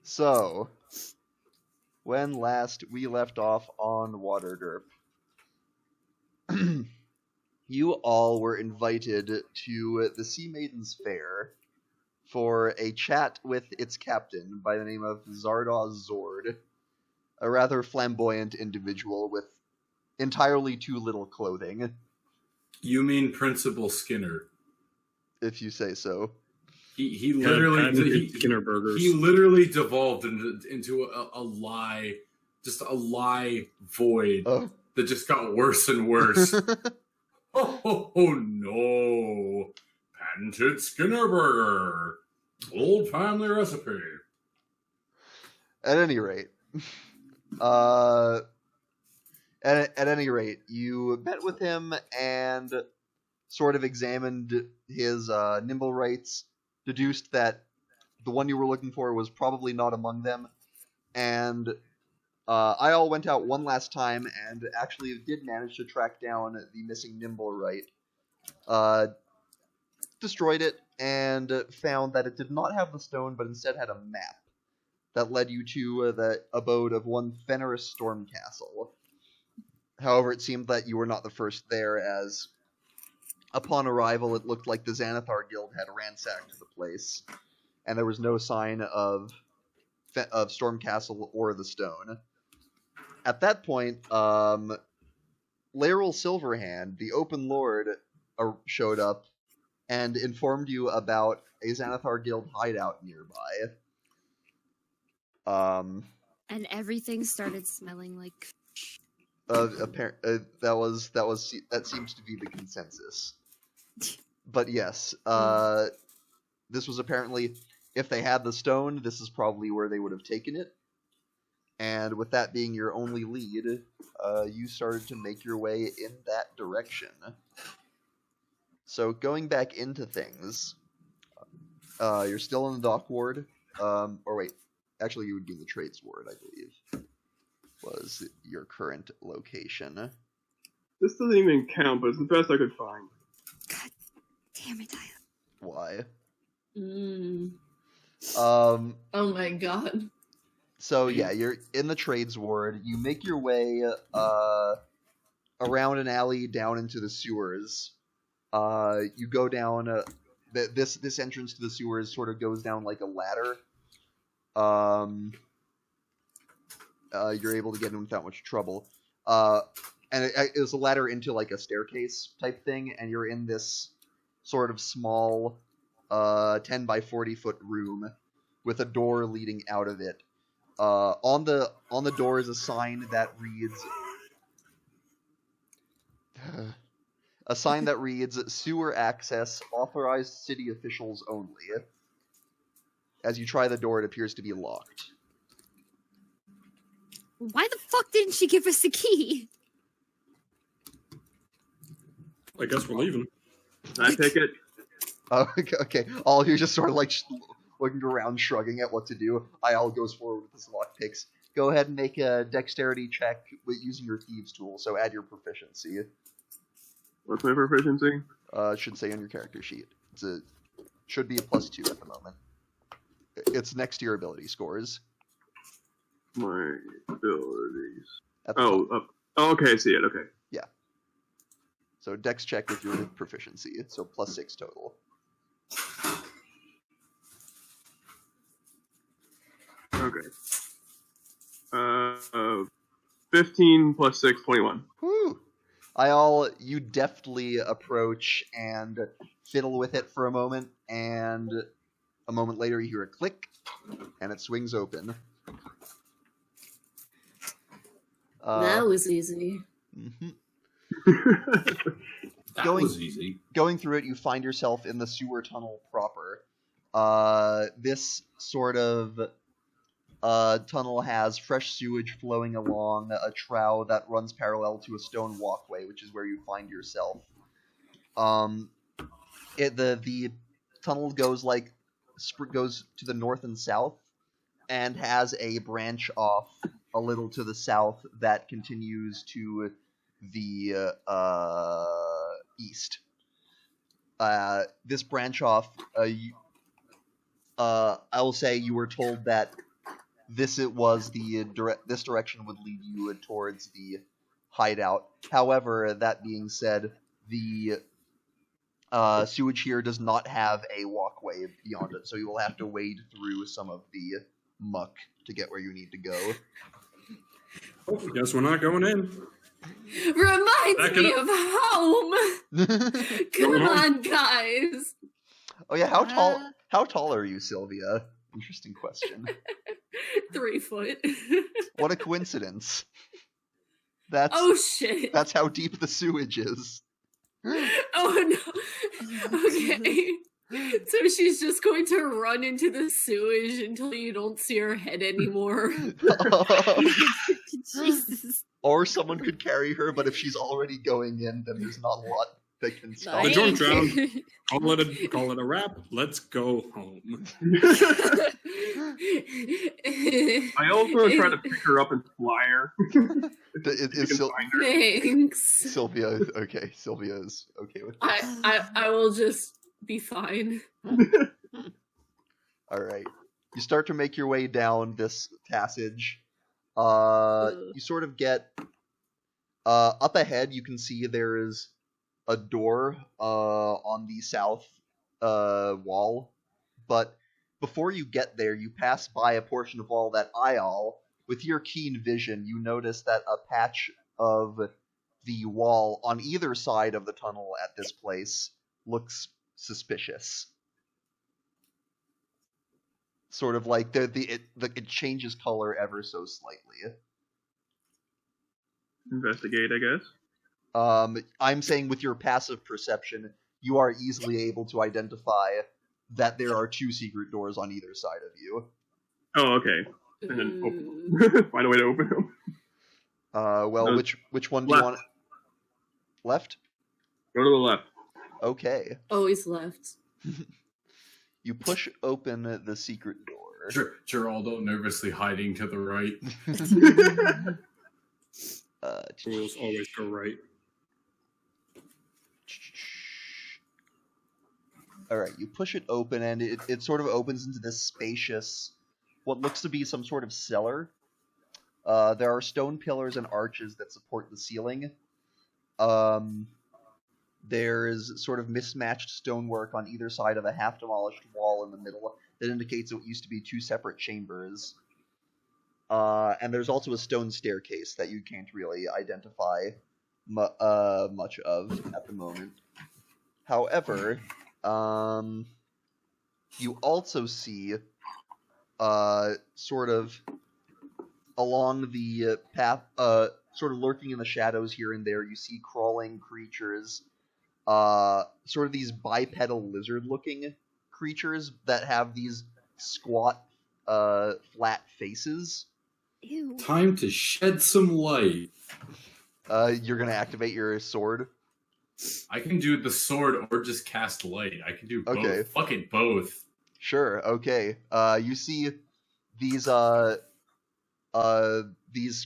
So, when last we left off on Waterderp, you all were invited to the Sea Maiden's Fair for a chat with its captain by the name of Zardoz Zord, a rather flamboyant individual with entirely too little clothing. You mean Principal Skinner? If you say so. He literally Skinner burgers. He literally devolved into a lie, just a lie void that just got worse and worse. oh no! Patented Skinner burger, old family recipe. At any rate, at any rate, you met with him and sort of examined his nimble rights, deduced that the one you were looking for was probably not among them, and I all went out one last time and actually did manage to track down the missing nimble right, destroyed it, and found that it did not have the stone, but instead had a map that led you to the abode of one Fenris Stormcastle. However, it seemed that you were not the first there, as upon arrival it looked like the Xanathar Guild had ransacked the place, and there was no sign of Stormcastle or the stone. At that point, Laeral Silverhand, the Open Lord, showed up and informed you about a Xanathar Guild hideout nearby. And everything started smelling like. That seems to be the consensus. But yes, this was apparently, if they had the stone, this is probably where they would have taken it. And with that being your only lead, you started to make your way in that direction. So going back into things, you're still in the dock ward, or wait, actually you would be in the trades ward, I believe, was your current location. This doesn't even count, but it's the best I could find. God damn it, Diana. Why? Oh my god. So yeah, you're in the trades ward. You make your way around an alley down into the sewers. You go down. This entrance to the sewers sort of goes down like a ladder. You're able to get in without much trouble. And it was a ladder into like a staircase type thing, and you're in this sort of small 10 by 40 foot room with a door leading out of it. On the door is a sign that reads sewer access authorized city officials only. As you try the door, it appears to be locked. Why the fuck didn't she give us the key? I guess we're leaving. I take it. Okay. All of you just sort of like looking around, shrugging at what to do. Ayal goes forward with his lockpicks. Go ahead and make a dexterity check using your thieves tool. So add your proficiency. What's my proficiency? It should say on your character sheet. Should be a +2 at the moment. It's next to your ability scores. My abilities. Oh, okay, I see it, okay. Yeah. So dex check with your proficiency, so +6 total. Okay. 15 plus 6, 21. Whew! You deftly approach and fiddle with it for a moment, and a moment later you hear a click, and it swings open. That was easy. Mm-hmm. That was easy. Going through it, you find yourself in the sewer tunnel proper. This sort of tunnel has fresh sewage flowing along a trough that runs parallel to a stone walkway, which is where you find yourself. The tunnel goes to the north and south, and has a branch off a little to the south that continues to the east. This branch off, I will say you were told that this direction would lead you towards the hideout. However, that being said, the sewage here does not have a walkway beyond it, so you will have to wade through some of the muck to get where you need to go. Oh, guess we're not going in. Reminds me of home. Come on, guys. Oh yeah, how tall are you, Sylvia? Interesting question. 3 foot. What a coincidence. That's Oh shit. That's how deep the sewage is. Oh no. Okay. So she's just going to run into the sewage until you don't see her head anymore. Jesus. Or someone could carry her, but if she's already going in, then there's not a lot that can stop The her. drunk drown. Call it a wrap. Let's go home. I also try to pick her up and fly her. Thanks. Sylvia, okay. Sylvia is okay with that. I will just be fine. Alright. You start to make your way down this passage. You sort of get up ahead. You can see there is a door on the south wall, but before you get there, you pass by a portion of wall that aisle. With your keen vision, you notice that a patch of the wall on either side of the tunnel at this place looks suspicious. Sort of like it changes color ever so slightly. Investigate, I guess. I'm saying with your passive perception, you are easily able to identify that there are 2 secret doors on either side of you. Oh, okay. And then open. Find a way to open them. Well, Those which one do you left. want? Left? Go to the left. Okay. Always left. You push open the secret door. Geraldo nervously hiding to the right. Rules always go right. Alright, you push it open, and it sort of opens into this spacious, what looks to be some sort of cellar. There are stone pillars and arches that support the ceiling. There is sort of mismatched stonework on either side of a half-demolished wall in the middle that indicates what used to be 2 separate chambers. And there's also a stone staircase that you can't really identify much of at the moment. However, you also see, sort of along the path, sort of lurking in the shadows here and there, you see crawling creatures, sort of these bipedal lizard-looking creatures that have these squat, flat faces. Ew. Time to shed some light. You're gonna activate your sword. I can do the sword or just cast light. I can do both. Okay. Fucking both. Sure. Okay. You see these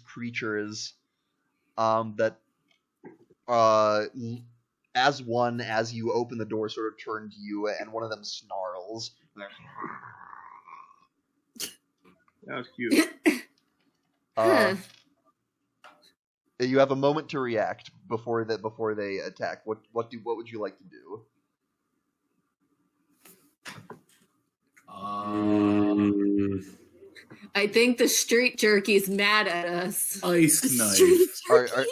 creatures, that as you open the door, sort of turn to you, and one of them snarls. That was cute. You have a moment to react before they attack. What would you like to do? I think the street jerky's mad at us. Ice knife.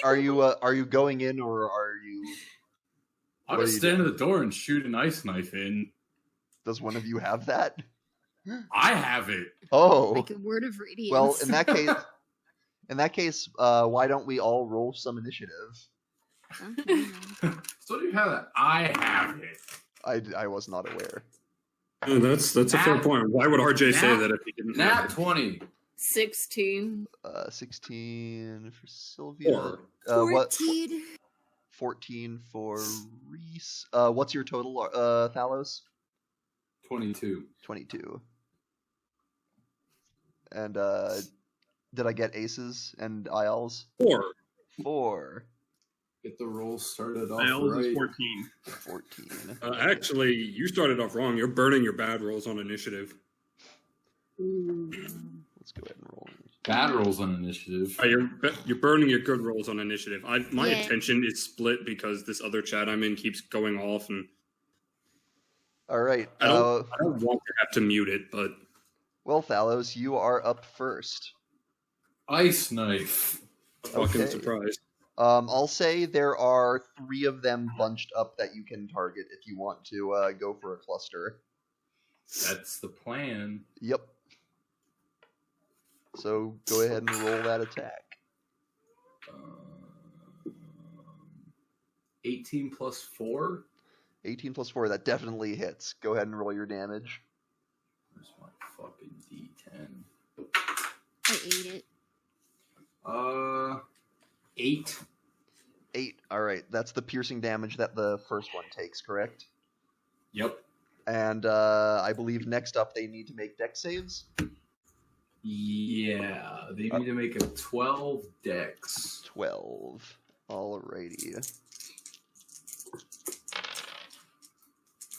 Are you going in, or are you? I'll just stand at the door and shoot an ice knife in. Does one of you have that? I have it. Oh, Like a word of radiance. well, in that case, why don't we all roll some initiative? So do you have that? I have it. I was not aware. Oh, that's a fair point. Why would RJ say that if he didn't have Nat it? 20. 16. 16 for Sylvia. 14. What? 14 for Reese. What's your total, Thalos? 22. 22. And did I get aces and ILs? 4. Get the roll started off Miles right. is 14. 14. Actually, you started off wrong. You're burning your bad rolls on initiative. Let's go ahead and roll. Bad rolls on initiative. You're burning your good rolls on initiative. My Yeah. attention is split because this other chat I'm in keeps going off, and All right. I don't want to have to mute it, but Well, Thalos, you are up first. Ice knife. fucking Okay. surprised. I'll say there are 3 of them bunched up that you can target if you want to go for a cluster. That's the plan. Yep. So go ahead and roll that attack. 18 plus 4. 18 plus 4, that definitely hits. Go ahead and roll your damage. Where's my fucking D10? I ate it. 8. 8. Alright, that's the piercing damage that the first one takes, correct? Yep. And I believe next up they need to make dex saves. Yeah, they need to make a 12 dex. 12. Alrighty.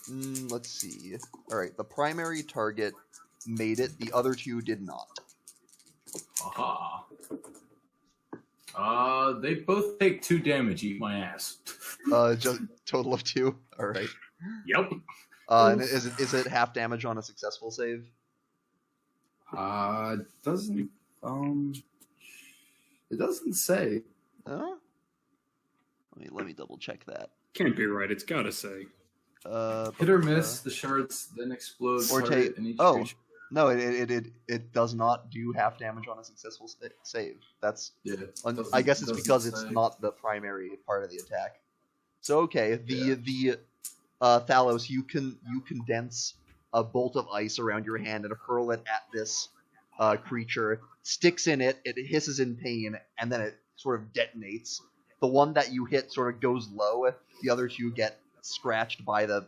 Let's see. Alright, the primary target made it, the other 2 did not. Aha. They both take 2 damage. Eat my ass. Just total of 2. Alright. Yep. And is it half damage on a successful save? Doesn't it doesn't say. Huh? Let me double check that. Can't be right. It's gotta say. Hit or miss, the shards then explode. Or target take. in each Oh, creature. no! It does not do half damage on a successful save. That's. Yeah. I guess it's doesn't because it's say. not the primary part of the attack. So okay, the Thalos, you condense a bolt of ice around your hand and hurl it at this creature. Sticks in it. It hisses in pain, and then it sort of detonates. The one that you hit sort of goes low. The other 2 get scratched by the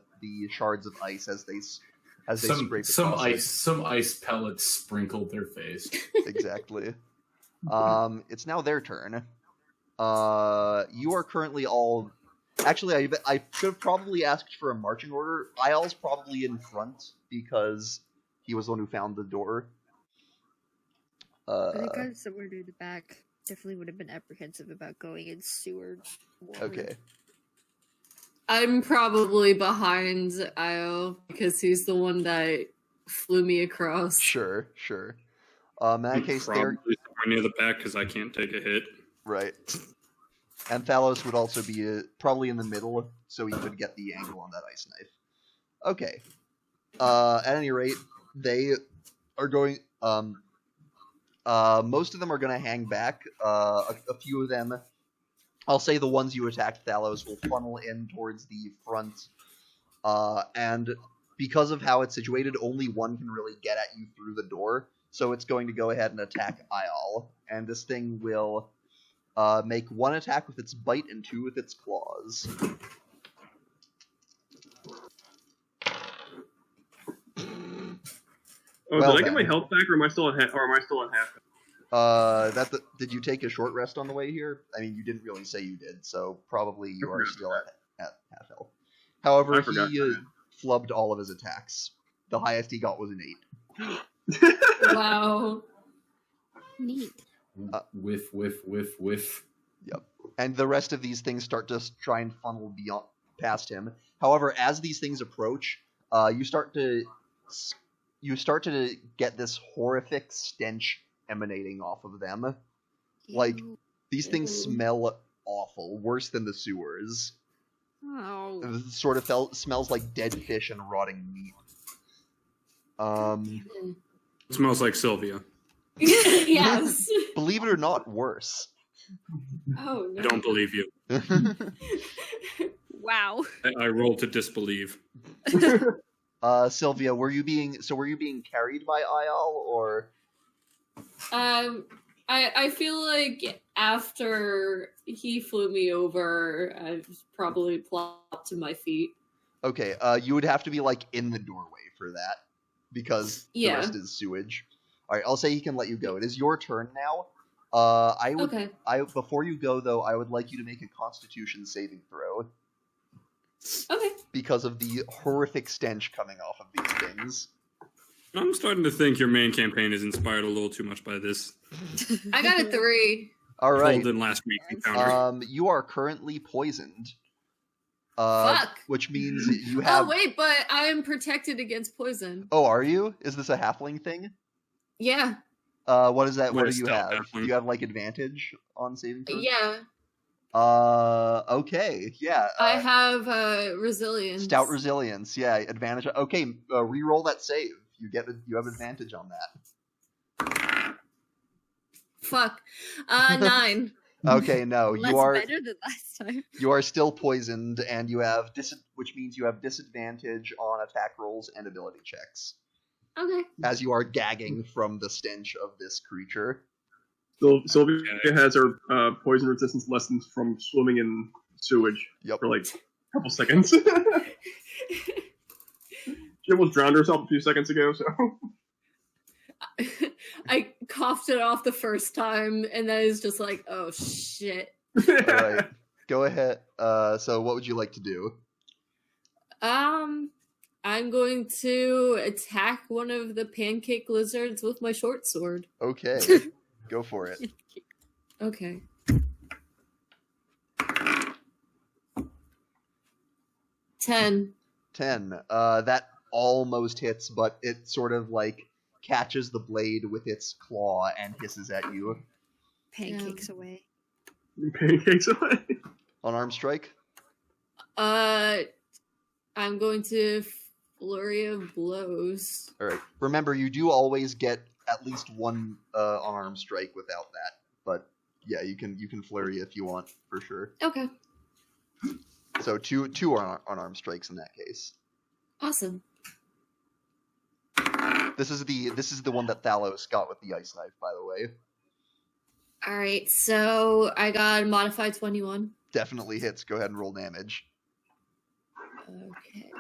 shards of ice as they scrape across it. Some ice pellets sprinkled their face. Exactly. It's now their turn. You are currently all. Actually, I should have probably asked for a marching order. Ayal's probably in front because he was the one who found the door. I think I'm somewhere near the back. Definitely would have been apprehensive about going in sewer water. Okay. I'm probably behind Io because he's the one that flew me across. Sure. In that case, Probably they're somewhere near the back because I can't take a hit. right. And Thalos would also be probably in the middle, so he could get the angle on that ice knife. Okay. At any rate, they are going. Most of them are going to hang back. A few of them, I'll say the ones you attacked, Thalos, will funnel in towards the front. And because of how it's situated, only one can really get at you through the door. So it's going to go ahead and attack Ayal. And this thing will make 1 attack with its bite and 2 with its claws. Oh, Well did I get my then. health back, or am I still at half? Did you take a short rest on the way here? I mean, you didn't really say you did, so probably you are still at half health. However, I forgot. he flubbed all of his attacks. The highest he got was an 8. Wow. Neat. Whiff. Yep. And the rest of these things start to try and funnel beyond past him. However, as these things approach, you start to get this horrific stench emanating off of them. Like, Ew. these things Ew. smell awful, worse than the sewers. Oh. It sort of smells like dead fish and rotting meat. It smells like Sylvia. Yes. Believe it or not, worse. Oh I no. don't believe you. Wow. I rolled to disbelieve. Sylvia, were you being carried by Ayal, or? I feel like after he flew me over, I was probably plopped to my feet. Okay, you would have to be like in the doorway for that, because the Yeah. rest is sewage. All right, I'll say he can let you go. It is your turn now. Okay. Before you go though, I would like you to make a Constitution saving throw Okay. because of the horrific stench coming off of these things. I'm starting to think your main campaign is inspired a little too much by this. I got a 3. All right. Told in last week's encounter. You are currently poisoned. Fuck. Which means you have. Oh wait, but I am protected against poison. Oh, are you? Is this a halfling thing? Yeah. What is that? What do you stealth have? halfling. Do you have like advantage on saving throws? Yeah. Okay, yeah. I have resilience. Stout resilience, yeah. Advantage. Okay, re-roll that save. You have advantage on that. Fuck. 9. Okay, no, Less you are better than last time. you are still poisoned, and you have which means you have disadvantage on attack rolls and ability checks, Okay. as you are gagging from the stench of this creature. So Sylvia has her poison resistance lessons from swimming in sewage for like a couple seconds. She almost drowned herself a few seconds ago, so... I coughed it off the first time, and then it's just like, oh shit. Alright, go ahead. So what would you like to do? I'm going to attack one of the pancake lizards with my short sword. Okay, go for it. Okay. 10. 10. That almost hits, but it sort of like catches the blade with its claw and hisses at you. Pancakes away. Pancakes away. Unarmed strike? I'm going to flurry of blows. Alright. Remember, you do always get at least one unarmed strike without that. But yeah, you can flurry if you want, for sure. Okay. So two unarmed strikes in that case. Awesome. This is the one that Thalos got with the ice knife, by the way. Alright, so I got a modified 21. Definitely hits. Go ahead and roll damage. Okay.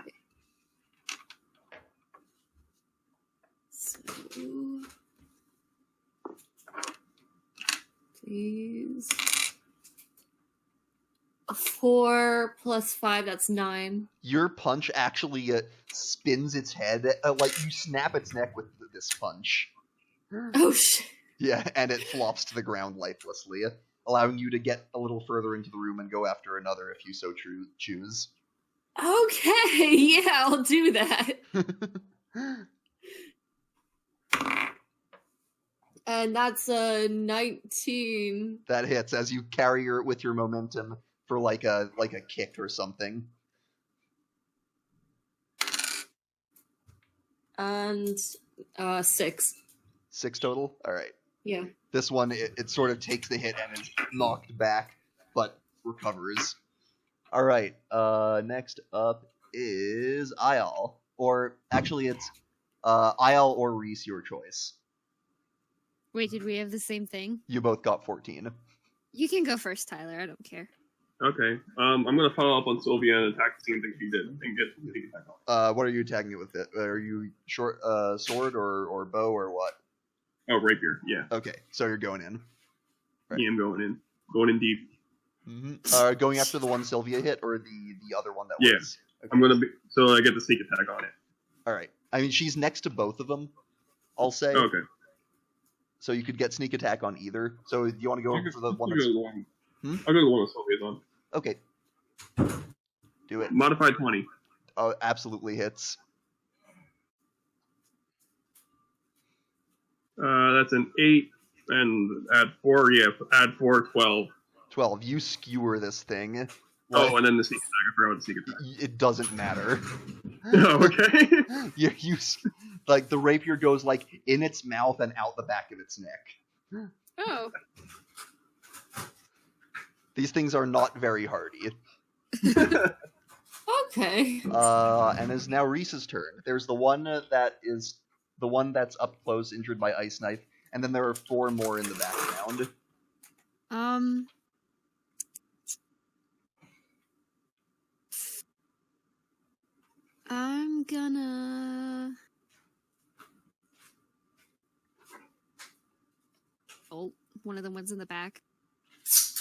So... Please... 4 plus 5, that's 9. Your punch actually spins its head, like you snap its neck with this punch. Oh shit. Yeah, and it flops to the ground lifelessly, allowing you to get a little further into the room and go after another if you so choose. Okay, yeah, I'll do that. And that's a 19. That hits as you carry her with your momentum for like a kick or something. And 6. 6 total? Alright. Yeah. This one, it sort of takes the hit and is knocked back, but recovers. Alright, next up is Ayal. Or, actually it's Ayal or Reese, your choice. Wait, did we have the same thing? You both got 14. You can go first, Tyler. I don't care. Okay. I'm gonna follow up on Sylvia and attack the same thing she did and get the attack on. What are you attacking it with? It? Are you short sword or bow or what? Oh, rapier. Yeah. Okay, so you're going in. Right. Yeah, I'm going in. Going in deep. Mm-hmm. Going after the one Sylvia hit or the other one that Yeah. was? Okay. I'm gonna be so I get the sneak attack on it. All right. I mean, she's next to both of them. I'll say. Okay. So you could get sneak attack on either. So you want to go for the one I'll that's... go to the one. I'll go to the one with Sylvia's on. Okay. Do it. Modified 20. Oh, absolutely hits. That's an 8, and add 4, add 4, 12. 12. You skewer this thing. Oh, and then the sneak attack. I forgot about the sneak attack. It doesn't matter. Oh, okay. Like, the rapier goes, like, in its mouth and out the back of its neck. Oh. These things are not very hardy. Okay. And it's now Reese's turn. There's the one that is the one that's up close, injured by ice knife, and then there are 4 more in the background. I'm gonna... Oh, one of the ones in the back.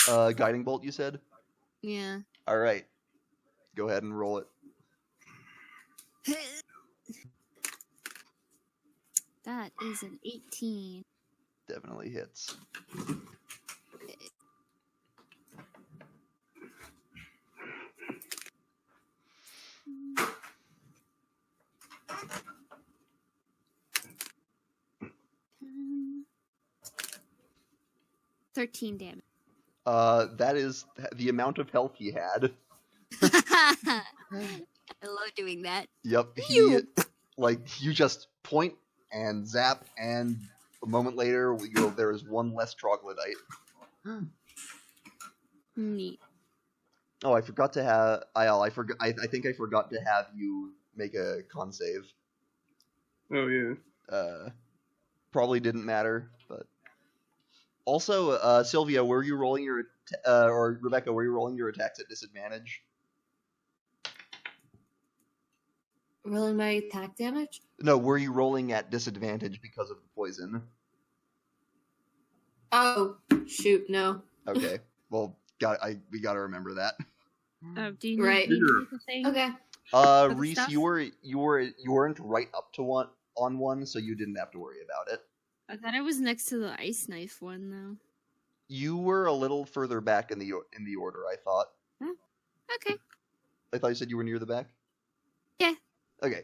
Guiding bolt, you said? Yeah. Alright. Go ahead and roll it. That is an 18. Definitely hits. Okay. Um, 13 damage. That is the amount of health he had. I love doing that. Yep, you just point and zap, and a moment later, there is one less troglodyte. Neat. Oh, I forgot to have I think I forgot to have you make a con save. Oh yeah. Probably didn't matter, but also, Sylvia, were you rolling your or Rebecca, were you rolling your attacks at disadvantage? Rolling my attack damage? No, were you rolling at disadvantage because of the poison? Oh, shoot, no. Okay, well, we gotta remember that. Do you need Right. me to make a thing? Okay. the Reese, stuff? you weren't right up to on one, so you didn't have to worry about it. I thought I was next to the ice knife one, though. You were a little further back in the order, I thought. Okay. I thought you said you were near the back? Yeah. Okay.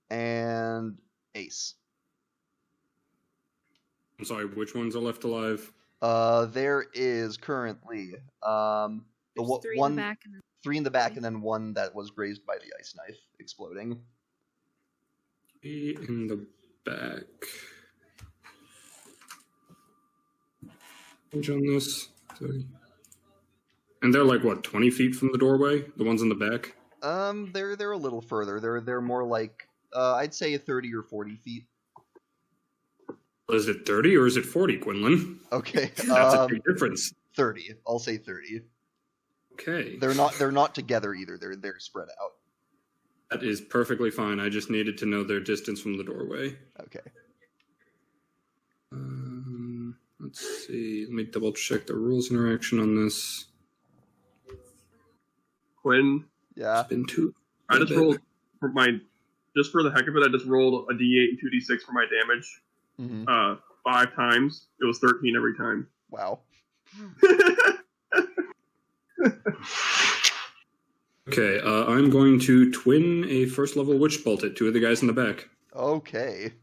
And Ace. I'm sorry, which ones are left alive? There is currently the There's three one in the back and three in the back, and then one that was grazed by the ice knife exploding. 3 in the back. Which on this? And they're like what, 20 feet from the doorway? The ones in the back? They're a little further. They're more like I'd say 30 or 40 feet. Is it 30 or is it 40, Quinlan? Okay, That's a big difference. 30. I'll say 30. Okay. They're not together either. They're spread out. That is perfectly fine. I just needed to know their distance from the doorway. Okay. Let's see. Let me double check the rules interaction on this. Quinn, Yeah. It's been two. I just rolled for just for the heck of it. I just rolled a D8 and 2D6 for my damage. Mm-hmm. 5 times. It was 13 every time. Wow. Okay, I'm going to twin a first level witch bolt at 2 of the guys in the back. Okay.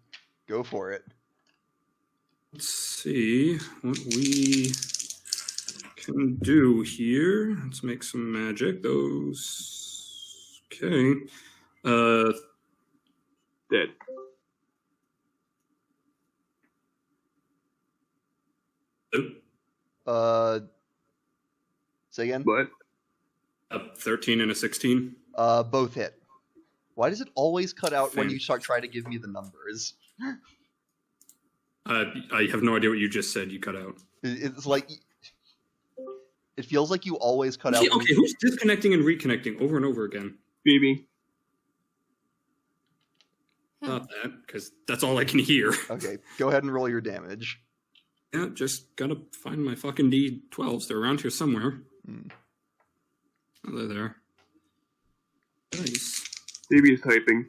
Go for it. Let's see what we can do here. Let's make some magic. Those. Okay. Dead. Say again? What? 13 and a 16. Both hit. Why does it always cut out when you try to give me the numbers? I have no idea what you just said. You cut out. It's like it feels like you always cut out. Okay, who's disconnecting and reconnecting over and over again? Phoebe. Not that, because that's all I can hear. Okay, go ahead and roll your damage. Yeah, just gotta find my fucking D12s. They're around here somewhere. Oh, they're there. Nice. Phoebe is typing.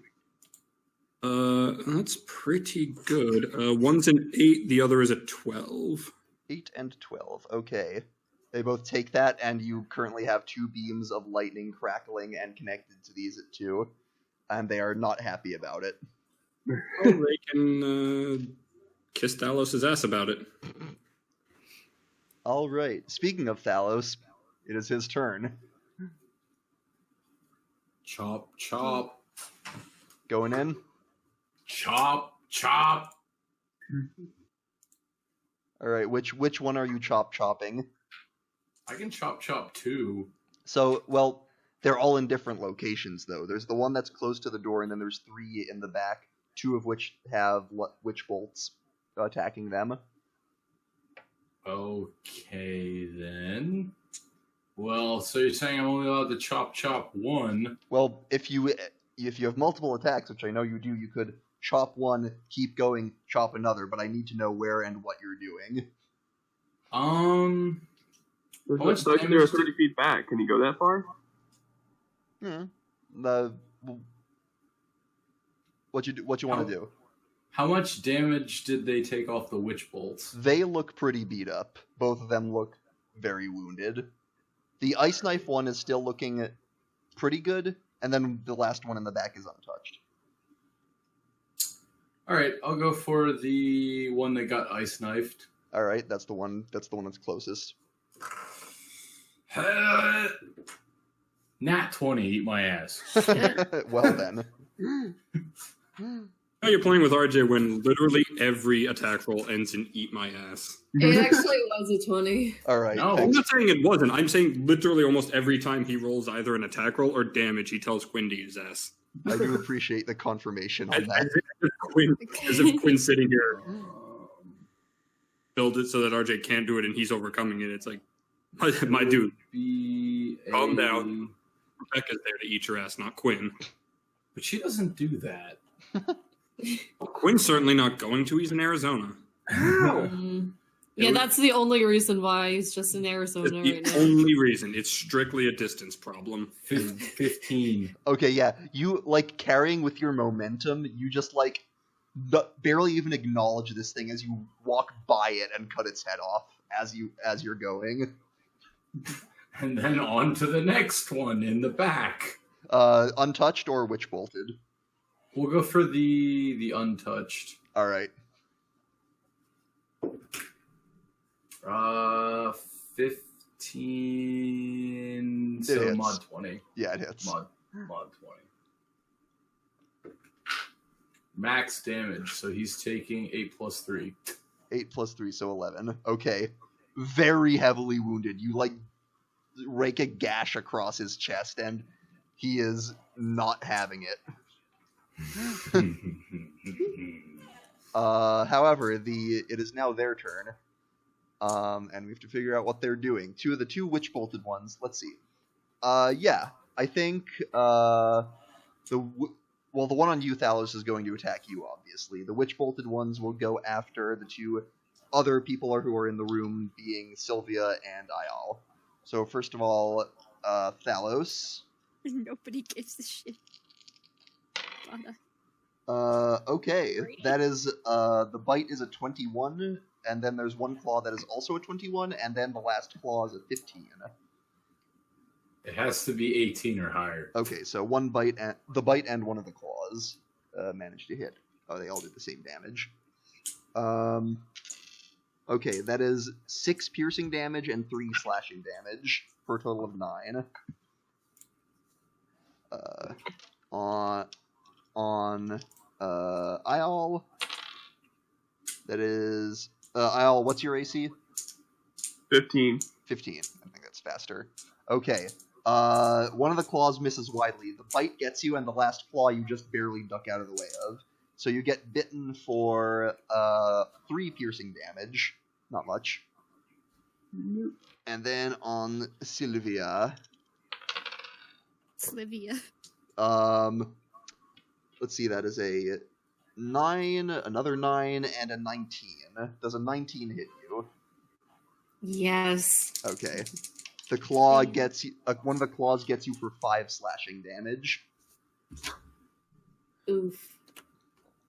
That's pretty good. One's an 8, the other is a 12. 8 and 12. Okay. They both take that, and you currently have 2 beams of lightning crackling and connected to these at 2, and they are not happy about it. Oh, they can kiss Thalos' ass about it. All right. Speaking of Thalos, it is his turn. Chop, chop. Going in. Chop, chop. All right. Which one are you chopping? I can chop, chop too. So, well, they're all in different locations, though. There's the one that's close to the door, and then there's 3 in the back, 2 of which have witch bolts attacking them. Okay, then. Well, so you're saying I'm only allowed to chop one? Well, if you have multiple attacks, which I know you do, you could chop one, keep going, chop another. But I need to know where and what you're doing. They're 30 feet back. Can you go that far? What you want to do? How much damage did they take off the witch bolts? They look pretty beat up. Both of them look very wounded. The ice knife one is still looking pretty good, and then the last one in the back is untouched. All right, I'll go for the one that got ice knifed. All right, that's the one. That's the one that's closest. Nat 20, eat my ass. Well then. Now you're playing with RJ when literally every attack roll ends in "eat my ass." It actually was a 20. All right. No. I'm not saying it wasn't. I'm saying literally almost every time he rolls either an attack roll or damage, he tells Quinn to eat his ass. I do appreciate the confirmation on that. As if Quinn's sitting here, build it so that RJ can't do it, and he's overcoming it. It's like, my dude, calm down. Rebecca's there to eat your ass, not Quinn. But she doesn't do that. Well, Quinn's certainly not going to. He's in Arizona. Yeah, that's the only reason why he's just in Arizona That's the right now. only reason. It's strictly a distance problem. 15. Okay, yeah. You, like, carrying with your momentum, you just, like, barely even acknowledge this thing as you walk by it and cut its head off as you're going. And then on to the next one in the back. Untouched or witch bolted? We'll go for the untouched. All right. 15. It So hits. mod 20. Yeah, it hits. Mod 20. Max damage, so he's taking 8 plus 3. 8 plus 3, so 11. Okay. Very heavily wounded. You, like, rake a gash across his chest, and he is not having it. However, it is now their turn. And we have to figure out what they're doing. The two witch-bolted ones, let's see. Yeah, I think, the one on you, Thalos, is going to attack you, obviously. The witch-bolted ones will go after the two other people who are in the room, being Sylvia and Ayal. So, first of all, Thalos. Nobody gives a shit. Okay. That is, the bite is a 21, and then there's one claw that is also a 21, and then the last claw is a 15. It has to be 18 or higher. Okay, so one bite and the bite and one of the claws managed to hit. Oh, they all did the same damage. Okay, that is 6 piercing damage and 3 slashing damage for a total of 9. On Ayal, that is Ayal. What's your AC? 15. 15. I think that's faster. Okay. One of the claws misses widely. The bite gets you, and the last claw you just barely duck out of the way of. So you get bitten for 3 piercing damage. Not much. Nope. And then on Sylvia. Slivia. Let's see, that is a 9, another 9, and a 19. Does a 19 hit you? Yes. Okay. The claw gets you, one of the claws gets you for 5 slashing damage. Oof.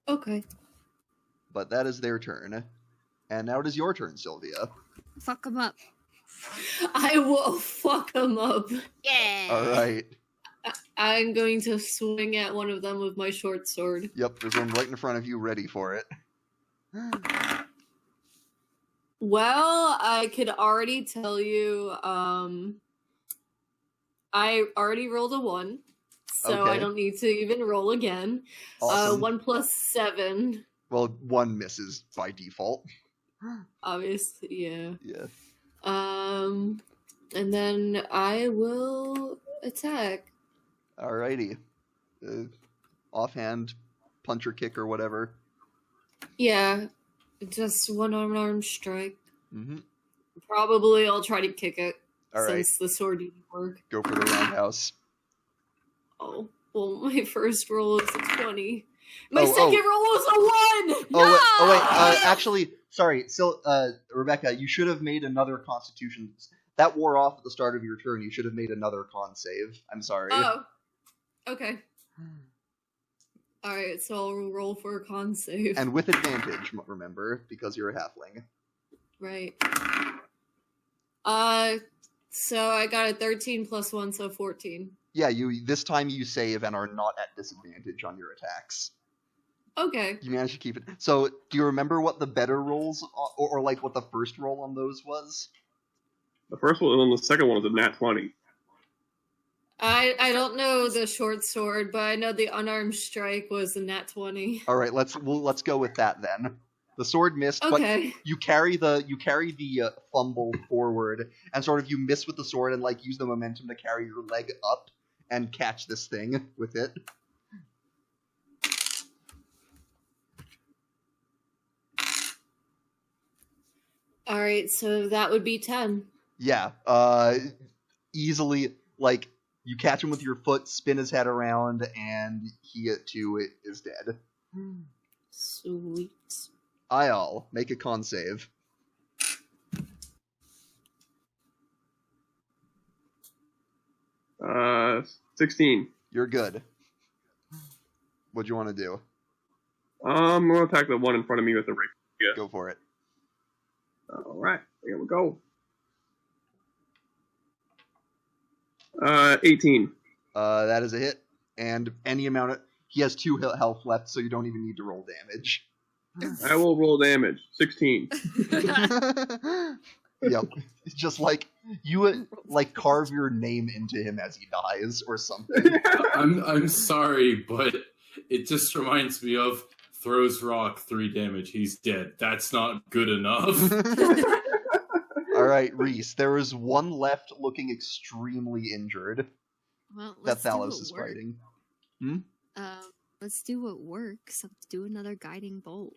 Okay. But that is their turn. And now it is your turn, Sylvia. Fuck him up. I will fuck him up. Yeah. Alright. I'm going to swing at one of them with my short sword. Yep, there's one right in front of you, ready for it. Well, I could already tell you, I already rolled a 1, so Okay. I don't need to even roll again. Awesome. 1 plus 7, Well, 1 misses by default. obviously, yeah. Yeah. And then I will attack. Alrighty. Offhand, punch or kick or whatever. Yeah, just one unarmed strike. Mm-hmm. Probably I'll try to kick it, Alright, since the sword didn't work. go for the roundhouse. Oh, well, my first roll is a 20. My Oh, second roll was a 1! Oh wait, actually, sorry, Rebecca, you should have made another constitution. That wore off at the start of your turn. You should have made another con save. I'm sorry. Oh, okay. Alright, so I'll roll for a con save. And with advantage, remember, because you're a halfling. Right. So I got a 13 plus 1, so 14. Yeah, this time you save and are not at disadvantage on your attacks. Okay. You managed to keep it. So, do you remember what the better rolls, or like what the first roll on those was? The first one and the second one was a nat 20. I don't know the short sword, but I know the unarmed strike was a nat 20. All right, let's go with that then. The sword missed, Okay. but you carry the fumble forward, and sort of you miss with the sword and like use the momentum to carry your leg up and catch this thing with it. All right, so that would be 10. Yeah, easily, like, you catch him with your foot, spin his head around, and he, too, is dead. Sweet. Ayal, make a con save. Uh, 16. You're good. What'd you want to do? I'm going to attack the one in front of me with the rapier. Yeah. Go for it. Alright, here we go. 18. That is a hit, and any amount of... He has 2 health left, so you don't even need to roll damage. I will roll damage. 16. Yep. It's just like, you, like, carve your name into him as he dies, or something. I'm sorry, but it just reminds me of throws rock, 3 damage, he's dead. That's not good enough. Alright, Reese, there is one left looking extremely injured. Well, that Thalos is fighting. Let's do what works. Let's do another guiding bolt.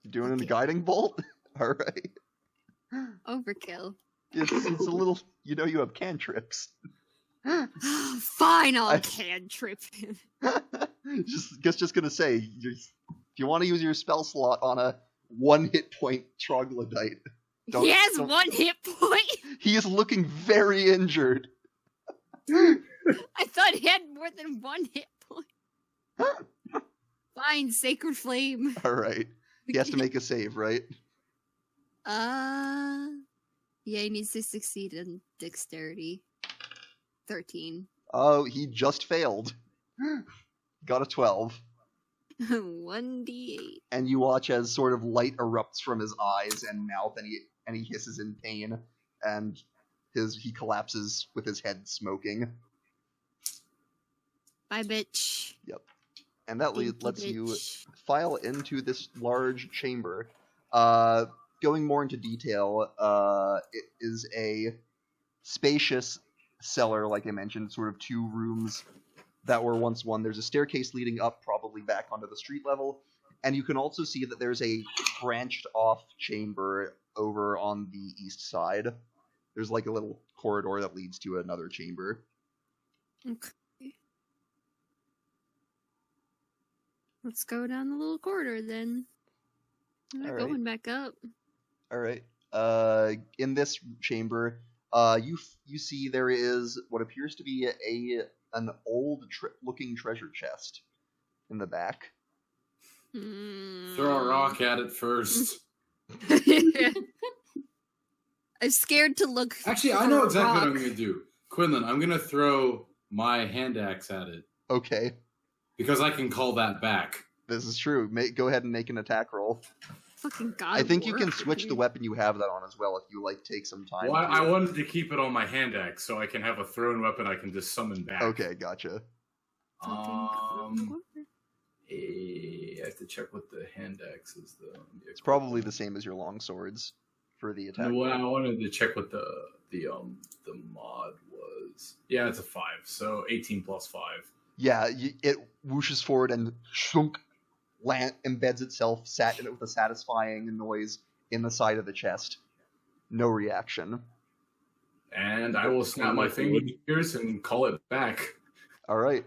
You doing a guiding bolt? Alright. Overkill. It's a little... You know you have cantrips. Fine, I'll cantrip him. just gonna say, if you want to use your spell slot on a 1 hit point troglodyte... He has 1 hit point? He is looking very injured. I thought he had more than 1 hit point. Fine, Sacred Flame. Alright. He has to make a save, right? Yeah, he needs to succeed in Dexterity. 13. Oh, he just failed. Got a 12. 1d8. And you watch as sort of light erupts from his eyes and mouth, and he hisses in pain, and he collapses with his head smoking. Bye, bitch. Yep. And that lets you file into this large chamber. Going more into detail, it is a spacious cellar, like I mentioned, sort of 2 rooms that were once one. There's a staircase leading up, probably back onto the street level, and you can also see that there's a branched off chamber over on the east side. There's like a little corridor that leads to another chamber. Okay. Let's go down the little corridor then. I'm not going back up. Alright. In this chamber, you see there is what appears to be an old looking treasure chest in the back. Throw a rock at it first. I'm scared to look. Actually, I know exactly what I'm going to do. Quinlan, I'm going to throw my hand axe at it. Okay. Because I can call that back. This is true. Go ahead and make an attack roll. Fucking God. I think you can switch the weapon you have that on as well if you like take some time. Well, I wanted to keep it on my hand axe so I can have a thrown weapon I can just summon back. Okay, gotcha. I have to check what the hand axe is though. It's probably the same as your long swords for the attack. No, I wanted to check what the mod was. Yeah, it's a 5, so 18 plus 5. Yeah, it whooshes forward and shunk, embeds itself with a satisfying noise in the side of the chest. No reaction. And I will snap my fingers and call it back. All right.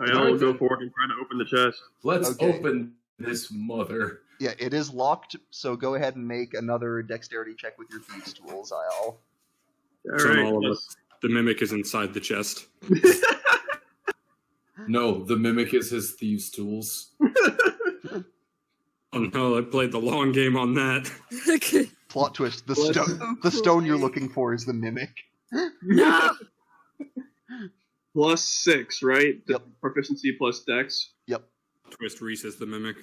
I will go forward and try to open the chest. Let's open this mother. Yeah, it is locked, so go ahead and make another dexterity check with your thieves' tools, Ayal. All right. All of us. The mimic is inside the chest. No, the mimic is his thieves' tools. Oh no, I played the long game on that. Plot twist: the stone you're looking for is the mimic. No. Plus 6, right? Yep. Proficiency plus dex. Yep. Twist Reese is the mimic.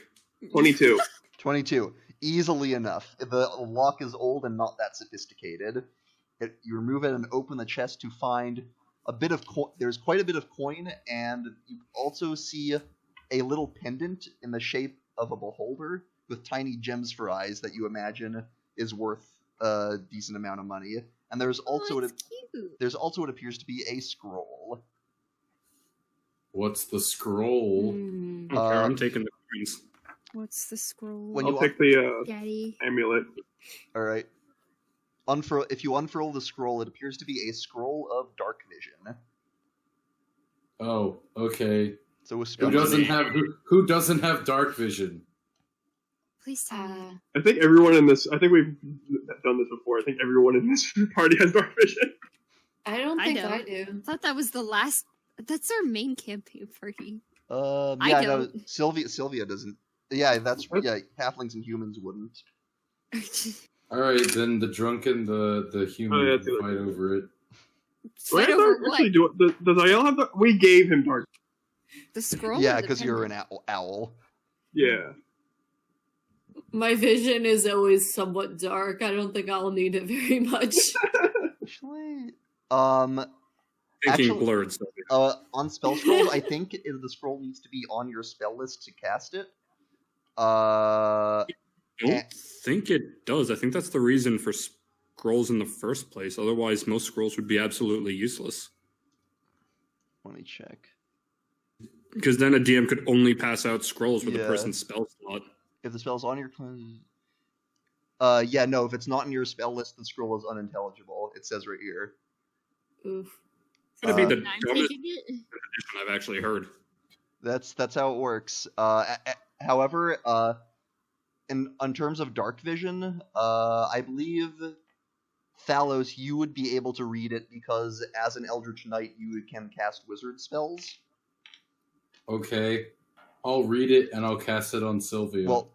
22. 22. Easily enough. The lock is old and not that sophisticated. You remove it and open the chest to find a bit of there's quite a bit of coin, and you also see a little pendant in the shape of a beholder with tiny gems for eyes that you imagine is worth a decent amount of money. And there's also what appears to be a scroll. What's the scroll? Okay, I'm taking the coins. What's the scroll? I'll take the Daddy. amulet. All right. If you unfurl the scroll, it appears to be a scroll of dark vision. Oh, okay. So who doesn't have dark vision? Please tell me. I think everyone in this. I think we've done this before. I think everyone in this party has dark vision. I don't think I don't. do. I thought that was the last. That's our main campaign party. Yeah, I no, don't. Sylvia doesn't. Yeah, halflings and humans wouldn't. All right, then the drunk and the human can fight over it. Fight over what? Actually, does Aiel have the? We gave him dark. The scroll? Yeah, because you're an owl. Yeah. My vision is always somewhat dark. I don't think I'll need it very much. Thinking blurred. So. On spell scrolls, I think the scroll needs to be on your spell list to cast it. I don't think it does. I think that's the reason for scrolls in the first place. Otherwise, most scrolls would be absolutely useless. Let me check. Because then a DM could only pass out scrolls with a person's spell slot. If the spell's on your... if it's not in your spell list, the scroll is unintelligible. It says right here. Oof. It's going to be the I'm dumbest taking it. edition I've actually heard. That's how it works. However, in terms of dark vision, I believe, Thalos, you would be able to read it because as an Eldritch Knight, you can cast wizard spells. Okay, I'll read it and I'll cast it on Sylvia. Well,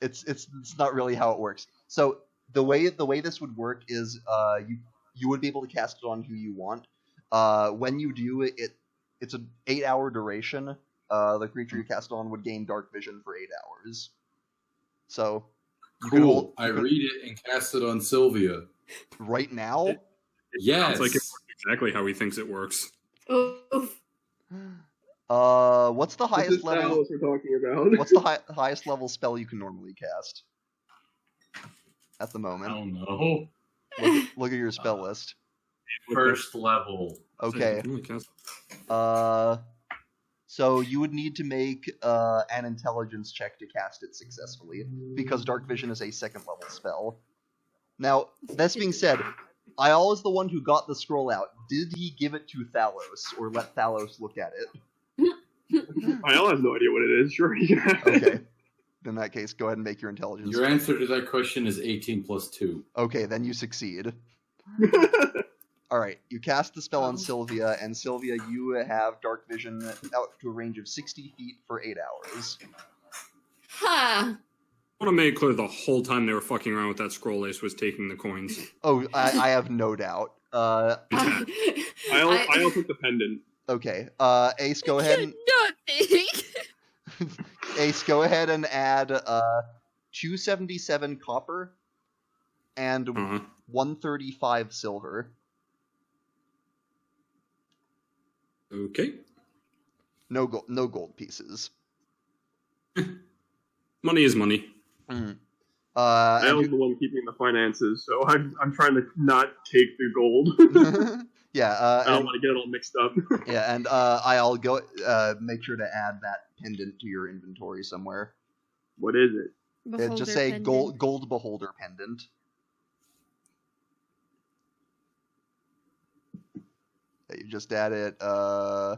it's not really how it works. So the way this would work is you would be able to cast it on who you want. When you do it's an 8-hour duration. The creature you cast it on would gain dark vision for 8 hours. So cool. I read it and cast it on Sylvia right now. Yes, sounds like it works exactly how he thinks it works. Oof. What's the highest level? We're talking about. What's the highest level spell you can normally cast at the moment? I don't know. Look at your spell list. First level. Okay. So you would need to make an intelligence check to cast it successfully, because Dark Vision is a second level spell. Now, that being said, Aiel is the one who got the scroll out. Did he give it to Thalos, or let Thalos look at it? Aiel has no idea what it is. Sure, he can have it. Okay. In that case, go ahead and make your intelligence Your check. answer to that question is 18 plus 2. Okay, then you succeed. Alright, you cast the spell on Sylvia, and Sylvia, you have dark vision out to a range of 60 feet for 8 hours. Ha! I want to make it clear the whole time they were fucking around with that scroll, Ace was taking the coins. Oh, I have no doubt. Aiel took the pendant. Okay, Ace, go ahead and... Nothing! Ace, go ahead and add 277 copper and 135 silver. Okay. No gold pieces. Money is money. Mm. Aiel's the one keeping the finances, so I'm trying to not take the gold. Yeah, I don't want to get it all mixed up. Yeah, and I'll go make sure to add that pendant to your inventory somewhere. What is it? Just say gold beholder pendant. Yeah, you just add it, I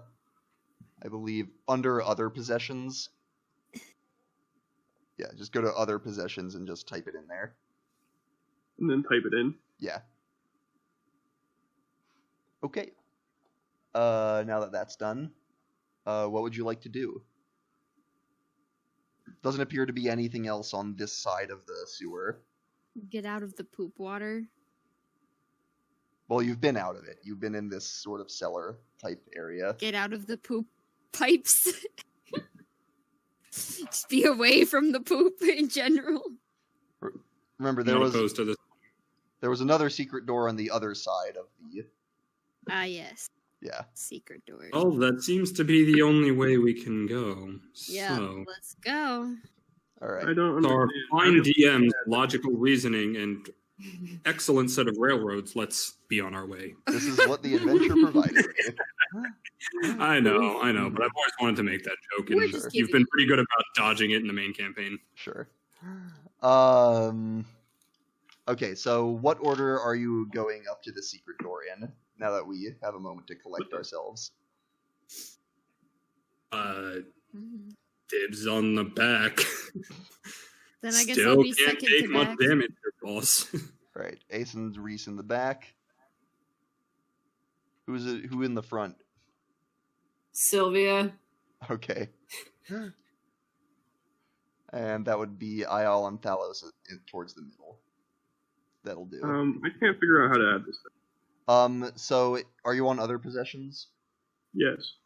believe, under other possessions. Yeah, just go to other possessions and just type it in there. And then type it in. Yeah. Okay. Now that that's done, what would you like to do? Doesn't appear to be anything else on this side of the sewer. Get out of the poop water. Well, you've been out of it. You've been in this sort of cellar type area. Get out of the poop pipes. Just be away from the poop in general. Remember, there was another secret door on the other side of the... Ah, yes. Yeah. Secret doors. Oh, that seems to be the only way we can go. Yeah, So, let's go. All right. I don't our understand. fine DM's logical reasoning and excellent set of railroads, let's be on our way. This is what the adventure provided. I know, but I've always wanted to make that joke, We're and just you've been pretty good about dodging it in the main campaign. Sure. Okay, so what order are you going up to the secret door in, now that we have a moment to collect ourselves? Dibs on the back. Then I guess Still I'll be can't second take to much back. damage, boss. Right, Ace and Reese in the back. Who in the front? Sylvia. Okay. And that would be Ayal and Thalos towards the middle. That'll do. I can't figure out how to add this thing. So are you on other possessions? Yes.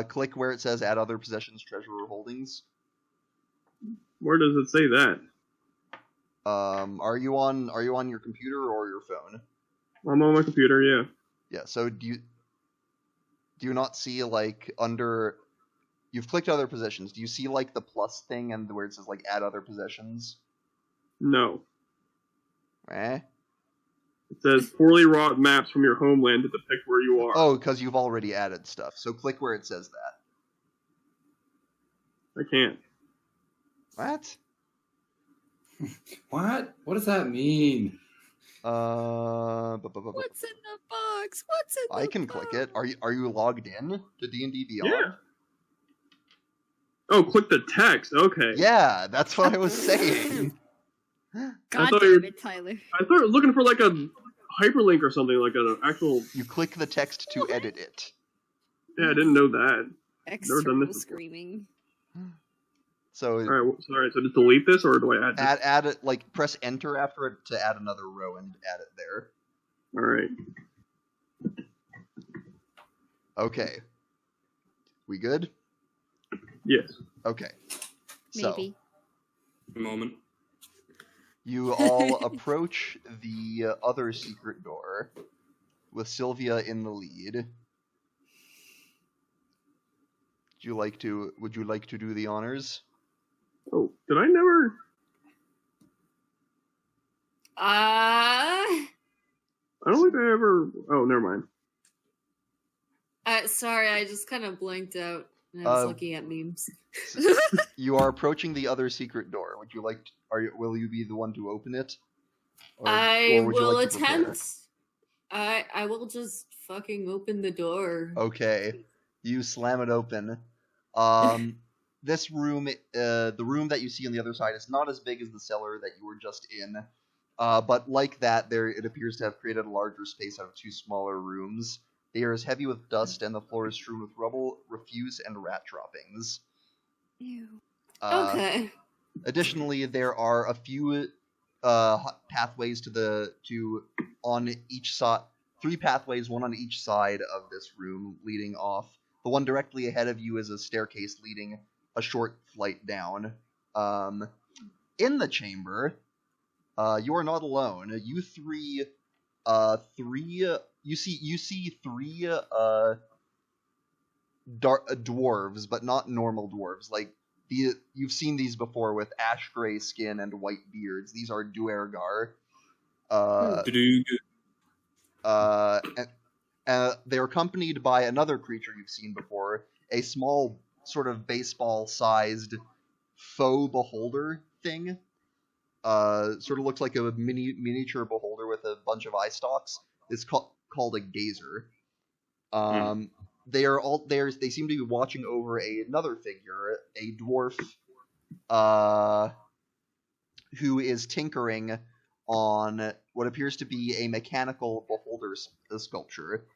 Click where it says add other possessions, treasure, or holdings. Where does it say that? Are you on your computer or your phone? I'm on my computer, yeah. Yeah, so do you not see, like, under... You've clicked other possessions. Do you see, like, the plus thing and where it says, like, add other possessions? No. Eh? It says poorly wrought maps from your homeland to depict where you are. Oh, because you've already added stuff. So click where it says that. I can't. What? What? What does that mean? What's What's in the box? What's in the box? I can click it. Are you logged in to D&D Beyond? Yeah. Oh, click the text. Okay. Yeah, that's what I was saying. God thought damn it, Tyler. I thought I was looking for like a hyperlink or something, like an actual... You click the text to edit it. Yeah, I didn't know that. Never done External this before. screaming. So Alright, so just delete this, or do I add this? add it, like, press enter after it to add another row and add it there. Alright. Okay. We good? Yes. Okay. So, Maybe. A moment. you all approach the other secret door with Sylvia in the lead. Would you like to do the honors? Oh, did I never... I don't think I ever... Oh, never mind. Sorry, I just kind of blanked out. And I was looking at memes. You are approaching the other secret door. Would you like? Will you be the one to open it? I would you will like to prepare? attempt. I will just fucking open the door. Okay, you slam it open. This room, the room that you see on the other side, is not as big as the cellar that you were just in. But like that, it appears to have created a larger space out of two smaller rooms. The air is heavy with dust, and the floor is strewn with rubble, refuse, and rat droppings. Ew. Okay. Additionally, there are a few pathways on each side. 3 pathways, one on each side of this room, leading off. The one directly ahead of you is a staircase leading a short flight down. In the chamber, you are not alone. You see 3 dwarves, but not normal dwarves. Like you've seen these before with ash gray skin and white beards. These are Duergar. And they're accompanied by another creature you've seen before, a small, sort of baseball-sized faux beholder thing. Sort of looks like a miniature beholder with a bunch of eye stalks. It's called a gazer. They are all there. They seem to be watching over another figure, a dwarf, who is tinkering on what appears to be a mechanical beholder sculpture.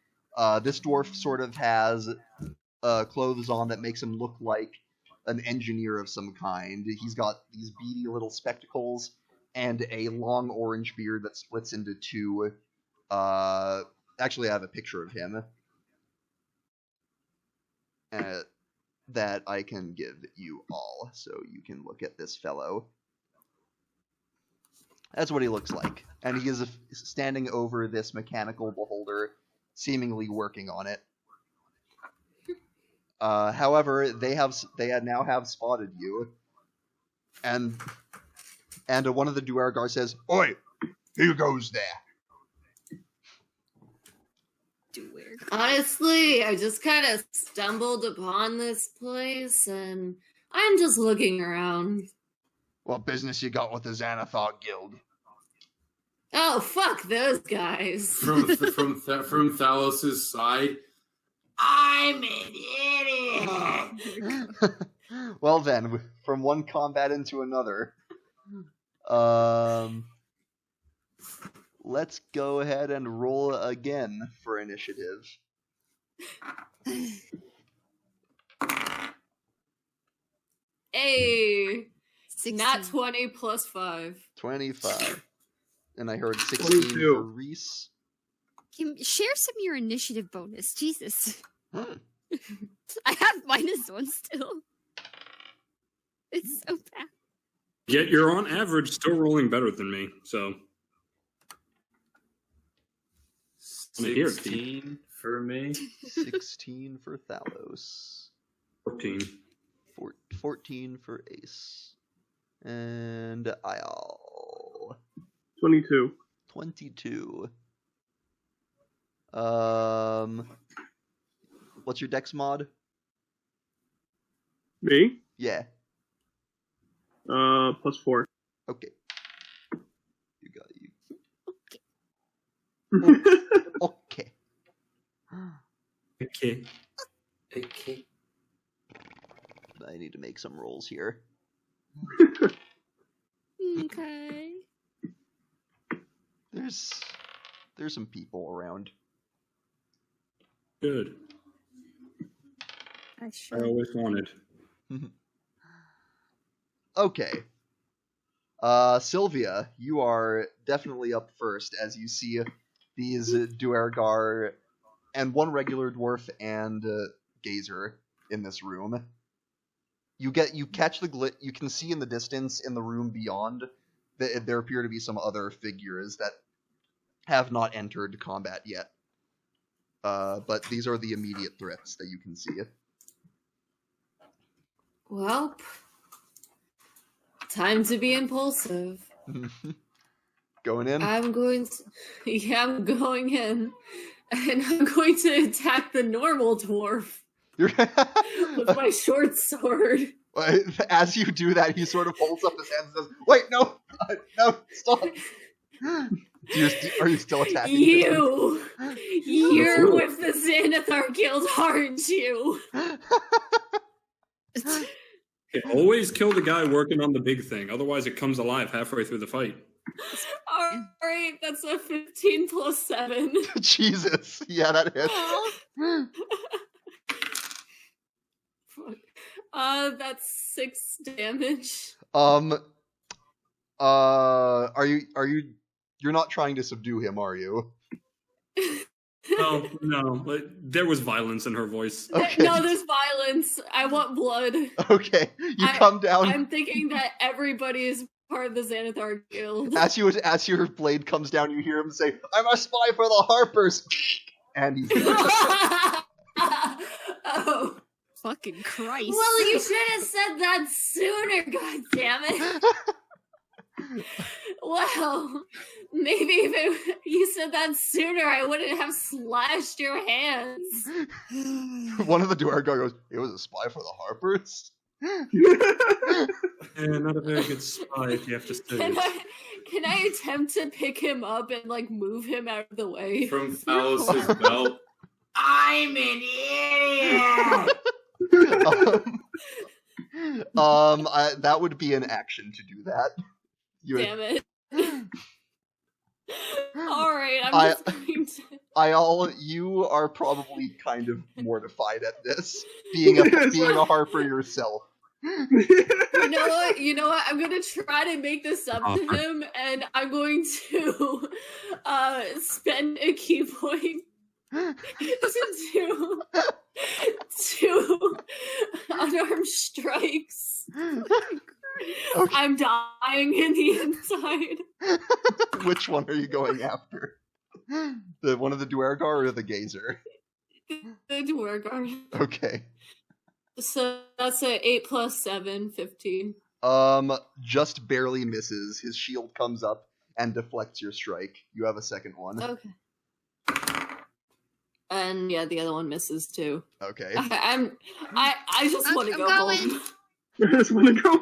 This dwarf sort of has clothes on that makes him look like an engineer of some kind. He's got these beady little spectacles and a long orange beard that splits into two. Actually, I have a picture of him that I can give you all, so you can look at this fellow. That's what he looks like. And he is standing over this mechanical beholder, seemingly working on it. However, they now have spotted you, and one of the Duergar says, "Oi, who goes there?" Honestly, I just kind of stumbled upon this place, and I'm just looking around. What business you got with the Xanathar Guild? Oh, fuck those guys. From Thalos's side, I'm an idiot. Well then, from one combat into another, let's go ahead and roll again for initiative. Hey, 16. not 20 plus 5. 25. And I heard 16 for Reese. Share some of your initiative bonus. Jesus. Hmm. I have -1 still. It's so bad. Yet you're on average still rolling better than me, so. 16 for me. 16 for Thalos. 14. 14 for Ace. And Ayal. 22. 22. What's your dex mod? Me? Yeah. +4. Okay. You got you. Okay. Okay. Okay. I need to make some rolls here. Okay. There's some people around. Good. I I always wanted. Okay. Sylvia, you are definitely up first as you see these Duergar and one regular dwarf and Gazer in this room. You catch the you can see in the distance in the room beyond that there appear to be some other figures that have not entered combat yet. But these are the immediate threats that you can see. Well, time to be impulsive. Going in? I'm going in. And I'm going to attack the normal dwarf with my short sword. As you do that, he sort of holds up his hands and says, "Wait, no, no, stop." Are you still attacking you? You're with the Xanathar Guild, aren't you? Okay, always kill the guy working on the big thing, otherwise it comes alive halfway through the fight. Alright, that's a 15 plus 7. Jesus. Yeah, that hits. That's 6 damage. You're not trying to subdue him, are you? No, but there was violence in her voice. Okay. No, there's violence. I want blood. Okay, come down. I'm thinking that everybody is part of the Xanathar Guild. As your blade comes down, you hear him say, "I'm a spy for the Harpers," and he's Oh, fucking Christ! Well, you should have said that sooner. God damn it! Well, maybe if you said that sooner, I wouldn't have slashed your hands. One of the Duergar goes, "It was a spy for the Harpers." Not a very good spy if you have to say it. Can I attempt to pick him up and like move him out of the way? From Thalos's belt, I'm an idiot. That would be an action to do that. Damn it. Alright, I'm just going to... Ayal, you are probably kind of mortified at this, being a harper yourself. You know what? I'm gonna try to make this up to him, and I'm going to spend a key point to do unarmed strikes. Okay. I'm dying in the inside. Which one are you going after? The one of the Duergar or the Gazer? The Duergar. Okay. So that's a 8 + 7, 15. Just barely misses. His shield comes up and deflects your strike. You have a second one. Okay. And yeah, the other one misses too. Okay. I just want to go home. I just want to go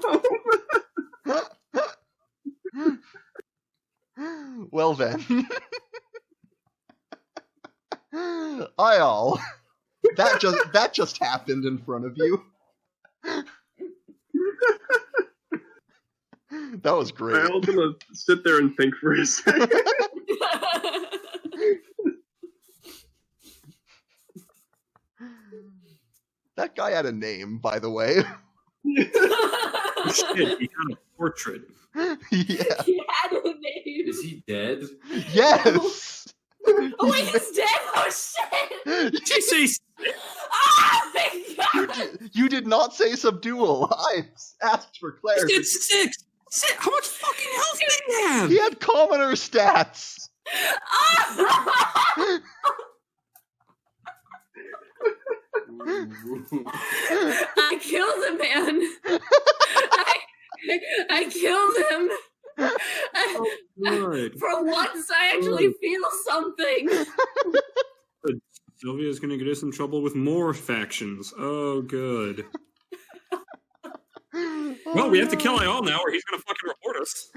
home. Well then. Ayal, that just happened in front of you. That was great. I'm gonna sit there and think for a second. That guy had a name, by the way. Shit, he had a portrait. Yeah. He had a name. Is he dead? Yes. Oh wait, he's dead. Oh shit! Did you say? Oh my god! You did not say subdual. I asked for clarity. It's 6. How much fucking health did he have? He had commoner stats. I killed the man. I killed him. Oh, for once, I actually feel something. Sylvia's gonna get us in trouble with more factions. Oh, good. Well, we have to kill Ayal now, or he's gonna fucking report us.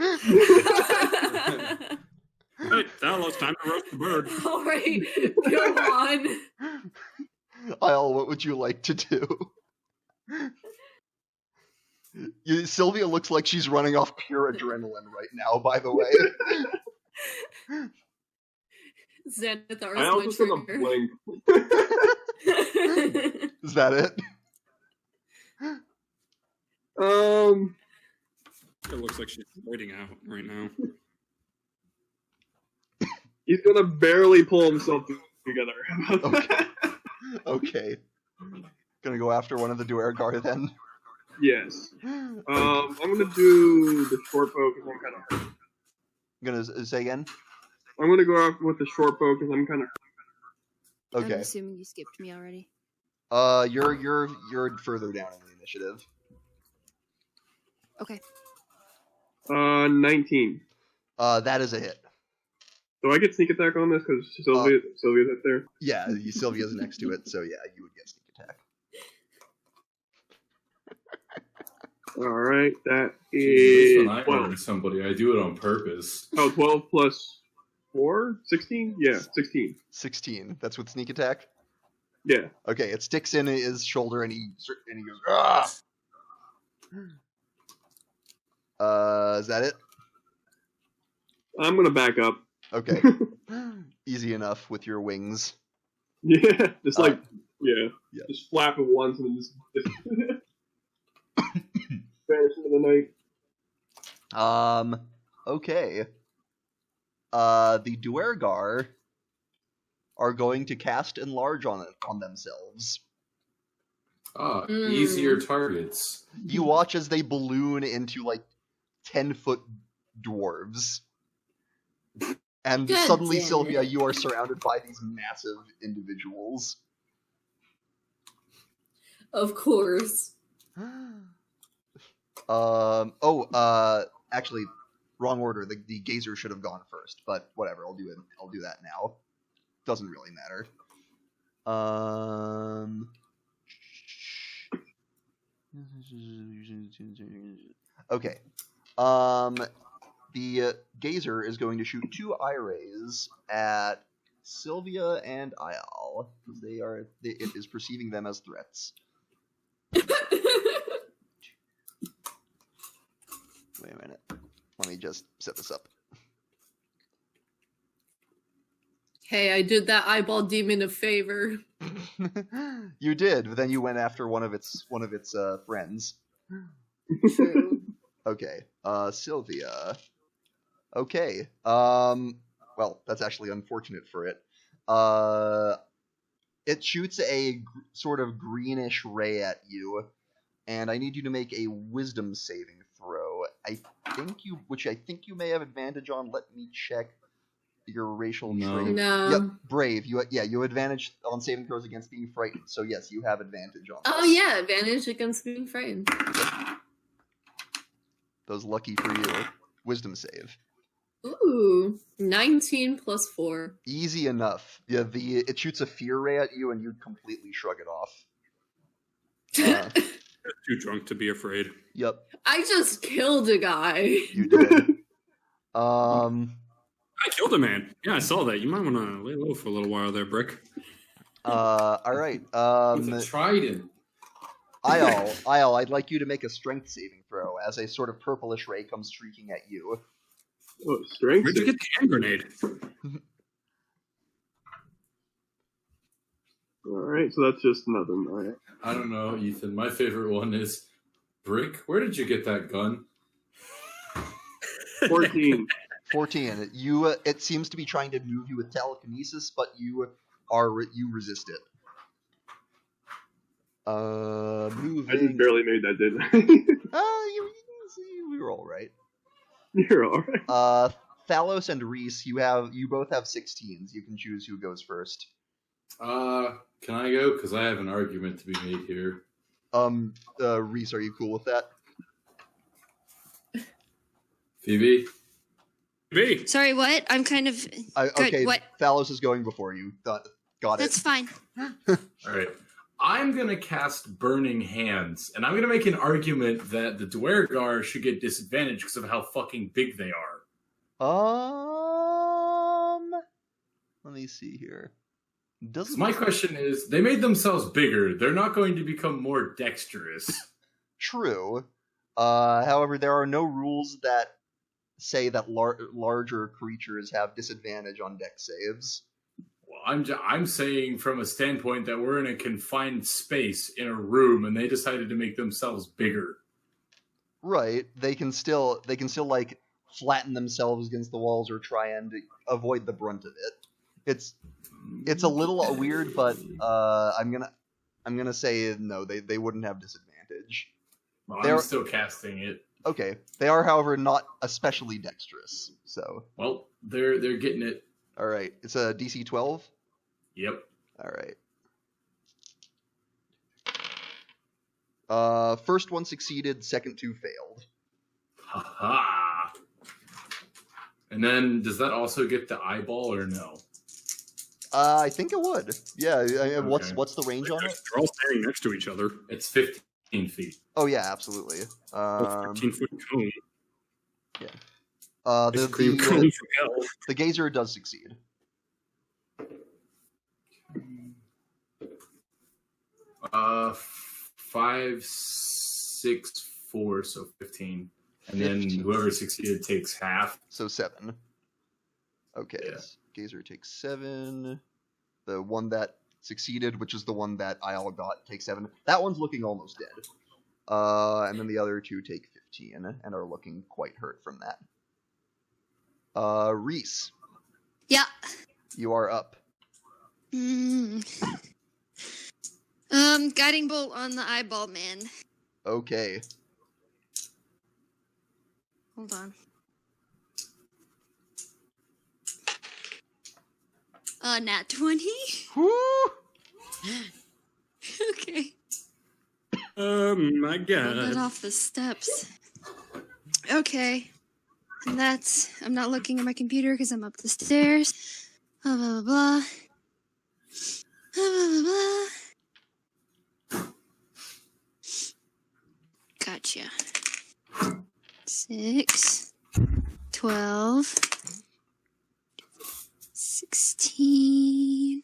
Right, now it's time to roast the bird. All right, go on. Ayal, what would you like to do? Sylvia looks like she's running off pure adrenaline right now, by the way. Xanathar I also is said my a trigger. blink. Is that it? It looks like she's waiting out right now. He's gonna barely pull himself together. Okay. Okay. Gonna go after one of the Duergar then? Yes. I'm gonna do the short bow because I'm kind of hurt. Gonna say again? I'm gonna go out with the short bow because I'm kind of hurt. Okay. I'm assuming you skipped me already. You're further down in the initiative. Okay. 19. That is a hit. Do I get sneak attack on this because Sylvia's up there? Yeah, Sylvia's next to it, so yeah, you would get sneak attack. Alright, that Jesus, is when I 12. murder somebody, I do it on purpose. Oh, 12 plus 4? 16? Yeah, 16. 16. That's with sneak attack? Yeah. Okay, it sticks in his shoulder and he goes, ah! Is that it? I'm gonna back up. Okay. Easy enough with your wings. Yeah, just yeah. Just flap it once and then just vanish into the night. Okay. The Duergar are going to cast Enlarge on themselves. Easier targets. You watch as they balloon into, 10-foot dwarves. And God suddenly, damn Sylvia, it. you are surrounded by these massive individuals. Of course. Actually, wrong order. The Gazer should have gone first, but whatever. I'll do it. I'll do that now. Doesn't really matter. Okay. The Gazer is going to shoot 2 eye rays at Sylvia and Ayal. It is perceiving them as threats. Wait a minute. Let me just set this up. Hey, I did that eyeball demon a favor. You did, but then you went after one of its friends. True. Okay, Sylvia. Okay, well, that's actually unfortunate for it. It shoots a sort of greenish ray at you, and I need you to make a wisdom saving throw. I think you may have advantage on. Let me check your racial trait. No. Yep, brave. You advantage on saving throws against being frightened. So yes, you have advantage on. Oh yeah, advantage against being frightened. Yep. Those lucky for you. Wisdom save. Ooh, 19 plus 4. Easy enough. Yeah, it shoots a fear ray at you, and you completely shrug it off. Too drunk to be afraid. Yep. I just killed a guy. You did. I killed a man. Yeah, I saw that. You might want to lay low for a little while there, Brick. All right. With a trident. Isle, I'd like you to make a strength saving throw as a sort of purplish ray comes streaking at you. Oh, strength? Where'd you get the hand grenade? Alright, so that's just nothing. Alright. I don't know, Ethan. My favorite one is Brick. Where did you get that gun? 14. 14. It seems to be trying to move you with telekinesis, but you resist it. Moving. I just barely made that, didn't I? We were all right. You're alright. Thalos and Reese, you both have 16s. You can choose who goes first. Can I go? Because I have an argument to be made here. Reese, are you cool with that? Phoebe? Phoebe! Sorry, what? I'm kind of... Okay, what? Thalos is going before you. Got it. That's fine. Alright. I'm going to cast Burning Hands, and I'm going to make an argument that the Dwergar should get disadvantaged because of how fucking big they are. Let me see here. My question is, they made themselves bigger. They're not going to become more dexterous. True. However, there are no rules that say that larger creatures have disadvantage on dex saves. Well, I'm saying from a standpoint that we're in a confined space in a room, and they decided to make themselves bigger. Right. They can still like flatten themselves against the walls or try and avoid the brunt of it. It's a little weird, but I'm gonna say no. They wouldn't have disadvantage. Well, I'm still casting it. Okay. They are, however, not especially dexterous. So. Well, they're getting it. All right. It's a DC 12. Yep. All right. First one succeeded. Second two failed. Ha. And then, does that also get the eyeball or no? I think it would. Yeah. Okay. What's the range on it? They're all standing next to each other. It's 15 feet. Oh yeah, absolutely. 15-foot cone. Yeah. The gazer does succeed. Uh, 5, 6, 4, so 15. And 15. Then whoever succeeded takes half. So 7. Okay. Yeah. Gazer takes 7. The one that succeeded, which is the one that Isle got, takes 7. That one's looking almost dead. And then the other two take 15 and are looking quite hurt from that. Reese. Yeah. You are up. Guiding bolt on the eyeball man. Okay. Hold on. Nat 20. Woo! Okay. Oh my god. Get off the steps. Okay. And I'm not looking at my computer because I'm up the stairs. Blah, blah, blah, blah. Blah, blah, blah, blah. Gotcha. 6, 12, 16,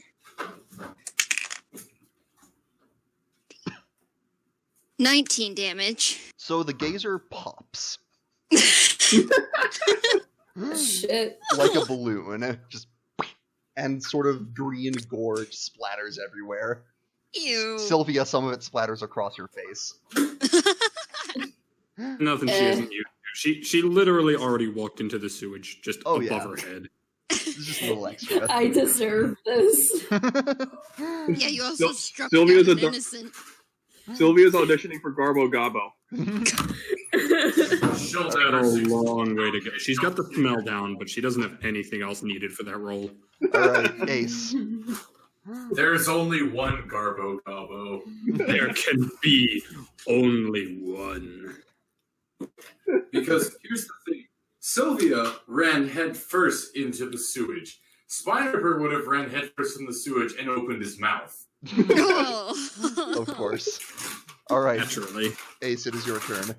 19 damage. So the gazer pops. Shit. Like a balloon. Just and sort of green gore splatters everywhere. Ew. Sylvia, some of it splatters across your face. Nothing she isn't used to. She literally already walked into the sewage just above her head. It's just a little extra. I deserve this. Yeah, you also struck Sylvia's down an innocent. Sylvia's auditioning for Garbo Gabo. She'll That's a long way to go. She's got the smell down, but she doesn't have anything else needed for that role. Alright, Ace. There's only one Garbo Gabo. There can be only one. Because here's the thing. Sylvia ran headfirst into the sewage. Spider-Bird would have ran headfirst in the sewage and opened his mouth. Of course. Alright. Naturally. Ace, it is your turn.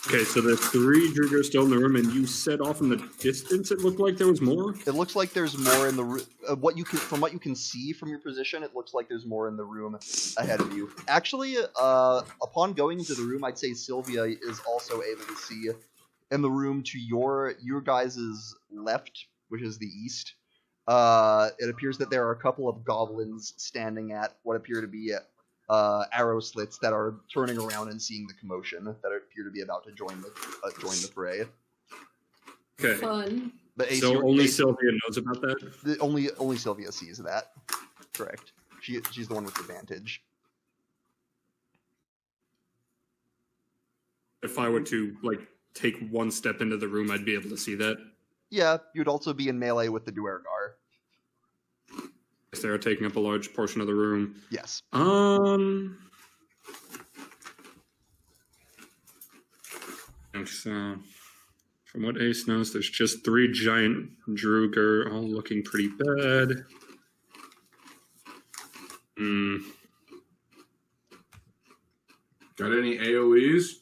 Okay, so the 3 Druger are still in the room, and you set off in the distance. It looked like there was more. It looks like there's more in the room. From what you can see from your position, it looks like there's more in the room ahead of you. Actually, upon going into the room, I'd say Sylvia is also able to see in the room to your guys' left, which is the east. It appears that there are a couple of goblins standing at what appear to be arrow slits that are turning around and seeing the commotion that appear to be about to join the fray. Okay. Fun. But Ace, So only Sylvia knows about that? Only Sylvia sees that. Correct. She's the one with the advantage. If I were to, take one step into the room, I'd be able to see that. Yeah, you'd also be in melee with the Duergar. Yes, they're taking up a large portion of the room. Yes. So, from what Ace knows, there's just 3 giant Druger, all looking pretty bad. Got any AoEs?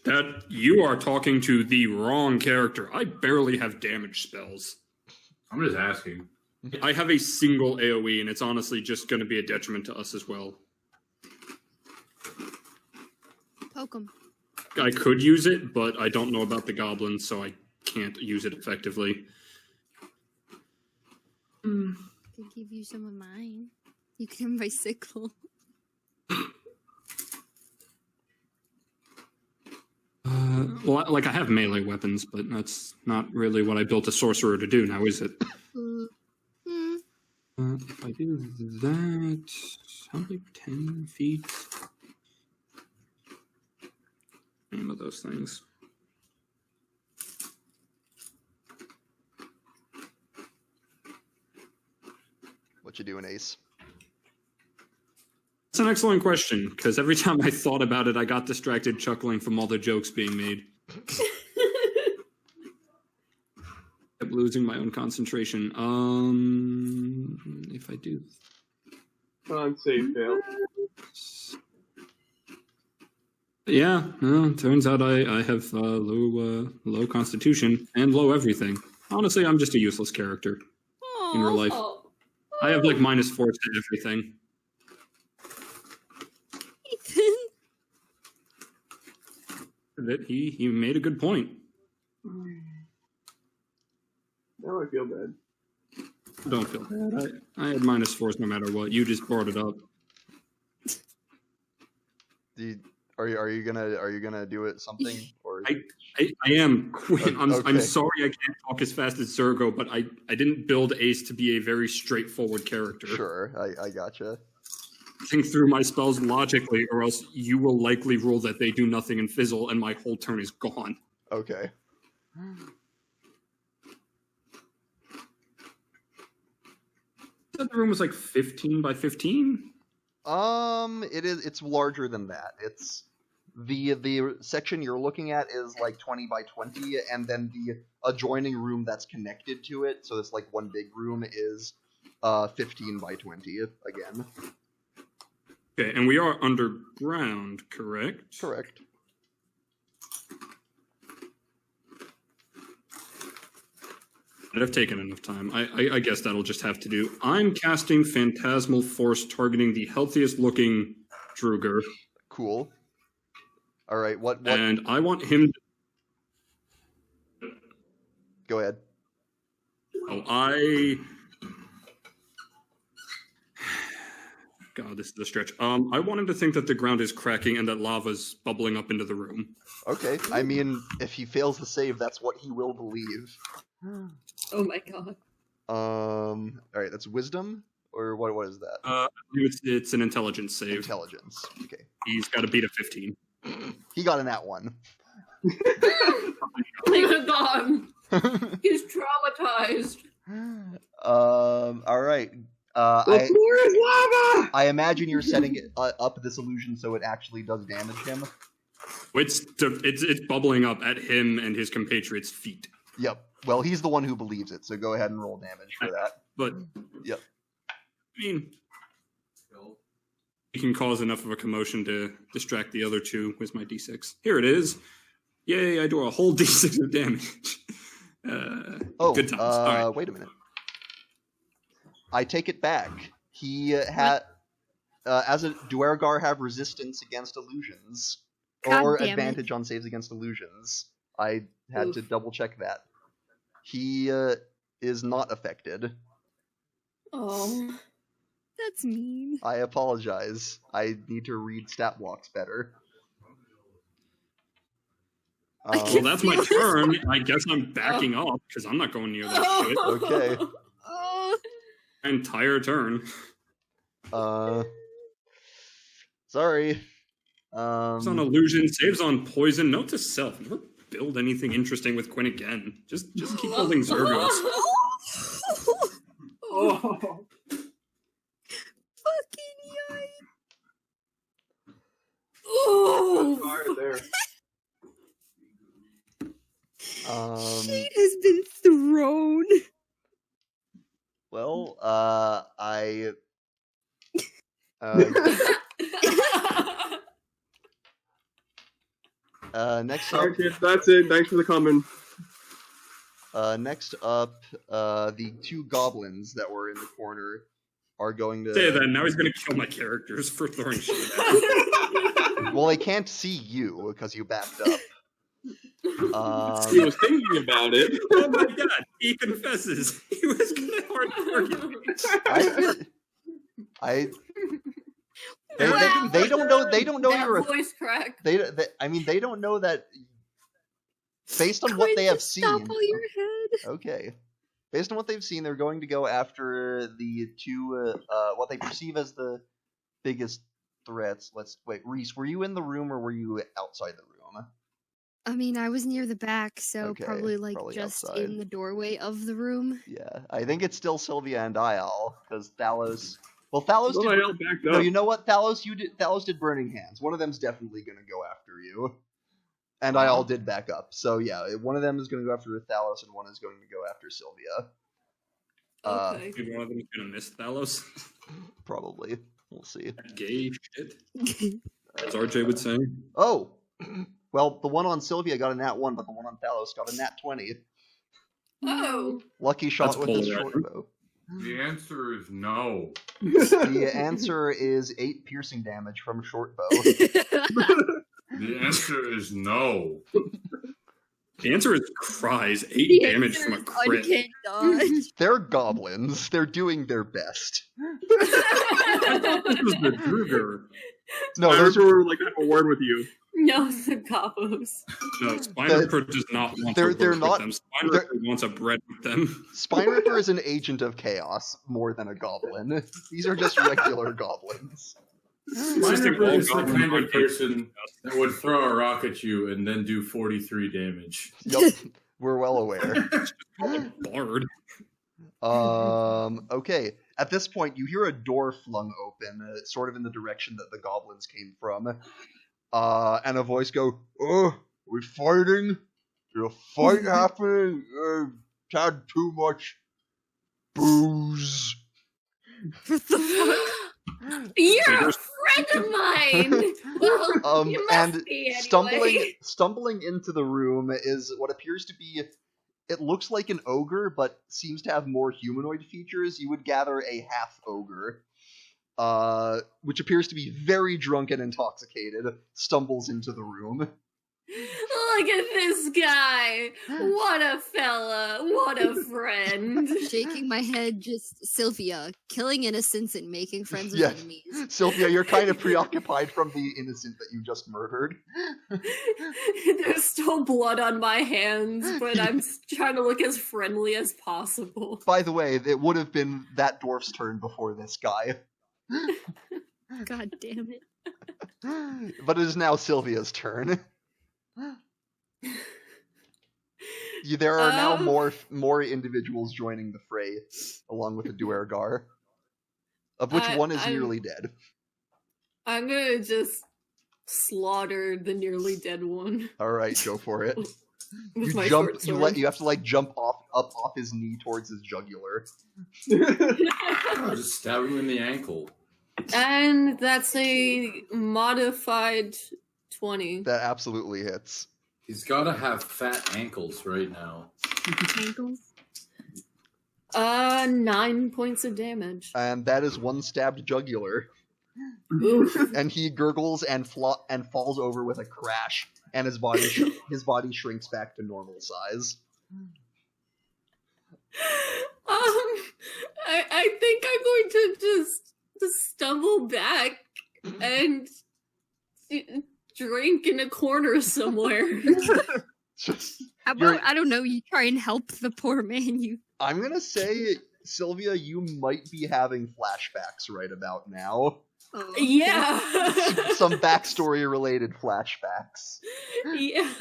That you are talking to the wrong character. I barely have damage spells. I'm just asking. I have a single AoE, and it's honestly just going to be a detriment to us as well. Poke 'em. I could use it, but I don't know about the goblins, so I can't use it effectively. I could give you some of mine. You can have my sickle. Well, I have melee weapons, but that's not really what I built a sorcerer to do now, is it? If I do that, sounds like 10 feet. Name of those things. What you doing, Ace? That's an excellent question, because every time I thought about it, I got distracted chuckling from all the jokes being made. Kept losing my own concentration. If I do... Unsafe fail. Yeah, well, turns out I have low constitution and low everything. Honestly, I'm just a useless character in real life. I have like -4 to everything. That he made a good point. Now I feel bad. Don't feel bad. I had -4s no matter what. You just brought it up. Are you gonna do it something? Or I am. I'm Okay. sorry I can't talk as fast as Zergo, but I didn't build Ace to be a very straightforward character. Sure, I gotcha. Think through my spells logically, or else you will likely rule that they do nothing and fizzle, and my whole turn is gone. Okay. The room was like 15 by 15. It's larger than that. It's the section you're looking at is like 20 by 20, and then the adjoining room that's connected to it, so it's like one big room, is 15 by 20 again. Okay, and we are underground, correct? Correct. I've taken enough time. I guess that'll just have to do. I'm casting Phantasmal Force targeting the healthiest looking Druger. Cool. All right, what? And I want him Go ahead. I God, this is a stretch. I wanted to think that the ground is cracking and that lava's bubbling up into the room. Okay, I mean, if he fails the save, that's what he will believe. Oh my god. Alright, that's wisdom? Or what is that? It's an intelligence save. Intelligence, okay. He's got to beat a 15. He got a nat 1. Thank God. He's traumatized. Alright. The floor is lava! I imagine you're setting up this illusion so it actually does damage him. It's bubbling up at him and his compatriots' feet. Yep. Well, he's the one who believes it, so go ahead and roll damage for that. But, yep. I mean, he can cause enough of a commotion to distract the other two with my d6. Here it is. Yay, I do a whole d6 of damage. Good times. Right. Wait a minute. I take it back. He had, as a Duergar have resistance against illusions, or advantage on saves against illusions. I had to double check that. He is not affected. Oh, that's mean. I apologize. I need to read stat blocks better. Well, that's my turn. I guess I'm backing off because I'm not going near that shit. Okay. My entire turn. Sorry. Saves on illusion, saves on poison. Note to self: never build anything interesting with Quinn again. Just keep holding Zergos. Oh. Fucking yikes. Oh. There. Shade has been thrown. Well, next up, Okay, that's it. Thanks for the comment. next up, the two goblins that were in the corner are going to say that. Now he's going to kill my characters for throwing shit at him. Well, they can't see you because you backed up. He was thinking about it. Oh my god, he confesses. He was going to hard target. They don't know. They don't know that you're. Voice crack. I mean, they don't know that. Based on what they have seen. Stop all your head. Okay. Based on what they've seen, they're going to go after the two, what they perceive as the biggest threats. Wait, Reese, were you in the room or were you outside the room? I mean, I was near the back, so Okay, probably just outside. In the doorway of the room. Yeah, I think it's still Sylvia and Ial, because Thalos... Well, Thalos did... backed up. No, you know what, Thalos? Thalos did Burning Hands. One of them's definitely going to go after you. And Ial did back up. So, yeah, one of them is going to go after Thalos, and one is going to go after Sylvia. Okay. Maybe one of them is going to miss Thalos. Probably. We'll see. Gay shit. As RJ would say. Oh! Well, the one on Sylvia got a nat 1, but the one on Thalos got a nat 20. Oh. Lucky shot That's with his short bow. The answer is no. The answer is 8 piercing damage from short bow. The answer is no. The answer is cries. 8 damage from a crit. They're goblins. They're doing their best. I thought this was the Druger. No, those were like a word with you. No, the Gobos. No, Spine does not want to work with them. Spine wants a bread with them. Spine Ripper is an agent of chaos more than a goblin. These are just regular goblins. Spine Ripper is the kind of person that would throw a rock at you and then do 43 damage. Yup, we're well aware. Bard. Okay. At this point, you hear a door flung open, sort of in the direction that the goblins came from. And a voice go, "Oh, we're fighting? There's a fight happening? Had too much booze." What the fuck? You're a friend of mine! Well, you must be anyway. Stumbling into the room is what appears to be... It looks like an ogre, but seems to have more humanoid features. You would gather a half-ogre. Which appears to be very drunk and intoxicated, stumbles into the room. Look at this guy. What a fella. What a friend. Shaking my head, just Sylvia, killing innocents and making friends with Yes. enemies. Sylvia, you're kind of preoccupied from the innocent that you just murdered. There's still blood on my hands, but I'm trying to look as friendly as possible. By the way, it would have been that dwarf's turn before this guy. God damn it. But it is now Sylvia's turn. There are now more individuals joining the fray, along with the Duergar, of which one is nearly dead. I'm gonna just slaughter the nearly dead one. All right, go for it. With my You short sword. have to like jump up off his knee towards his jugular. Just stab him in the ankle. And that's a modified 20. That absolutely hits. He's gotta have fat ankles right now. Ankles? 9 points of damage. And that is one stabbed jugular. Oof. And he gurgles and falls over with a crash, and his body shrinks back to normal size. I think I'm going to just stumble back and drink in a corner somewhere. How about, I don't know, you try and help the poor man, I'm gonna say, Sylvia, you might be having flashbacks right about now. Oh. Yeah. Some backstory-related flashbacks. Yeah.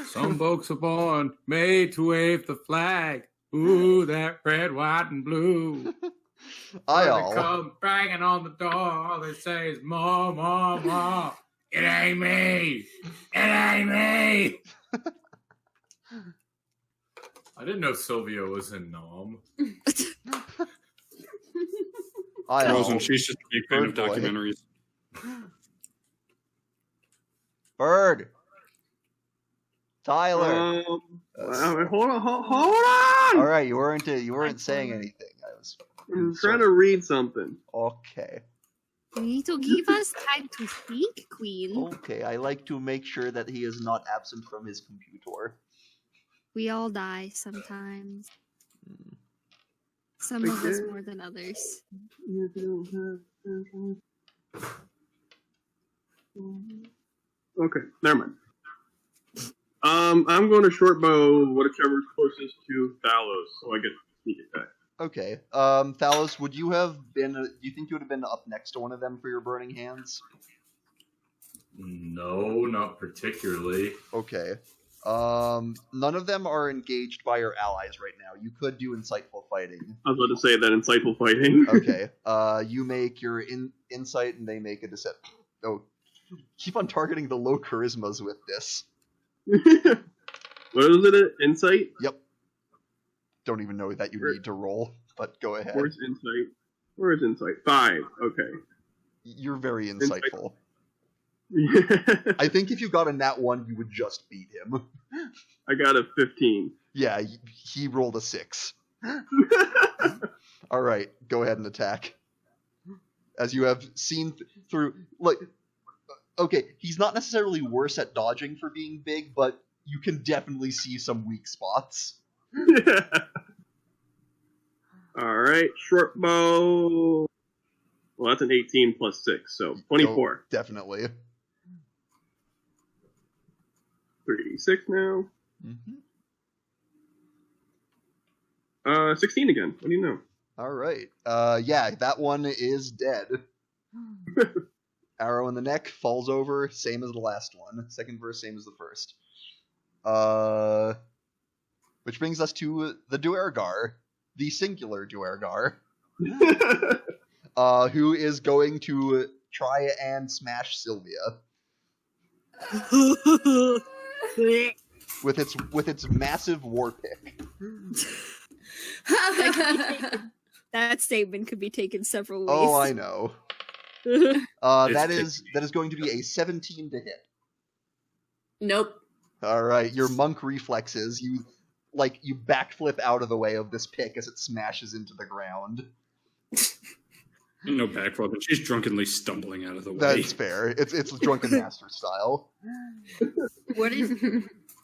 Some folks are born made to wave the flag. Ooh, that red, white, and blue. They come banging on the door. All they say is, "Mom, Mom, Mom." It ain't me. It ain't me. I didn't know Sylvia was in Nom. She's just a big fan of documentaries. Bird. Tyler. Hold on. All right, you weren't saying anything. I'm trying to read something. Okay. You need to give us time to speak, Queen. Okay, I like to make sure that he is not absent from his computer. We all die sometimes. Some of us more than others. Okay, never mind. I'm going to short bow whichever's closest to Thalos, so I get sneak attack. Okay. Thalos, do you think you would have been up next to one of them for your burning hands? No, not particularly. Okay. None of them are engaged by your allies right now. You could do insightful fighting. I was about to say that insightful fighting. Okay. You make your insight and they make a deception. Oh, keep on targeting the low charismas with this. What was it? Insight? Yep. Don't even know that you need to roll, but go ahead. Where's insight? Where is insight? 5. Okay. You're very insightful. Insight. I think if you got a nat 1, you would just beat him. I got a 15. Yeah, he rolled a 6. All right, go ahead and attack. As you have seen through, okay, he's not necessarily worse at dodging for being big, but you can definitely see some weak spots. Alright, short bow. Well, that's an 18 plus 6, so 24. Oh, definitely. 3d6 now. Mm-hmm. 16 again. What do you know? Alright. Yeah, that one is dead. Arrow in the neck, falls over, same as the last one. Second verse, same as the first. Which brings us to the Duergar, the singular Duergar, who is going to try and smash Sylvia with its massive war pick. That statement could be taken several ways. Oh, I know. That is going to be a 17 to hit. Nope. All right, your monk reflexes. You backflip out of the way of this pick as it smashes into the ground. No backflip, and she's drunkenly stumbling out of the way. That's fair. It's drunken master style. What is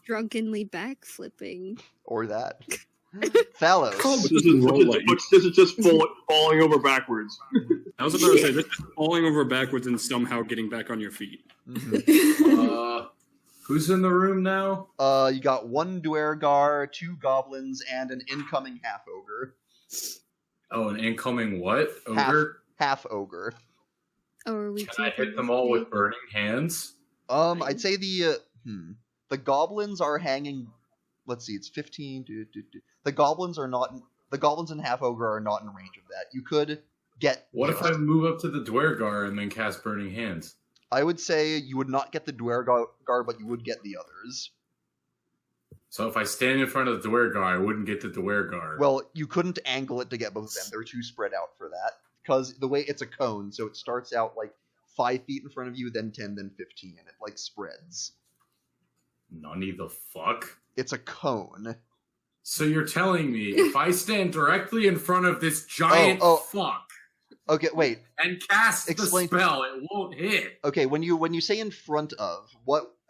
drunkenly backflipping? Or that. Thalos. This is just falling over backwards. I was about to say, this is falling over backwards and somehow getting back on your feet. Mm-hmm. Who's in the room now? You got 1 Duergar, 2 goblins, and an incoming half-ogre. Oh, an incoming what? Ogre? Half-ogre. Oh, are we Can I hit them all with burning hands? I'd say the goblins are hanging. Let's see, it's 15. The goblins are not. The goblins and half ogre are not in range of that. You could get. What if I move up to the Duergar and then cast burning hands? I would say you would not get the Duergar, but you would get the others. So if I stand in front of the Duergar, I wouldn't get the Duergar. Well, you couldn't angle it to get both of them. They're too spread out for that. Because the way it's a cone, so it starts out like 5 feet in front of you, then 10, then 15, and it like spreads. Nani the fuck? It's a cone. So you're telling me if I stand directly in front of this giant fuck Okay, wait. and cast the spell, it won't hit. Okay, when you say in front of,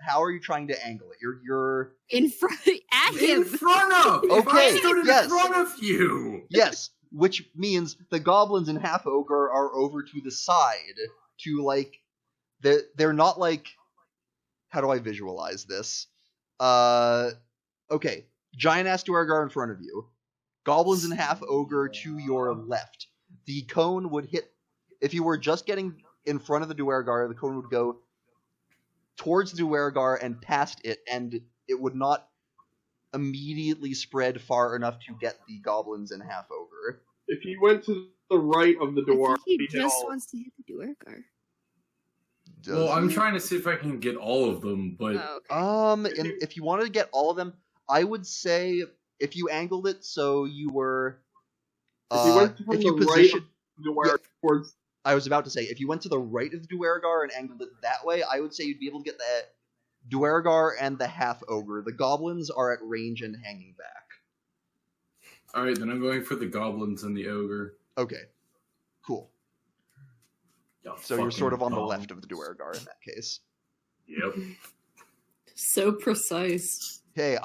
how are you trying to angle it? You're in front at him. In front of. Okay, if I stood yes. in front of you. Yes, which means the goblins and half ogre are over to the side to like they're not like, how do I visualize this? Okay, giant ass Duergar in front of you, goblins and half ogre to your left. The cone would hit if you were just getting in front of the Duergar. The cone would go towards the Duergar and past it, and it would not immediately spread far enough to get the goblins and half ogre. If he went to the right of the door, he just wants to hit the Duergar. Well, I'm trying to see if I can get all of them, but and if you wanted to get all of them, I would say if you angled it so you were if you positioned towards. I was about to say, if you went to the right of the Duergar and angled it that way, I would say you'd be able to get the Duergar and the half ogre. The goblins are at range and hanging back. All right, then I'm going for the goblins and the ogre. Okay, cool. So you're sort of on the left of the Duergar in that case. Yep. So precise. Hey,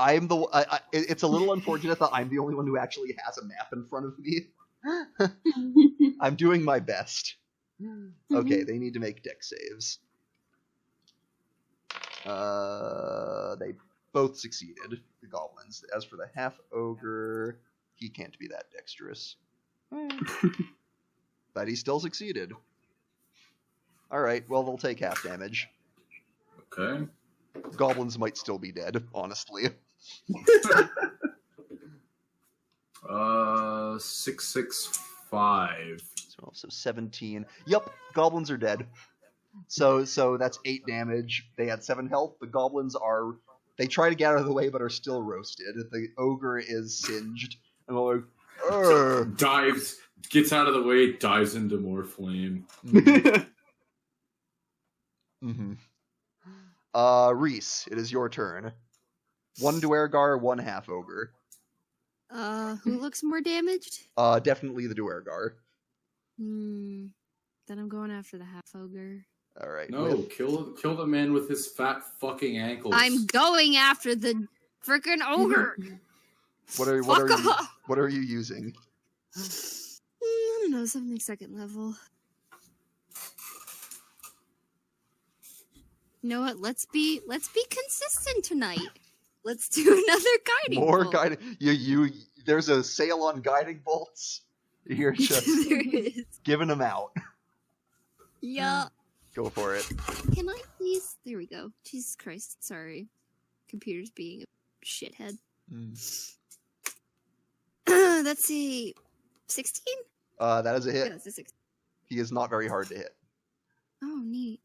it's a little unfortunate that I'm the only one who actually has a map in front of me. I'm doing my best. Okay, they need to make dex saves. They both succeeded, the goblins. As for the half-ogre, he can't be that dexterous. But he still succeeded. Alright, well, they'll take half damage. Okay. Goblins might still be dead, honestly. 665. So 17. Yep, goblins are dead. So that's 8 damage. They had 7 health. The goblins are... They try to get out of the way, but are still roasted. The ogre is singed. And they're like, "Urgh." Dives, gets out of the way, dives into more flame. Mm-hmm. Reese, it is your turn. 1 Duergar, 1 half-ogre. Who looks more damaged? Definitely the Duergar. Then I'm going after the half-ogre. Alright. No, kill the man with his fat fucking ankles. I'm going after the frickin' ogre! What are you using? I don't know, something second level. You know what? Let's be consistent tonight. Let's do another guiding More bolt. guiding. There's a sale on guiding bolts. You're just There is. giving them out. Yeah. Go for it. Can I please? There we go. Jesus Christ. Sorry. Computer's being a shithead. Let's see. 16? That is a Yeah, hit. that's a 16. He is not very hard to hit. Oh, neat.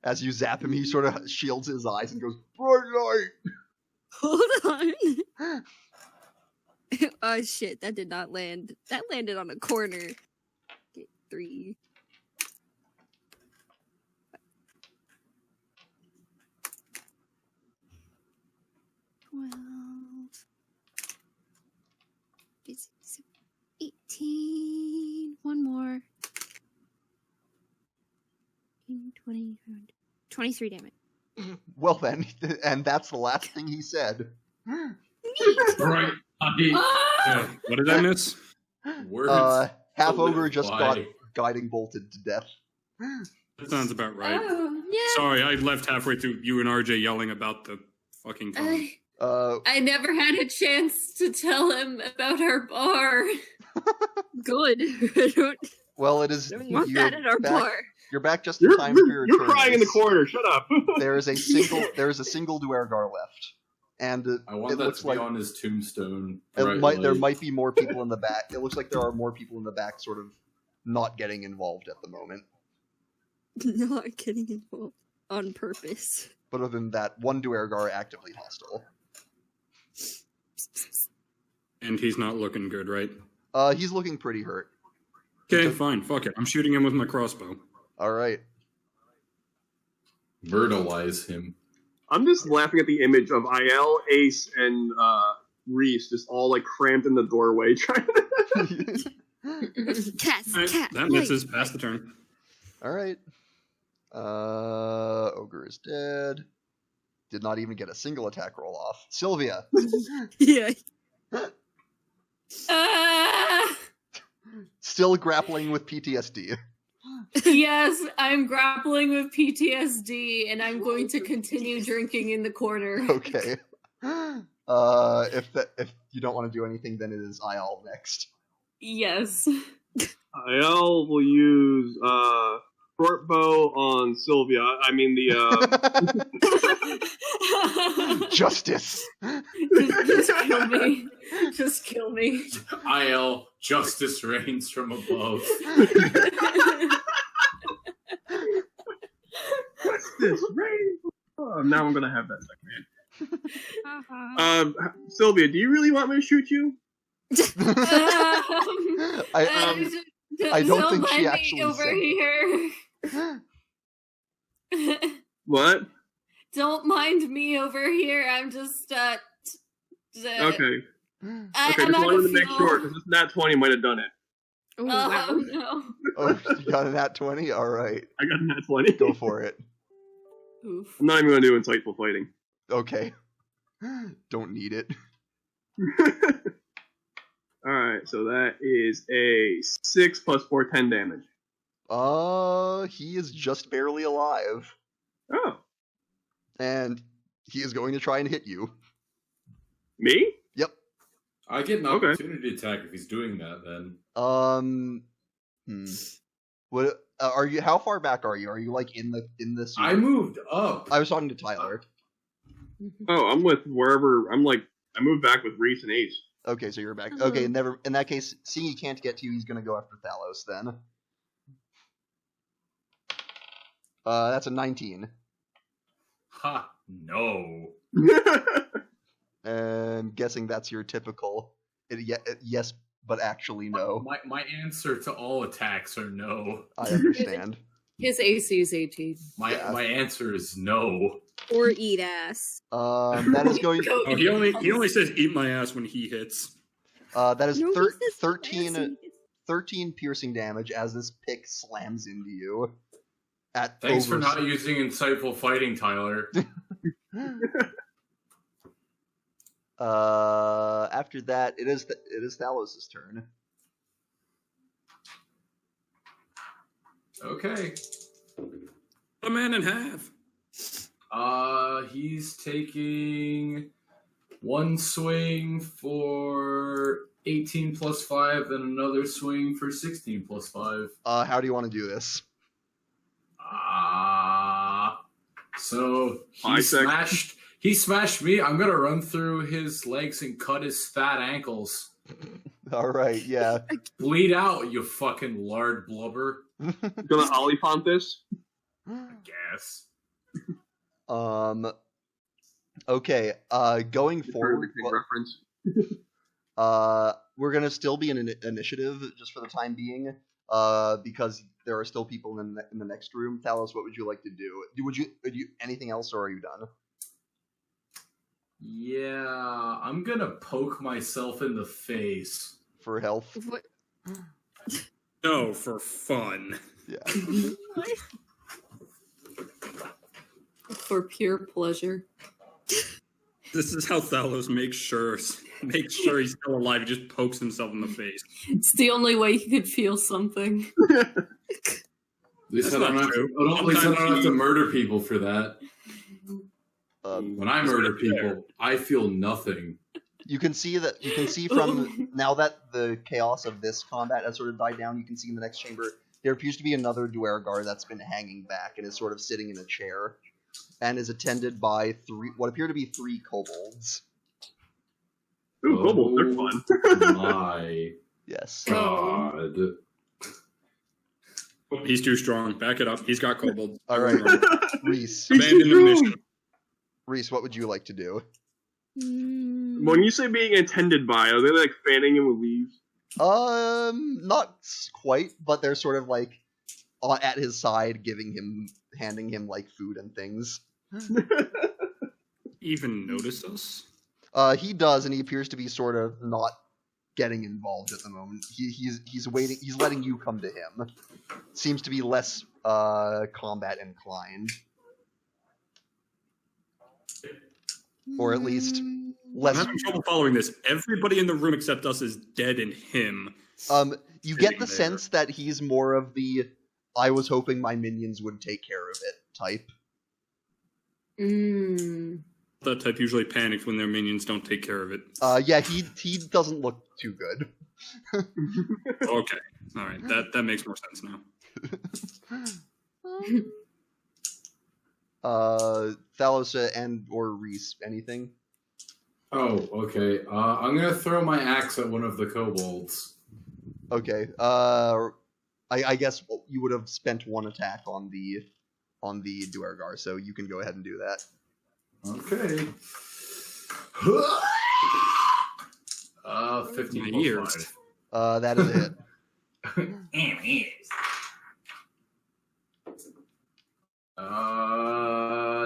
As you zap him, he sort of shields his eyes and goes, "Bright light!" Hold on. Oh, shit. That did not land. That landed on a corner. Okay, 3. $12. 18. One more. 23 damage. Well then, and that's the last thing he said. Right. What did I miss? Words. Half ogre live just by. got guiding bolted to death. That sounds about right. Oh, Yeah. Sorry, I left halfway through you and RJ yelling about the fucking phone. I never had a chance to tell him about our bar. Good. I Well, it is. don't want that at our bar. You're back just in time for your You're turn. crying in the corner. Shut up. There is a single Duergar left, and I want it that looks to be like on his tombstone. there might be more people in the back. It looks like there are more people in the back, sort of not getting involved at the moment. Not getting involved on purpose. But other than that, one Duergar actively hostile. And he's not looking good, right? He's looking pretty hurt. Okay, fine. Fuck it. I'm shooting him with my crossbow. All right. Myrtleize him. I'm just laughing at the image of IL, Ace, and Reese just all like cramped in the doorway trying to... Cats, All right, cat. that misses. Pass the turn. All right. Ogre is dead. Did not even get a single attack roll off. Sylvia. Yeah. Still grappling with PTSD. Yes, I'm grappling with PTSD, and I'm going to continue drinking in the corner. Okay. If you don't want to do anything, then it is Ayal next. Yes. IL will use short bow on Sylvia. I mean the Justice. Just kill me. Just kill me. IL, justice reigns from above. Justice reigns. Oh, now I'm gonna have that segment. Sylvia, do you really want me to shoot you? I don't think she actually over said here. What? Don't mind me over here. I'm just Okay. Okay, Okay, just wanted to make sure because this nat 20 might have done it. Oh, wow. Oh no. Oh, you got a nat 20? Alright. I got a nat 20. Go for it. Oof. I'm not even gonna do insightful fighting. Okay. Don't need it. Alright, so that is a 6 plus 4, 10 damage. He is just barely alive. Oh. And he is going to try and hit you. Me? Yep. I get an Okay. opportunity attack if he's doing that. Then What are you? How far back are you? Are you like in this? I moved up. I was talking to Tyler. Oh, I'm with wherever. I'm like, I moved back with Reese and Ace. Okay, so you're back. Okay, never. In that case, seeing he can't get to you, he's gonna go after Thalos then. That's a 19. Ha! No. And guessing that's your typical. Yes, but actually no. My answer to all attacks are no. I understand. His AC is 18. My answer is no. Or eat ass. That is going. Oh, he only says eat my ass when he hits. That is No, he says 13 ass. 13 piercing damage as this pick slams into you. Thanks for not using insightful fighting, Tyler. After that, it is Thalos' turn. Okay. A man in half. He's taking one swing for 18 plus 5 and another swing for 16 plus 5. How do you want to do this? So he smashed me. I'm gonna run through his legs and cut his fat ankles. All right, yeah. Bleed out, you fucking lard blubber. Gonna Olipant this? I guess. Okay. Going forward, Reference. we're gonna still be in an initiative just for the time being. Because there are still people in the next room. Thalos, what would you like to do? Would you anything else, or are you done? Yeah, I'm gonna poke myself in the face. For health? What? No, for fun. Yeah. for pure pleasure. This is how Thalos makes sure he's still alive. He just pokes himself in the face. It's the only way he could feel something. At least I don't have to murder people for that. When I murder people, I feel nothing. You can see from now that the chaos of this combat has sort of died down, you can see in the next chamber, there appears to be another Duergar that's been hanging back and is sort of sitting in a chair, and is attended by what appear to be 3 kobolds. Ooh, kobolds, they're fun. My yes. God. He's too strong. Back it up. He's got kobolds. All right, Reese. Abandon the mission. Reese, what would you like to do? When you say being attended by, are they like fanning him with leaves? Not quite, but they're sort of like at his side, handing him like food and things. Even notice us? He does, and he appears to be sort of not getting involved at the moment. He's waiting. He's letting you come to him. Seems to be less combat inclined, or at least less. I'm having trouble following this. Everybody in the room except us is dead and him. You get the sense that he's more of the "I was hoping my minions would take care of it" type. That type usually panics when their minions don't take care of it. Yeah, he doesn't look too good. Okay, all right, that makes more sense now. Thalos and or Reese, anything? Oh, okay. I'm gonna throw my axe at one of the kobolds. Okay. I guess you would have spent 1 attack on the Duergar, so you can go ahead and do that. Okay. 15 years. That is it.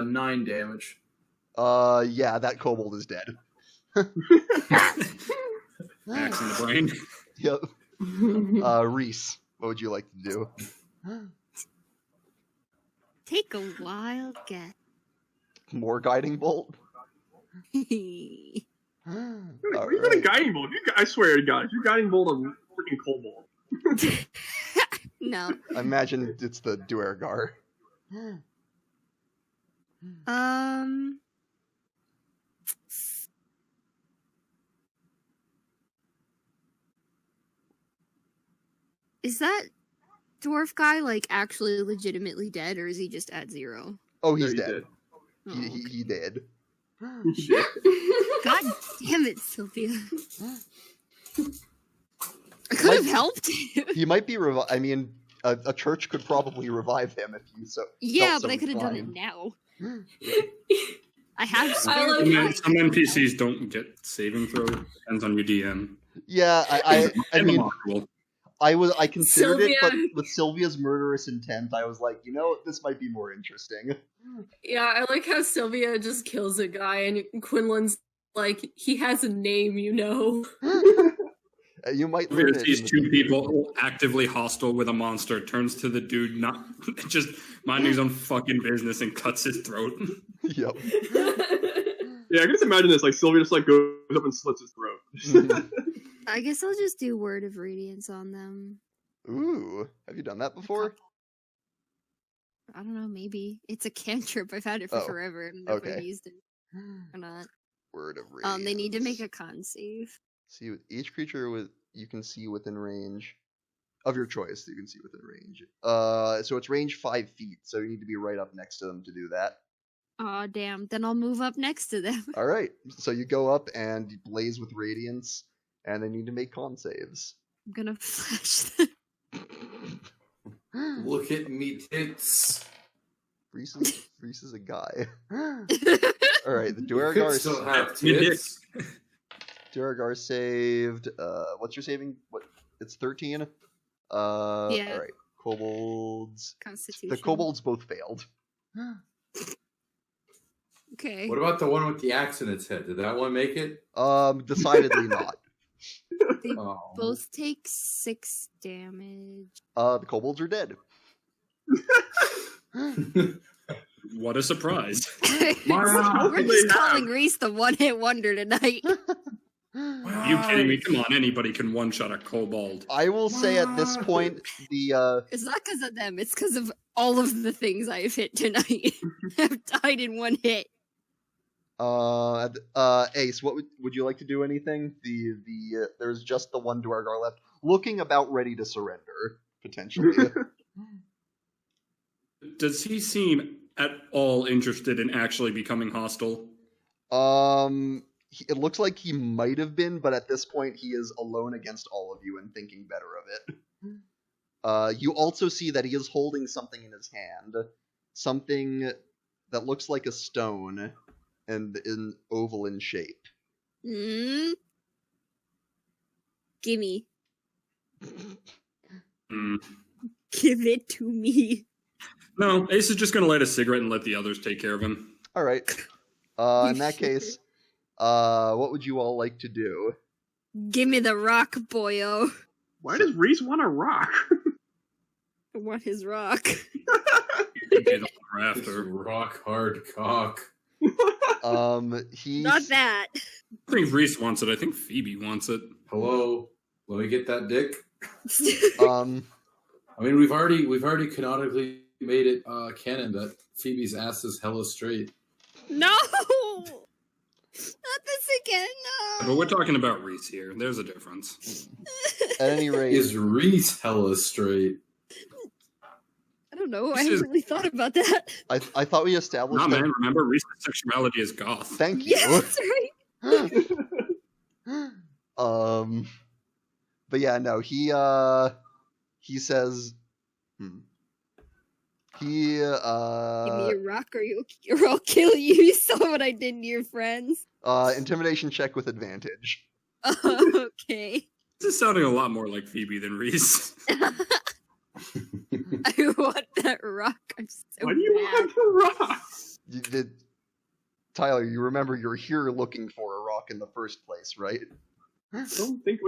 9 damage. Yeah, that kobold is dead. Axe in the brain. Yep. Reese, what would you like to do? Take a wild guess. More guiding bolt? You got a guiding bolt. I swear to God, you guiding bolt a freaking kobold. No. I imagine it's the Duergar. Is that dwarf guy like actually legitimately dead, or is he just at 0? Oh, he's No, dead. Oh, He did. God damn it, Sylvia. I could have helped. He might be I mean, a church could probably revive him if you so. Yeah, felt but so I could have done it inclined. now. I have spare like time. Some NPCs don't get saving throw. Depends on your DM. Yeah, I mean, Remarkable. I considered it, but Sylvia- with Sylvia's murderous intent, I was like, this might be more interesting. Yeah, I like how Sylvia just kills a guy and Quinlan's like, he has a name, you know. You might learn it. These in the 2 people actively hostile with a monster turns to the dude not just minding his own fucking business and cuts his throat. Yep. Yeah, I can just imagine this. Like Sylvia just like goes up and slits his throat. I guess I'll just do Word of Radiance on them. Ooh, have you done that before? I don't know, maybe. It's a cantrip. I've had it for Oh, forever. I don't know if okay. I've used it or not. Word of Radiance. They need to make a con save. See, with each creature you can see within range of your choice. You can see within range. So it's range 5 feet. So you need to be right up next to them to do that. Aw, damn. Then I'll move up next to them. All right. So you go up and you blaze with radiance, and they need to make con saves. I'm gonna flash them. Look at me tits. Reese is a guy. All right, the Could still Duergar. have tits. Duergar saved. What's your saving? What? It's 13. Yeah. All right. Kobolds. Constitution. The kobolds both failed. Okay. What about the one with the axe in its head? Did that one make it? Decidedly not. They Oh. both take 6 damage. The kobolds are dead. What a surprise. We're just calling Reese the one-hit wonder tonight. Are you kidding me? Come on, anybody can one-shot a kobold. I will say at this point, It's not because of them, it's because of all of the things I've hit tonight. I've died in one hit. Ace, what would you like to do anything? There's just the one Dwargar left, looking about ready to surrender, potentially. Does he seem at all interested in actually becoming hostile? It looks like he might have been, but at this point he is alone against all of you and thinking better of it. You also see that he is holding something in his hand. Something that looks like a stone and in oval in shape. Gimme. Give it to me. No, Ace is just going to light a cigarette and let the others take care of him. Alright. In that case, what would you all like to do? Give me the rock, boyo. Why does Reese want a rock? I want his rock. Rock hard cock. He's... Not that. I think Reese wants it. I think Phoebe wants it. Hello, let me get that dick. I mean, we've already canonically made it canon that Phoebe's ass is hella straight. No! Not this again, no! But we're talking about Reese here. There's a difference. At any rate... Is Reese hella straight? I don't know. I haven't really thought about that. I thought we established Nah, man. Remember, Reese's sexuality is goth. Thank you. Yeah, that's right. But yeah, no, he says, Give me a rock or I'll kill you. You saw what I did to your friends. Intimidation check with advantage. Okay. This is sounding a lot more like Phoebe than Reese. I want that rock. I'm so Why do you want the rock? Tyler, you remember you're here looking for a rock in the first place, right? I don't think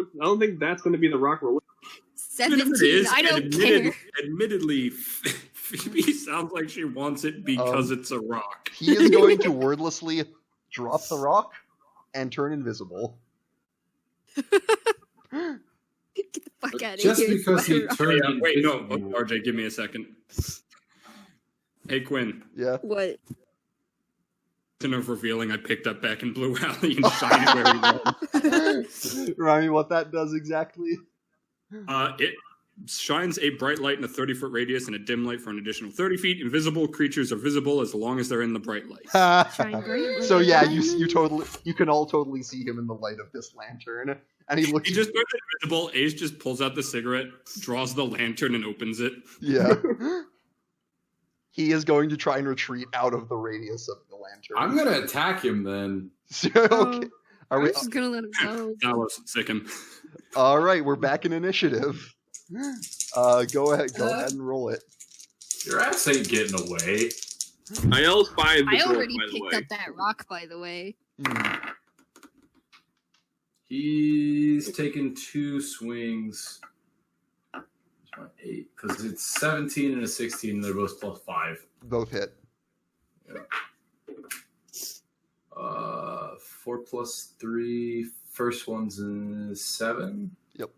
that's going to be the rock we're looking for. 17, I don't care. Admittedly, Phoebe sounds like she wants it because it's a rock. He is going to wordlessly drop the rock and turn invisible. Get the fuck out of Just here. because he turned Wait, no, RJ, give me a second. Hey, Quinn. Yeah? What? Of revealing I picked up back in Blue Alley and shined it where he was. Remind me what that does exactly? It shines a bright light in a 30-foot radius and a dim light for an additional 30 feet. Invisible creatures are visible as long as they're in the bright light. So yeah, you can all totally see him in the light of this lantern. And he looks... He just goes invisible. Ace just pulls out the cigarette, draws the lantern, and opens it. Yeah. He is going to try and retreat out of the radius of the lantern. I'm going to attack him then. Okay. I was just going to let him go. Dallas, sick him. All right, we're back in initiative. Go ahead and roll it. Your ass ain't getting away. I L5 I already picked up that rock, by the way. He's taken 2 swings. 8, because it's 17 and a 16, and they're both +5. Both hit. Yeah. 4 plus 3. First one's a 7. Yep.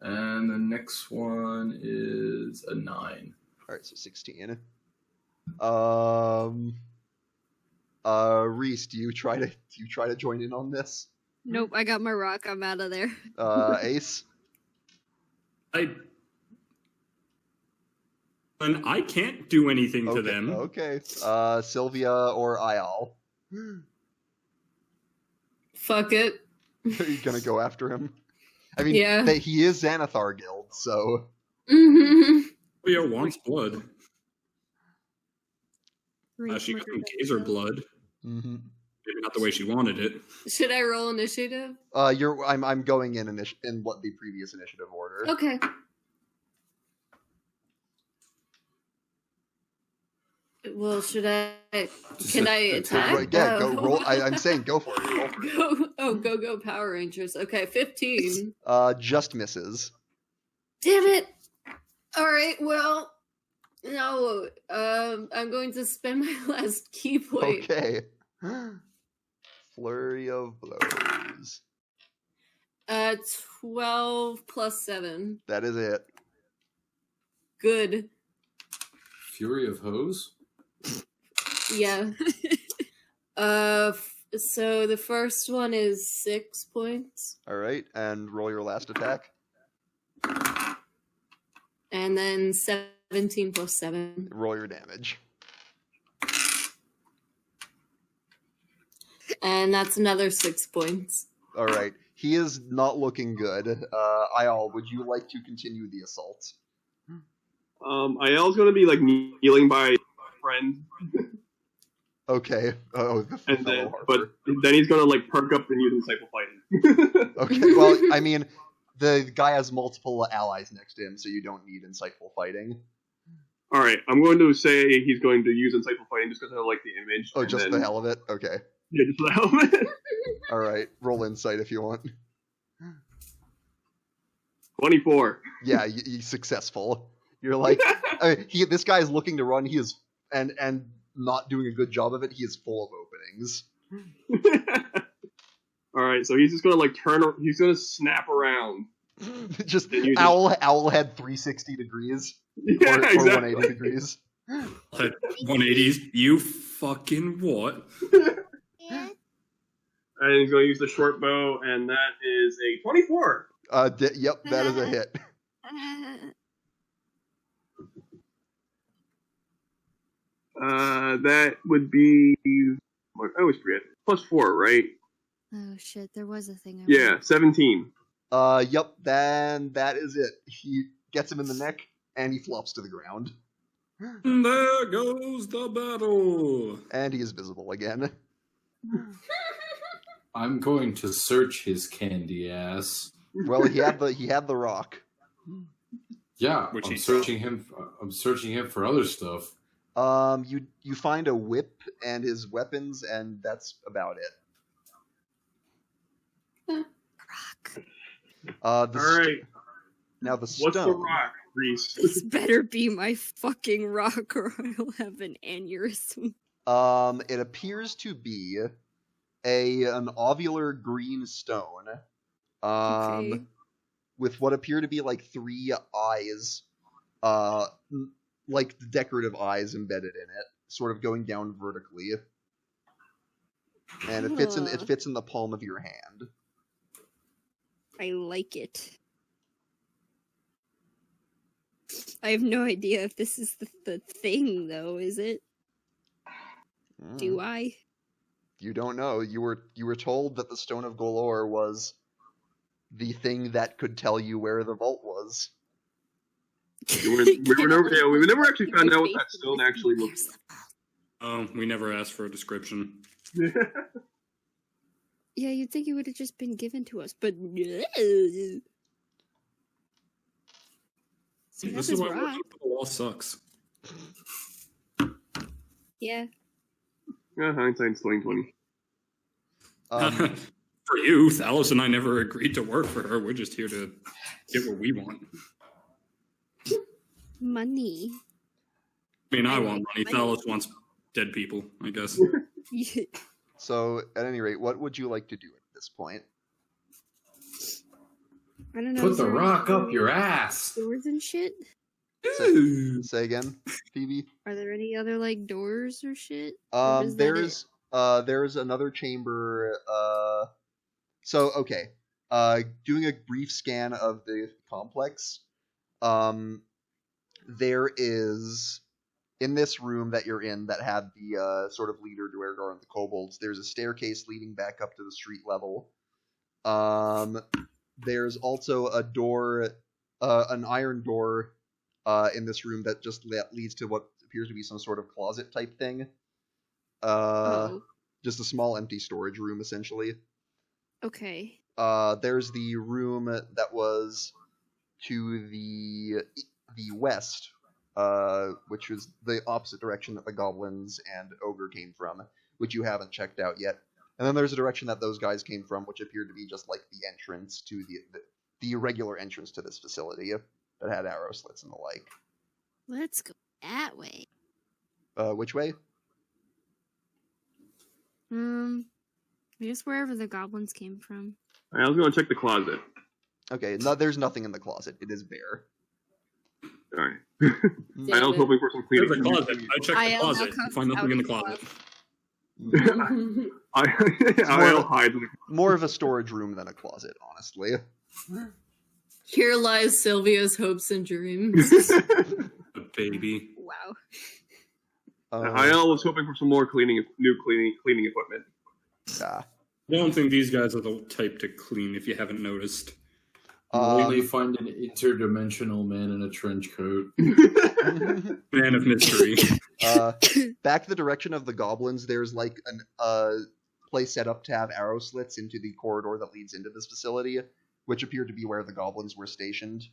And the next one is a 9. All right, so 16. Reese, do you try to join in on this? Nope, I got my rock. I'm out of there. Ace. I can't do anything to them. Okay. Sylvia or Ayal. Fuck it. Are you gonna go after him? I mean, Yeah. He is Xanathar Guild, so... Sylvia wants blood. Reese, She look couldn't at gaze her that. blood. Mm-hmm. Maybe not the way she wanted it. Should I roll initiative? I'm going in what the previous initiative order. Okay. Well, should I? Can I attack? Right, yeah, go Oh. roll. I'm saying go for it. Go Power Rangers. Okay, 15. Just misses. Damn it! Alright, well, No, I'm going to spend my last key point. Okay. Flurry of blows. 12 plus 7. That is it. Good. Fury of Hose? Yeah. So the first one is 6 points. All right, and roll your last attack. And then 17 plus 7. Roll your damage. And that's another 6 points. All right. He is not looking good. Ayal, would you like to continue the assault? Ayal's gonna be like kneeling by a friend, Okay. Oh, the and fellow but Harper. then he's gonna like perk up and use insightful fighting. Okay. Well, I mean, the guy has multiple allies next to him, so you don't need insightful fighting. All right, I'm going to say he's going to use insightful fighting just because I like the image. Oh, and just then, the hell of it. Okay. Yeah, just for the hell of it. All right. Roll insight if you want. 24. Yeah, he's successful. You're like, this guy is looking to run. He is and not doing a good job of it. He is full of openings. All right, so he's just gonna like he's gonna snap around. Just owl head 360 degrees. Yeah, or exactly. 180 degrees. 180s? You fucking what? And he's gonna use the short bow, and that is a 24. Yep, that is a hit. That would be. I always forget. +4, right? Oh shit, there was a thing. Yeah, 17. Yep, then that is it. He gets him in the neck, and he flops to the ground. There goes the battle. And he is visible again. I'm going to search his candy ass. Well, he had the rock. Yeah, Which I'm he's searching him. I'm searching him for other stuff. You find a whip and his weapons, and that's about it. Rock. All right. Now the stone. What's the rock, Reese? This better be my fucking rock, or I'll have an aneurysm. It appears to be an ovular green stone. Okay. With what appear to be like 3 eyes, like decorative eyes embedded in it, sort of going down vertically. And it fits in the palm of your hand. I like it. I have no idea if this is the thing, though. Is it? Do I? You don't know. You were told that the Stone of Golorr was the thing that could tell you where the vault was. we never actually found out what that stone actually looks like. We never asked for a description. Yeah, you'd think it would have just been given to us, but so This is why working for the wall sucks. Yeah. Yeah, hindsight's 20/20. For you, Thalos and I never agreed to work for her. We're just here to get what we want. Money. I mean, I want money. Thalos wants dead people, I guess. So, at any rate, what would you like to do at this point? I don't know. Put the rock up your ass. Doors and shit. Say again, Phoebe. Are there any other like doors or shit? Or is that There's another chamber. So okay. Doing a brief scan of the complex. There is in this room that you're in that had the sort of leader Duergar and the kobolds. There's a staircase leading back up to the street level. There's also a door, an iron door, in this room that just leads to what appears to be some sort of closet type thing. Just a small empty storage room, essentially. Okay. There's the room that was to the west, which was the opposite direction that the goblins and ogre came from, which you haven't checked out yet. And then there's a direction that those guys came from, which appeared to be just like the entrance to the regular entrance to this facility that had arrow slits and the like. Let's go. That way. Which way? I guess wherever the goblins came from. I was going to check the closet. Okay, no, there's nothing in the closet. It is bare. Alright. I was hoping for some There's cleaning. a closet. I checked the closet. Find nothing in the closet. I'll hide in the More of a storage room than a closet, honestly. Here lies Sylvia's hopes and dreams. A baby. Wow. I was hoping for some more cleaning equipment. Yeah. I don't think these guys are the type to clean, if you haven't noticed. You only find an interdimensional man in a trench coat. Man of mystery. Back the direction of the goblins, there's like a place set up to have arrow slits into the corridor that leads into this facility, which appeared to be where the goblins were stationed.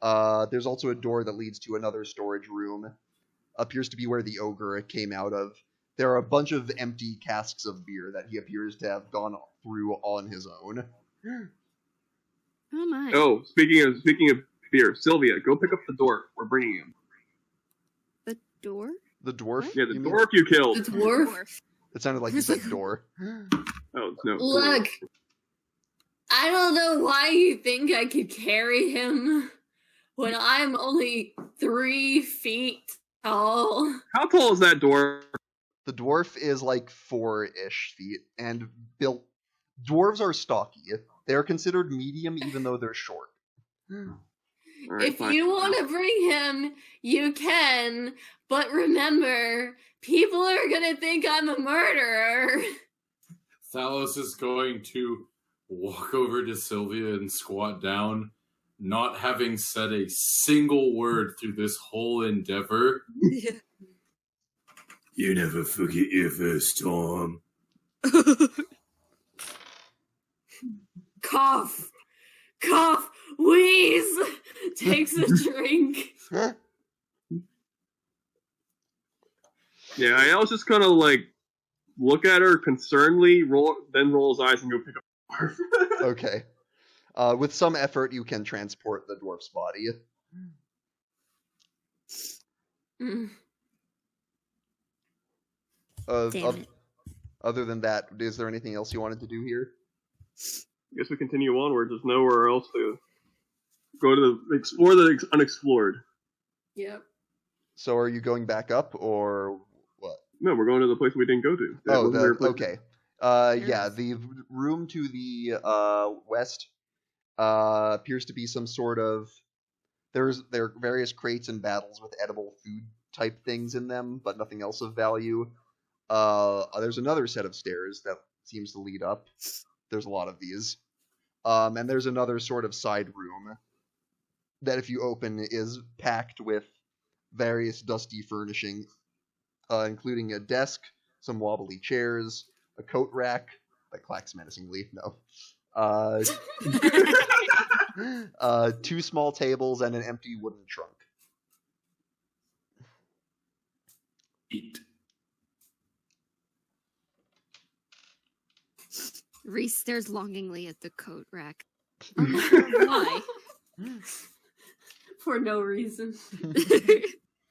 There's also a door that leads to another storage room. Appears to be where the ogre came out of. There are a bunch of empty casks of beer that he appears to have gone through on his own. Oh my. Oh, speaking of beer, Sylvia, go pick up the dwarf. We're bringing him. The door? The dwarf? What? Yeah, the dwarf you killed. The dwarf? It sounded like you said door. Oh, no. Look, I don't know why you think I could carry him when I'm only 3 feet tall. How tall is that dwarf? The dwarf is like 4-ish feet, and built. Dwarves are stocky. They are considered medium even though they're short. Right, If fine. you want to bring him, you can, but remember, people are gonna think I'm a murderer. Thalos is going to walk over to Sylvia and squat down, not having said a single word through this whole endeavor. You never forget your first time. Cough, cough, wheeze, takes a drink. Yeah, I was just gonna like look at her concernedly, then roll his eyes and go pick up the dwarf. Okay. With some effort, you can transport the dwarf's body. Mm. Damn it. Other than that, is there anything else you wanted to do here? I guess we continue onward. There's nowhere else to go to explore the unexplored. Yep. So are you going back up, or what? No, we're going to the place we didn't go to. Oh, That wasn't okay. Yeah, the room to the west appears to be some sort of... There are various crates and battles with edible food type things in them, but nothing else of value. There's another set of stairs that seems to lead up. There's a lot of these. And there's another sort of side room that, if you open, is packed with various dusty furnishing, including a desk, some wobbly chairs, a coat rack that clacks menacingly. No. 2 small tables and an empty wooden trunk. Eat. Reese stares longingly at the coat rack. Why? For no reason.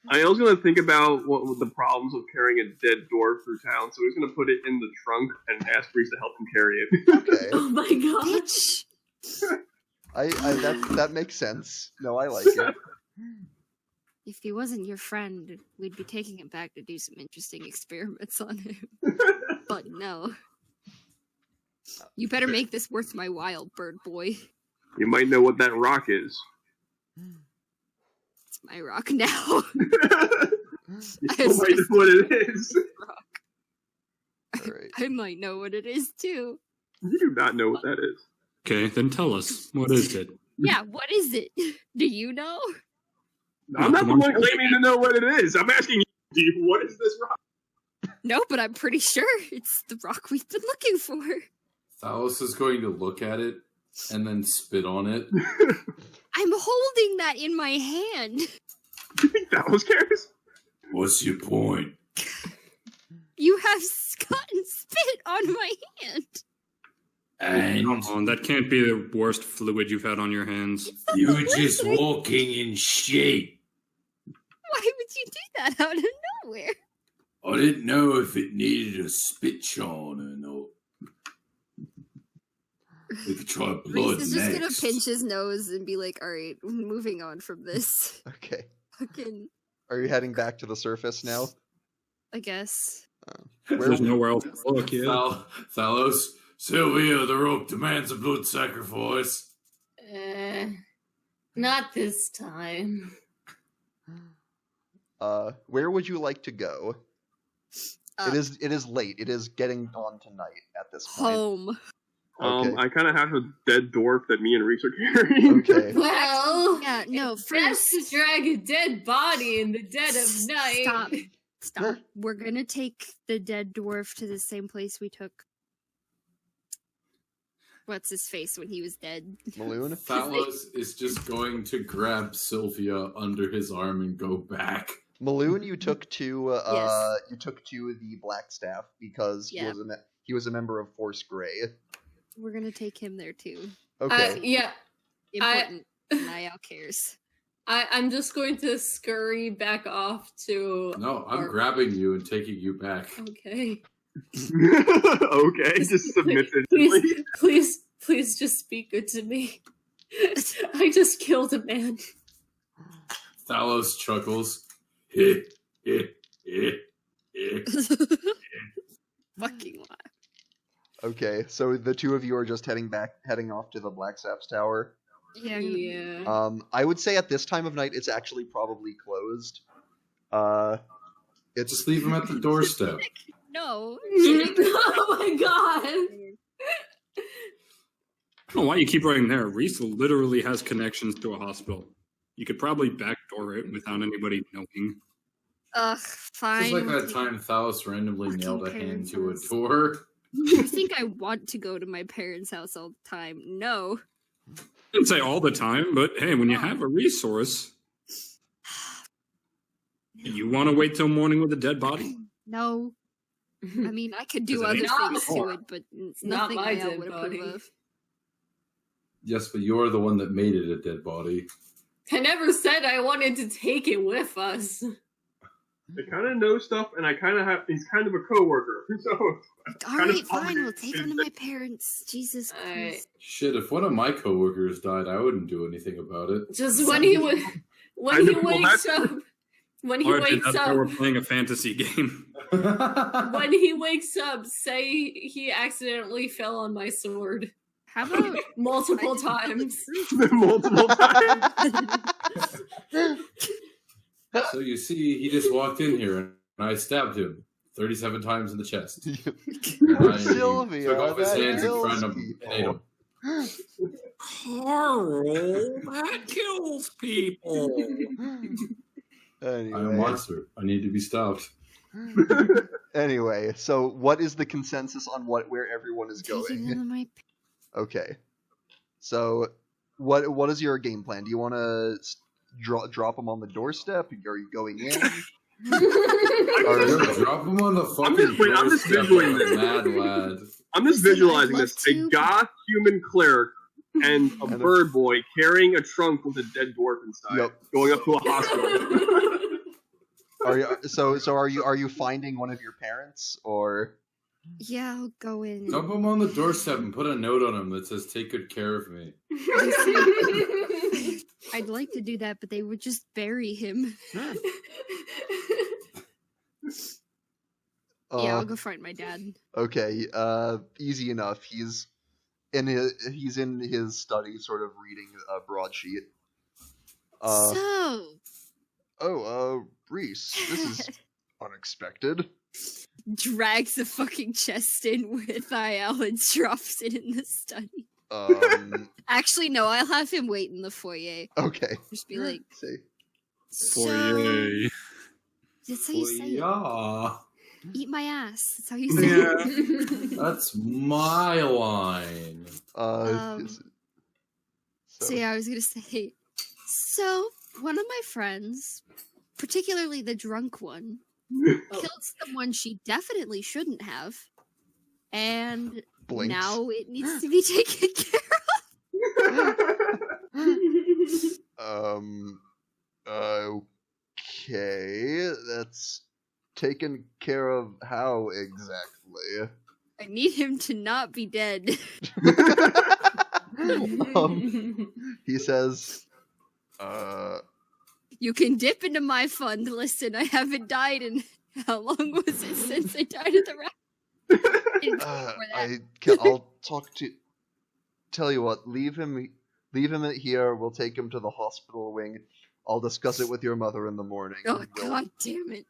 I was going to think about what were the problems of carrying a dead dwarf through town, so he's going to put it in the trunk and ask Reese to help him carry it. Okay. Oh my god. Bitch! That makes sense. No, I like it. If he wasn't your friend, we'd be taking him back to do some interesting experiments on him. But no. You better make this worth my while, bird boy. You might know what that rock is. It's my rock now. You still might know what it is. All right. I might know what it is, too. You do not know what that is. Okay, then tell us. What is it? Yeah, what is it? Do you know? I'm not the one claiming to know what it is. I'm asking you, what is this rock? No, but I'm pretty sure it's the rock we've been looking for. Thalos is going to look at it and then spit on it. I'm holding that in my hand. You think that was cares? What's your point? You have gotten spit on my hand. And Come on, that can't be the worst fluid you've had on your hands. you were just walking in shit. Why would you do that out of nowhere? I didn't know if it needed a spit on or not. We could try blood Reese is next. just gonna pinch his nose and be like, alright, moving on from this. Okay. Fucking, Are you heading back to the surface now? I guess. There's nowhere else to look, yeah. Thalos, Sylvia, the rope demands a blood sacrifice. Not this time. Where would you like to go? It is late. It is getting on tonight at this point. Home. Okay. I kind of have a dead dwarf that me and Reese are carrying. Okay. Well, Yeah, no, best first. to drag a dead body in the dead of night. Stop. We're gonna take the dead dwarf to the same place we took. What's his face when he was dead? Maloon? Thalos is just going to grab Sylvia under his arm and go back. Maloon, you took to Yes. you took to the Blackstaff because Yeah. he was a member of Force Grey. We're gonna take him there too. Okay. Yeah, Important. Niall cares. I'm just going to scurry back off to. No, I'm Or- grabbing you and taking you back. Okay. Okay, just submit it. Please just be good to me. I just killed a man. Thalos chuckles. Fucking lie. Okay. So the two of you are just heading off to the Blackstaff's tower. Yeah. Yeah. I would say at this time of night it's actually probably closed. It's Just leave him at the doorstep. No. Oh my god. I don't know why you keep writing there. Reese literally has connections to a hospital. You could probably backdoor it without anybody knowing. Ugh, Just fine. like that time Thalos randomly Fucking nailed a hand to a parents. door. You think I want to go to my parents' house all the time? No. I didn't say all the time, but hey, when you have a resource, you want to wait till morning with a dead body? No. I mean, I could do Is it other not- things to it, but it's not nothing my Niall dead would body. approve of. Yes, but you're the one that made it a dead body. I never said I wanted to take it with us. I kind of know stuff, and I kind of have. He's kind of a coworker, so. Alright, fine, we'll take him to my parents. Jesus Alright. Christ. Shit, if one of my coworkers died, I wouldn't do anything about it. Just when he wakes up. When he Alright, wakes that's up. why we're playing a fantasy game. When he wakes up, say he accidentally fell on my sword How about multiple I didn't times. Multiple times. So you see, he just walked in here and I stabbed him 37 times in the chest. And I Sylvia, took off his that hands in kills front of him and ate him. Carl, that kills people. I'm a Anyway. monster. I need to be stopped. Anyway, so what is the consensus on where everyone is taking him going? to my Okay. So what is your game plan? Do you want to drop them on the doorstep? Are you going in? Yo, drop him on the fucking I'm just doorstep visualizing like a this. mad lad. I'm just Listen, visualizing I'd this: love a to, goth human cleric and a And a- bird boy carrying a trunk with a dead dwarf inside, Yep. going up to a hospital. Are you so are you finding one of your parents or Yeah, I'll go in. Dump him on the doorstep and put a note on him that says, "Take good care of me." I'd like to do that, but they would just bury him. Yeah, I'll go find my dad. Okay, easy enough. He's in his study, sort of reading a broadsheet. Reese, this is unexpected. Drags the fucking chest in with Niall and drops it in the study. Actually, no, I'll have him wait in the foyer. Okay. Just be like, See. Foyer. That's how you say it. Yeah, Eat my ass. That's how you say Yeah. it. that's my line. So yeah, I was gonna say. So one of my friends, particularly the drunk one, killed someone she definitely shouldn't have, and Blinks. now it needs to be taken care Okay, that's taken care of how exactly? I need him to not be dead. He says, You can dip into my fund. Listen, I haven't died in... How long was it since I died at the I'll talk to... Tell you what, leave him here. We'll take him to the hospital wing. I'll discuss it with your mother in the morning. Oh, God damn it.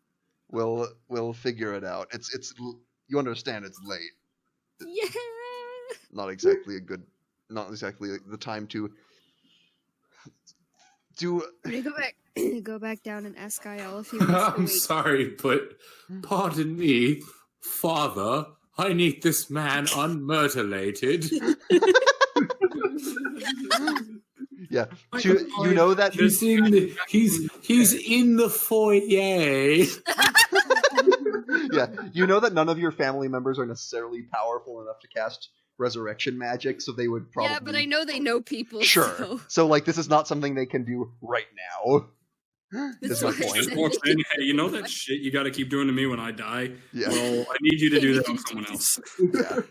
We'll figure it out. It's you understand it's late. Yeah. Not exactly the time to do. Go back down and ask Kyle if he wants to I'm wait. sorry, but pardon me, Father. I need this man unmurtilated. Yeah, you know that he's in the foyer. Yeah, you know that none of your family members are necessarily powerful enough to cast resurrection magic, so they would probably. Yeah, but I know they know people. Sure. So like, this is not something they can do right now. That's my point. Hey, you know that shit you got to keep doing to me when I die? Yeah. Well, I need you to do that on someone else. Yeah.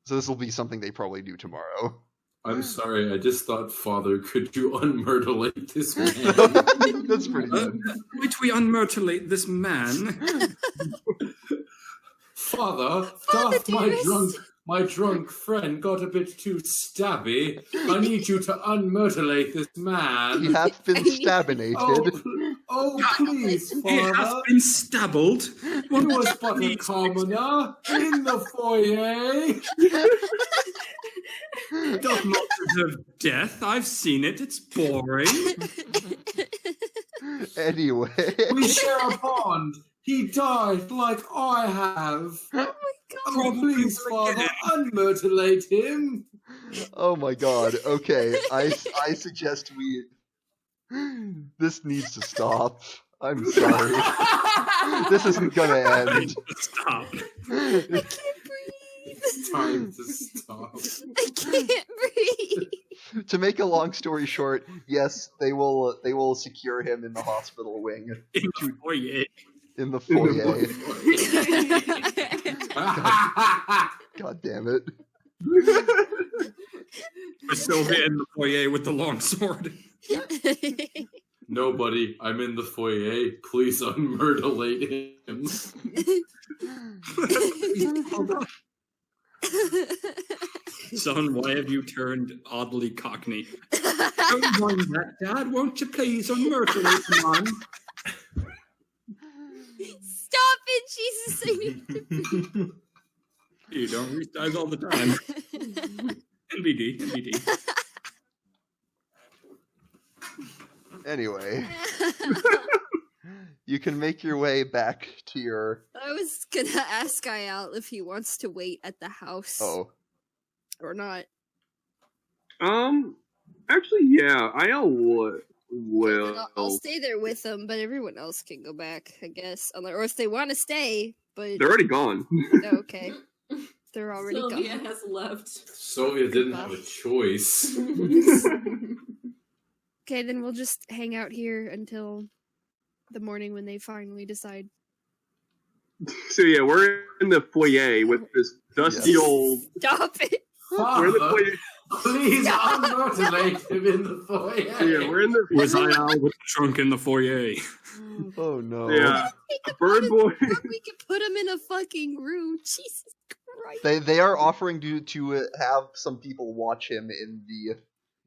So this will be something they probably do tomorrow. I'm sorry, I just thought, Father, could you unmurtilate this man? That's pretty good. Might we unmurtilate this man? Father, dearest. my drunk friend got a bit too stabby. I need you to unmurtilate this man. He hath been stabinated. Oh, please, He has Father. been stabbled. He was but a commoner in the foyer. Does not deserve death. I've seen it. It's boring. Anyway. We share a bond. He died like I have. Oh my God. Please, Father, unmurtilate him. Oh my God. Okay, I suggest we. This needs to stop. I'm sorry. This isn't gonna end. Stop. I can't breathe. It's time to stop. I can't breathe. To make a long story short, yes, they will secure him in the hospital wing. In the foyer. God damn it. We're still in the foyer with the long sword. Nobody, I'm in the foyer. Please unmurtilate him. Son, why have you turned oddly cockney? Don't mind that, Dad. Won't you please unmurtilate the man? Stop it, Jesus. I need to breathe. You don't restart all the time. NBD. Anyway. You can make your way back to your... I was gonna ask Kyle if he wants to wait at the house. Oh. Or not. Actually, yeah, will. I'll stay there with them, but everyone else can go back, I guess. Or if they want to stay, but... They're already gone. Okay. They're already Sylvia gone. has left. Sylvia didn't have a choice. Okay, then we'll just hang out here until the morning when they finally decide. So yeah, we're in the foyer with this dusty old... Stop it! We're in the foyer. Please unmurtilate him in the foyer. Yeah, we're in the... Was I out with the trunk in the foyer? Oh no. Yeah. Bird boy. We could put him in a fucking room. Jesus Christ. They are offering to have some people watch him in the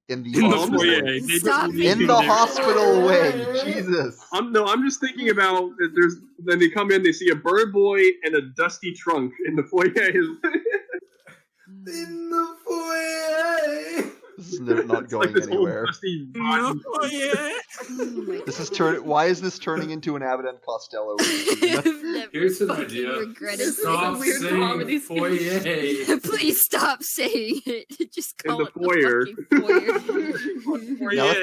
foyer. Stop it. in the hospital wing. Jesus. I'm just thinking about that. Then they come in, they see a bird boy and a dusty trunk in the foyer. In the foyer. This is not going like this anywhere. Old dusty No, yeah. This is Why is this turning into an Abbott and Costello? Here's an idea. Regretted Stop weird saying comedy foyer. Please stop saying it. Just In call the it foyer. the fucking foyer. No, Yeah.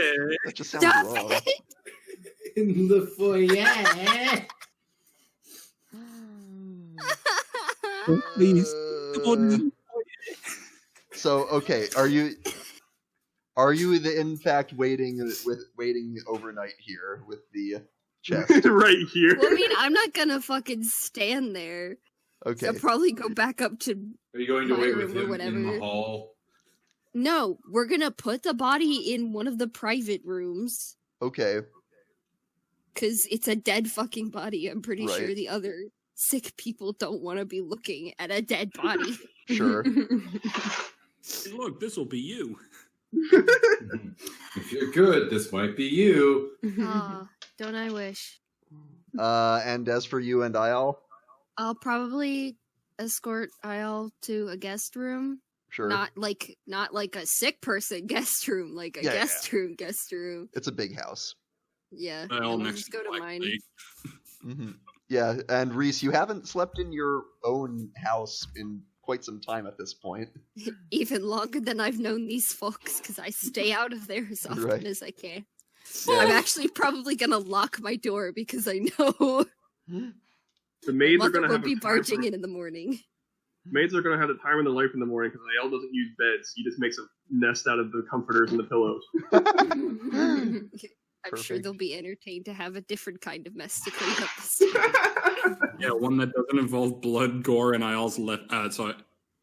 that just sounds Stop wrong. it! In the foyer. Please. So okay, are you in fact waiting overnight here with the chest. Right here. Well, I mean, I'm not gonna fucking stand there. Okay. So I'll probably go back up to. Are you going to My wait room with or him in whatever. the hall? No, we're gonna put the body in one of the private rooms. Okay. Because it's a dead fucking body. I'm pretty sure Right. the other sick people don't want to be looking at a dead body. Sure. Hey, look, this will be you. If you're good, this might be you. Ah, don't I wish? And as for you and Ayal, I'll probably escort Ayal to a guest room. sure. Not like a sick person guest room, like a Yeah, guest room. It's a big house. Yeah. All and I'll next just go to Black mine. Plague. Hmm. Yeah, and Reese, you haven't slept in your own house in quite some time at this point. Even longer than I've known these folks, because I stay out of there as often Right. as I can. Yeah. I'm actually probably gonna lock my door because I know The maids are Mother gonna will have be a barging timer. in the morning. Maids are gonna have a time in their life in the morning because Ayel doesn't use beds. He just makes a nest out of the comforters and the pillows. I'm sure Perfect. they'll be entertained to have a different kind of mess to clean up this. Yeah, one that doesn't involve blood, gore, and Ayal's left.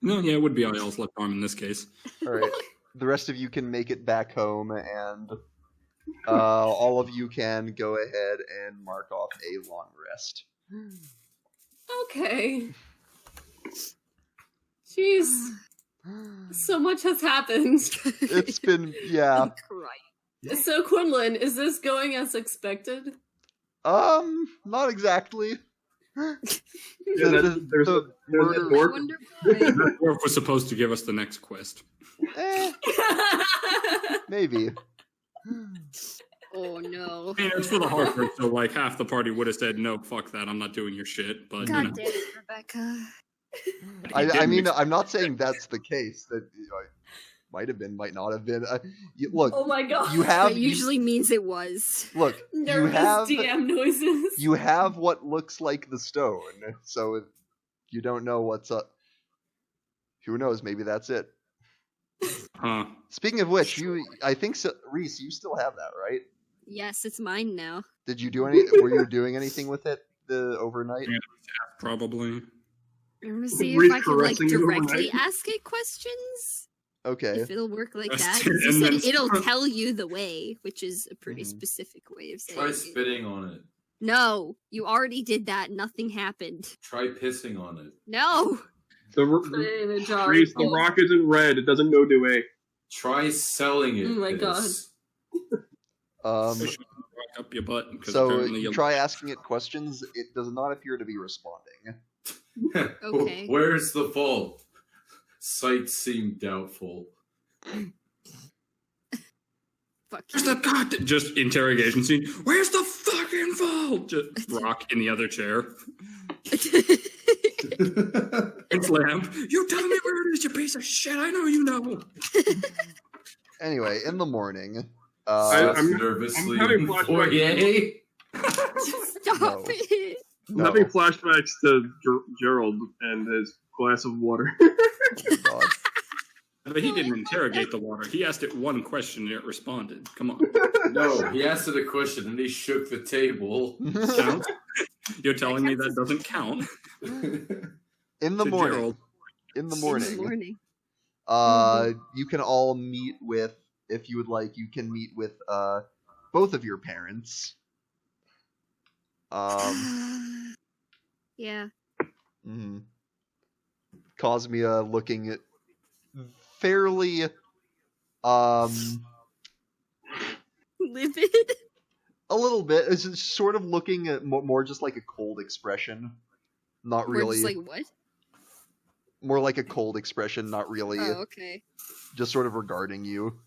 No, yeah, it would be Ayal's left arm in this case. All right. The rest of you can make it back home, and all of you can go ahead and mark off a long rest. Okay. Jeez. So much has happened. It's been, yeah. I'm crying. So, Quinlan, is this going as expected? Not exactly. Yeah, The- there's the there's murder- a I dork. wonder why. That dwarf was supposed to give us the next quest. Maybe. Oh no. I mean, it's for the Harper, so like half the party would have said, "No, fuck that, I'm not doing your shit." But God you know, damn it, Rebecca. he I didn't. mean, I'm not saying that's the case. That it might have been, might not have been. Look, Oh my god. you have That usually means it was. look. Nervous You have DM noises. you have what looks like the stone, so you don't know what's up. Who knows? Maybe that's it. Huh. Speaking of which, I think so, Reese, you still have that, right? Yes, it's mine now. Did you do any? Were you doing anything with it the overnight? Yeah. Probably. I'm gonna see Read if I can like caressing it directly overnight. ask it questions. Okay. If it'll work like Just that. to 'Cause you end said them- it'll tell you the way, which is a pretty Mhm. specific way of saying Try it. spitting on it. No, you already did that. Nothing happened. Try pissing on it. No. Put it in a jar. Reese, the rock isn't red. It doesn't know the way. Try selling it. Oh my piss. Um. Push it back up your butt. 'Cause So apparently you try asking it questions. It does not appear to be responding. Okay. Where's the vault? Sights seem doubtful. Fuck Where's you. the god? Just interrogation scene. Where's the fucking vault? Just rock in the other chair. It's lamp. You tell me where it is, you piece of shit. I know you know. Anyway, in the morning, I'm nervously having in the flashbacks. foyer. Stop No. it. I'm No. having flashbacks to Gerald and his glass of water. God. But he didn't interrogate the water. He asked it one question and it responded. Come on. No, he asked it a question and he shook the table. Count? You're telling me that doesn't count? In the To morning. Gerald. In the In morning. the morning. You can all meet with, if you would like, you can meet with both of your parents. Yeah. Mhm. Cosmia looking at fairly Livid. a little bit. It's just sort of looking at more just like a cold expression. Not We're really. just like, what? More like a cold expression, not really. Oh, okay. Just sort of regarding you.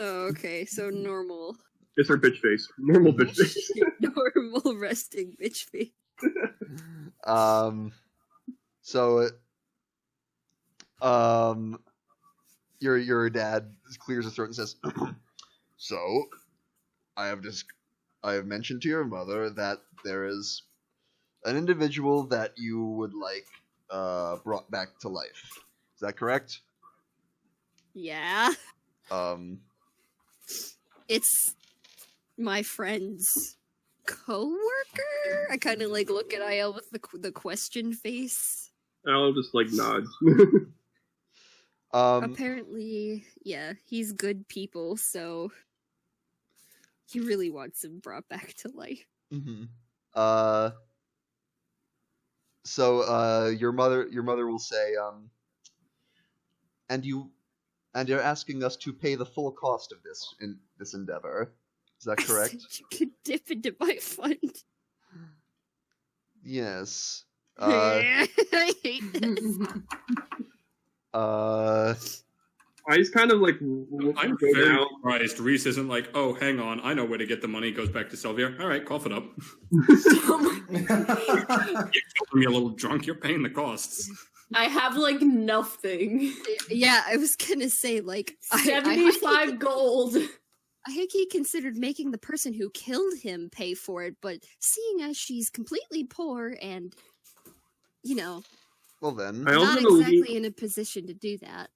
Oh, okay. So normal. It's her bitch face. Normal bitch face. Normal resting bitch face. Your dad clears his throat and says, "So, I have mentioned to your mother that there is an individual that you would like brought back to life. Is that correct?" Yeah. Um, It's my friend's co-worker? I kind of like look at Aiel with the question face. I'll just like nod. Apparently, yeah, he's good people, so he really wants him brought back to life. Mm-hmm. So your mother will say, and you're asking us to pay the full cost of this endeavor. Is that correct? You could dip into my fund. Yes. I hate this. He's kind of like. I'm very surprised Reese isn't like, oh, hang on, I know where to get the money. Goes back to Sylvia. All right, cough it up. You're telling me a little drunk. You're paying the costs. I have like nothing. Yeah, I was gonna say like 75 gold. I think he considered making the person who killed him pay for it, but seeing as she's completely poor and, Well then, not exactly in a position to do that.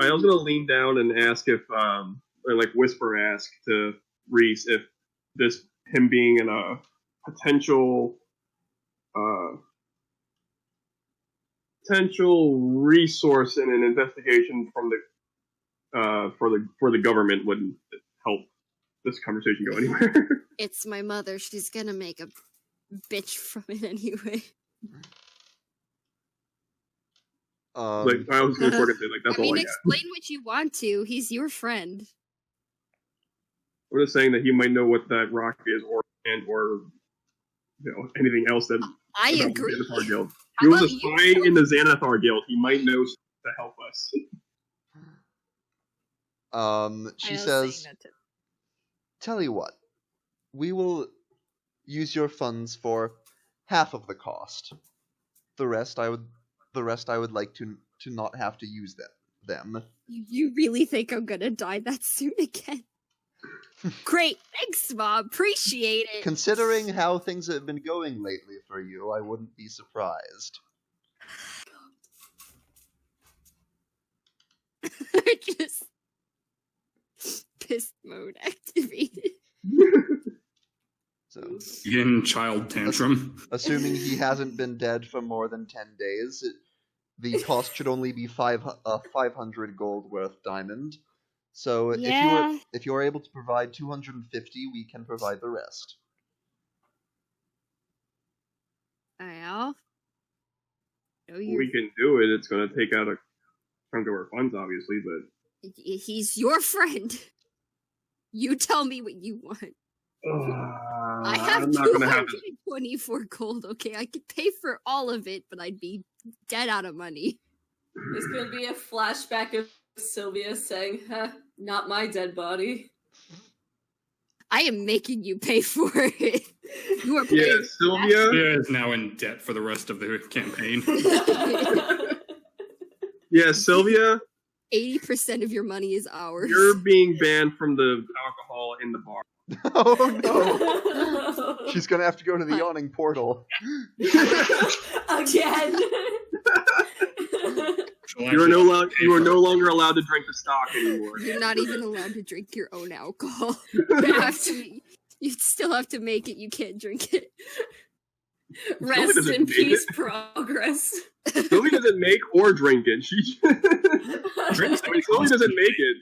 I was gonna lean down and ask if, or like whisper ask to Reese if him being in a potential resource in an investigation from for the government wouldn't help this conversation go anywhere. It's my mother. She's gonna make a bitch from it anyway. Like I was gonna sort of say, like that's all I got. Explain what you want to. He's your friend. I'm just saying that he might know what that rock is, or anything else that. I agree. Xanathar Guild. He was a spy in the Xanathar Guild. He might know to help us. She says, "Tell you what, we will use your funds for half of the cost. The rest I would like to not have to use them." You really think I'm gonna die that soon again? Great, thanks, Mom. Appreciate it. Considering how things have been going lately for you, I wouldn't be surprised. Just pissed mode activated. So, in child tantrum. Assuming he hasn't been dead for more than 10 days, the cost should only be 500 gold worth diamond. So if you are able to provide 250, we can provide the rest. Well, we can do it. It's going to take out a chunk of our funds, obviously, but he's your friend. You tell me what you want. I have 224 gold. Okay, I could pay for all of it, but I'd be dead out of money. There's going to be a flashback of Sylvia saying, not my dead body. I am making you pay for it. You are paying. Yeah, Sylvia is now in debt for the rest of the campaign. Yeah, Sylvia. 80% of your money is ours. You're being banned from the alcohol in the bar. Oh no! She's gonna have to go to the yawning portal. Again! You are no longer allowed to drink the stock anymore. You're not even allowed to drink your own alcohol. You still have to make it. You can't drink it. Rest in peace, progress. Sylvie doesn't make or drink it. She drinks it. Sylvie doesn't make it.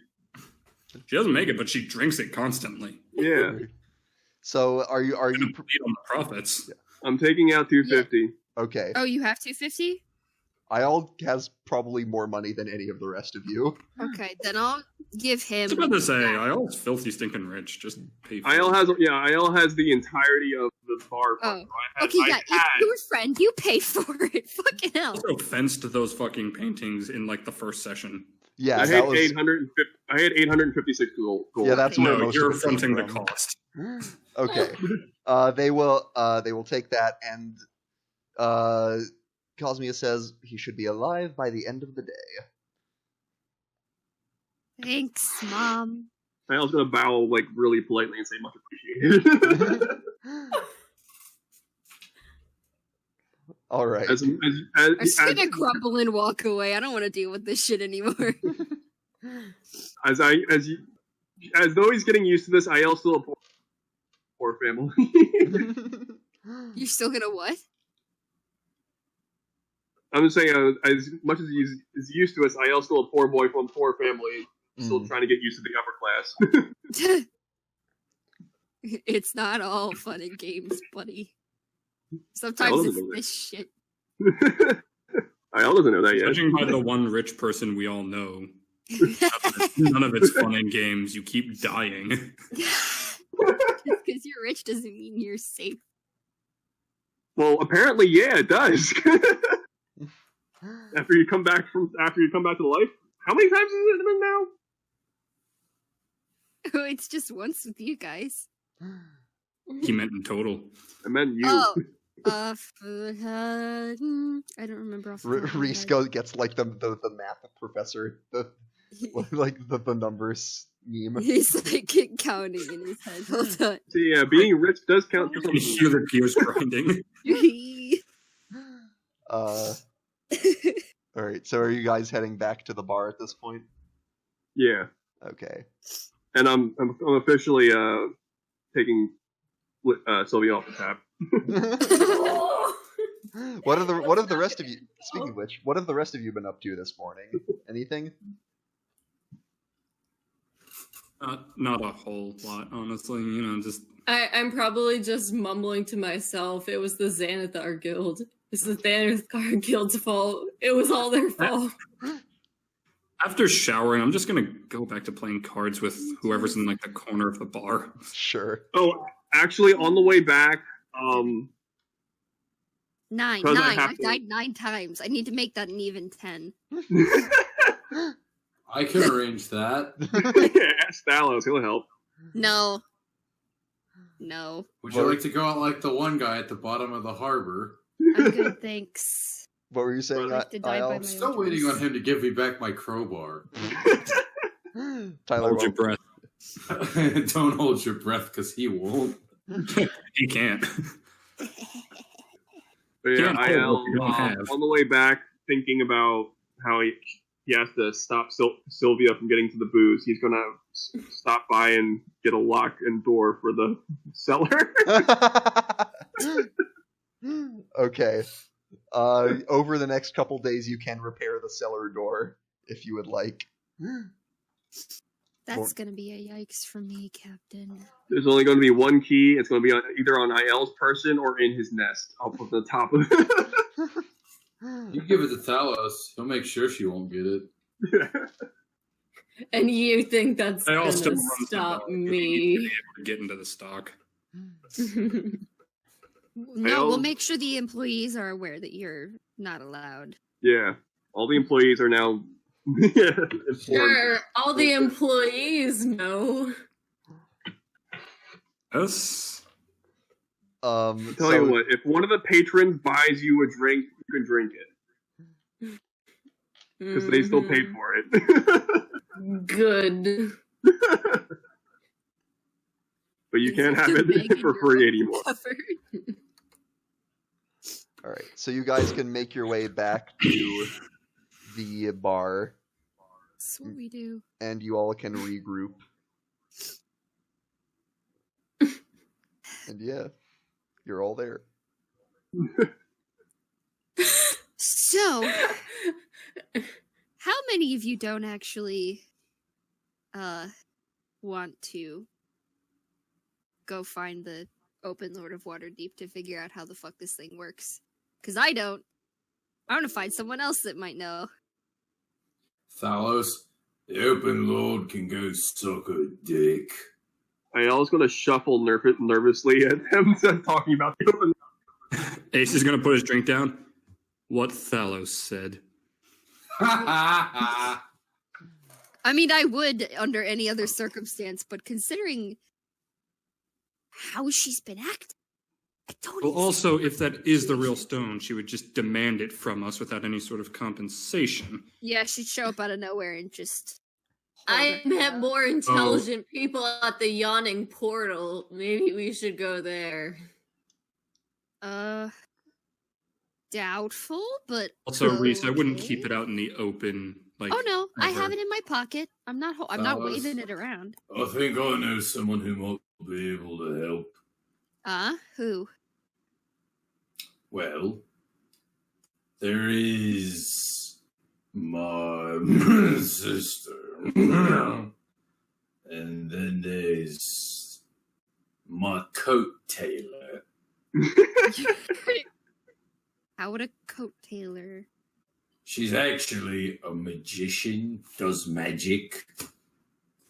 She doesn't make it, but she drinks it constantly. Yeah. So are you on the profits? Yeah. I'm taking out 250. Okay. Oh, you have 250? Aiel has probably more money than any of the rest of you. Okay, then I'll give him. I was about to say, Aiel's filthy stinking rich. Just pay for Aiel has the entirety of the bar. Oh, okay, yeah, your friend, you pay for it. Fucking hell. Also fenced those fucking paintings in like the first session. Yeah, I had 850. I had 856 gold. Yeah, that's where most you're of it came fronting the from. cost. Okay. They will take that, and Cosmia says he should be alive by the end of the day. Thanks, Mom. I was gonna bow like really politely and say much appreciated. All right. I'm just gonna grumble and walk away. I don't want to deal with this shit anymore. As though he's getting used to this, Aiel still poor family. You're still gonna what? I'm just saying, as much as he's used to us, IL's still a poor boy from a poor family, still trying to get used to the upper class. It's not all fun and games, buddy. Sometimes it's this shit. IL doesn't know that yet. Judging by the one rich person we all know, none of it's fun and games. You keep dying. Just because you're rich doesn't mean you're safe. Well, apparently, yeah, it does. After you come back to life, how many times has it been now? Oh, it's just once with you guys. He meant in total. I meant you. Oh, I don't remember off the top of my Reese head. gets like the math professor, the numbers meme. He's like counting in his head. Hold on. So yeah, being rich does count for You something. hear the gears grinding. All right. So are you guys heading back to the bar at this point? Yeah, Okay. and I'm officially taking Sylvia off the tap. What have the rest of you? Speaking of which, what have the rest of you been up to this morning? Anything? Not a whole lot, honestly. Just I'm probably just mumbling to myself. It was the Xanathar Guild. It's the Xanathar Guild's fault. It was all their fault. after showering, I'm just gonna go back to playing cards with whoever's in like the corner of the bar. Sure. Oh, actually, on the way back, Nine. Because I have I've to- died 9 times. I need to make that an even 10. I can arrange that. ask Thalos, he'll help. No. Would you like to go out like the one guy at the bottom of the harbor? I'm good, thanks. What were you saying? I have to die by Isle? my Still own waiting choice. on him to give me back my crowbar. Tyler, Hold your what- breath. Don't hold your breath, because he won't. He can't. But yeah, Can't hold IL, what you don't have. on the way back, thinking about how he has to stop Sylvia from getting to the booze, he's going to stop by and get a lock and door for the cellar. Okay. Over the next couple days, you can repair the cellar door if you would like. That's gonna be a yikes for me, Captain. There's only going to be one key. It's going to be either on IL's person or in his nest. I'll put the top of it. You give it to Talos, he'll make sure she won't get it. And you think that's They all gonna still run stop some me? to get into the stock. No, we'll make sure the employees are aware that you're not allowed. Yeah, all the employees are now informed. Sure, all the employees know. Yes. Tell you what, if one of the patrons buys you a drink, you can drink it. Because they still paid for it. Good. But you can't have Megan, it for you're free anymore. covered. All right, so you guys can make your way back to the bar, That's what we do. and you all can regroup. And yeah, you're all there. So, how many of you don't actually want to go find the Open Lord of Waterdeep to figure out how the fuck this thing works? Because I don't. I want to find someone else that might know. Talos, the open lord can go suck a dick. I was going to shuffle nervously at them talking about the open. Ace is gonna put his drink down. What Thalos said. I mean, I would under any other circumstance, but considering how she's been acting, I don't. Well, also, if that is the real stone, she would just demand it from us without any sort of compensation. Yeah, she'd show up out of nowhere and just. I met more intelligent people at the yawning portal. Maybe we should go there. Doubtful, but Also, Reese, I wouldn't okay. keep it out in the open. Like, Oh no, I ever. have it in my pocket. I'm not. I'm not Fellas. waving it around. I think I know someone who might be able to help. Who? Well, there is my sister. And then there's my coat tailor. How would a coat tailor? She's actually a magician, does magic,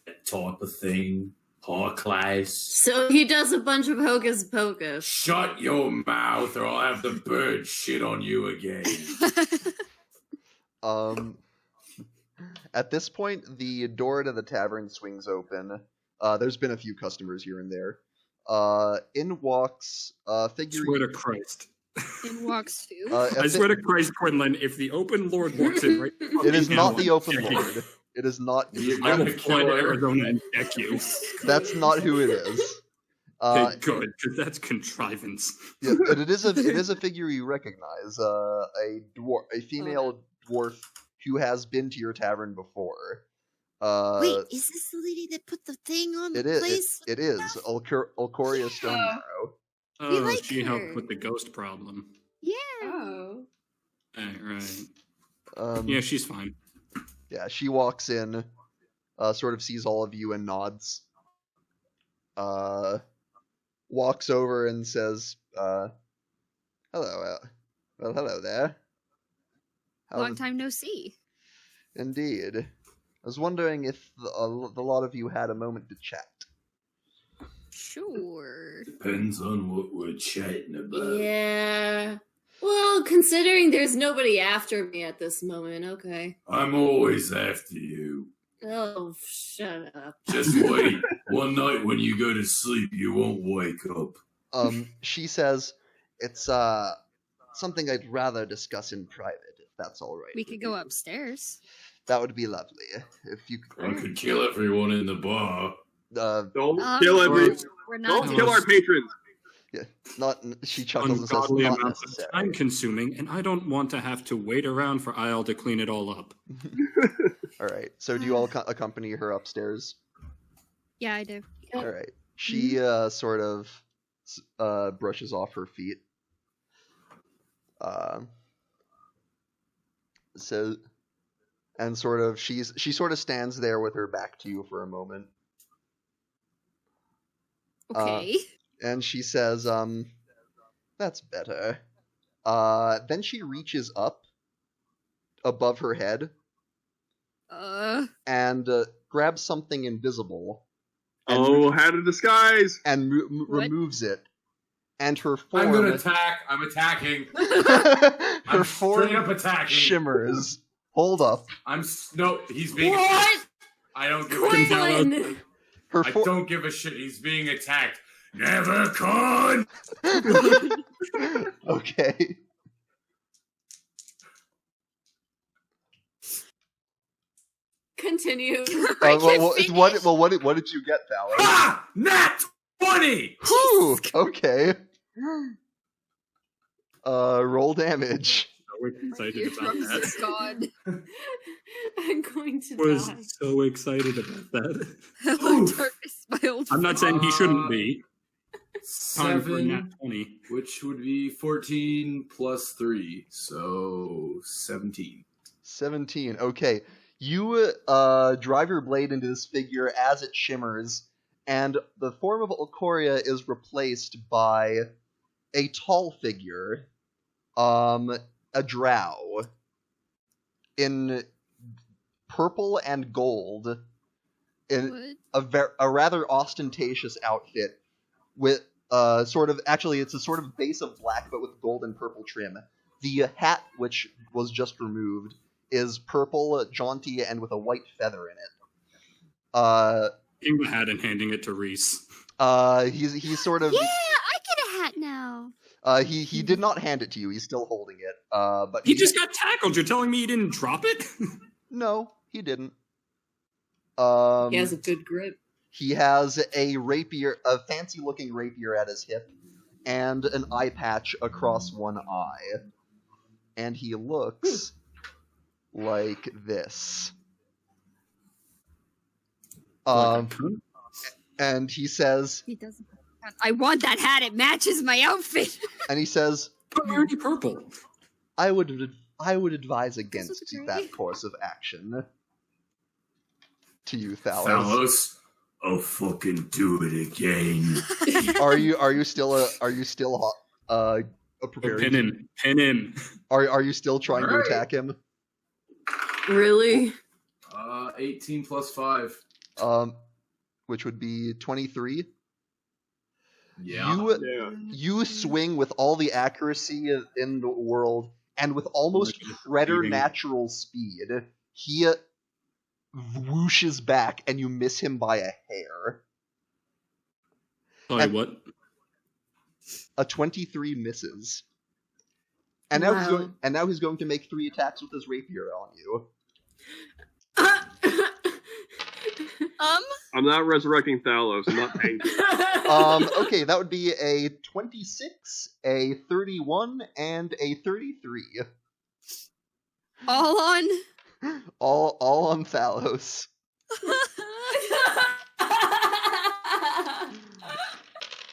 that type of thing, high class. So he does a bunch of hocus pocus. Shut your mouth or I'll have the bird shit on you again. At this point, the door to the tavern swings open. There's been a few customers here and there. In walks a figure. Swear to Christ. In walks too. I swear to Christ, Quinlan, if the open lord walks in right now, it is not the open lord. It is not. I will fly to Arizona and deck you. That's not who it is. Okay, good, because that's contrivance. Yeah, but it is a figure you recognize. A female dwarf who has been to your tavern before. Wait, is this the lady that put the thing on the place? It is. Ulcoria Stonemarrow. Oh, like she her. helped with the ghost problem. Yeah. Oh. Right. Yeah, she's fine. Yeah, she walks in, sort of sees all of you and nods. Walks over and says, "Hello, well, hello there. Long time no see. Indeed. I was wondering if the lot of you had a moment to chat." Sure. Depends on what we're chatting about. Yeah. Well, considering there's nobody after me at this moment, okay. I'm always after you. Oh, shut up. Just wait. One night when you go to sleep, you won't wake up. She says, "It's something I'd rather discuss in private, if that's all right. We could go upstairs. That would be lovely. If you I could kill everyone in the bar. Don't kill We're not. Don't kill our patrons. Yeah, not. She chuckles and says, Ungodly "Not amounts of necessary." time consuming, and I don't want to have to wait around for Isle to clean it all up. All right. So do you all accompany her upstairs? Yeah, I do. All right. She sort of brushes off her feet. So, and sort of she sort of stands there with her back to you for a moment. Okay. And she says, "That's better." Then she reaches up above her head and grabs something invisible. And Had a disguise! And removes it. And her form... I'm gonna attack. I'm attacking. her I'm form straight up attacking. shimmers. Hold up. No, he's being What? attacked. I don't give a shit. Quinlan! I don't give a shit. He's being attacked. Never con! Okay. Continue. What did you get, Valor? Ah! Nat 20! Whew, okay. Roll damage. So excited about that. God. I'm going to Was die. so excited about that. Hello, darkness, my old I'm not saying he shouldn't be. Time for 7, nat 20. which would be 14 plus 3, so 17. 17. Okay. You drive your blade into this figure as it shimmers, and the form of Ulcoria is replaced by a tall figure, a drow, in purple and gold, in a rather ostentatious outfit, with it's a sort of base of black but with gold and purple trim. The hat, which was just removed, is purple, jaunty, and with a white feather in it. Taking the hat and handing it to Reese. He's sort of... Yeah, I get a hat now. He did not hand it to you. He's still holding it. But He just got tackled. You're telling me he didn't drop it? No, he didn't. He has a good grip. He has a rapier, a fancy-looking rapier at his hip, and an eye patch across one eye. And he looks like this. And he says, He doesn't I want that hat. It matches my outfit. And he says, But already purple. I would advise against is great. that course of action. To you, Thalos. Thalos, I'll fucking do it again. Are you still preparing? Pin him. Are you still trying to Alright. attack him? Really? 18 plus 5. Which would be 23. Yeah. You swing with all the accuracy in the world, and with almost preternatural speed, he whooshes back, and you miss him by a hair. Sorry, And- what? A 23 misses. And Wow. now he's going to make 3 attacks with his rapier on you. I'm not resurrecting Thalos. I'm not paying. Okay, that would be a 26, a 31, and a 33. All on. All on Thalos.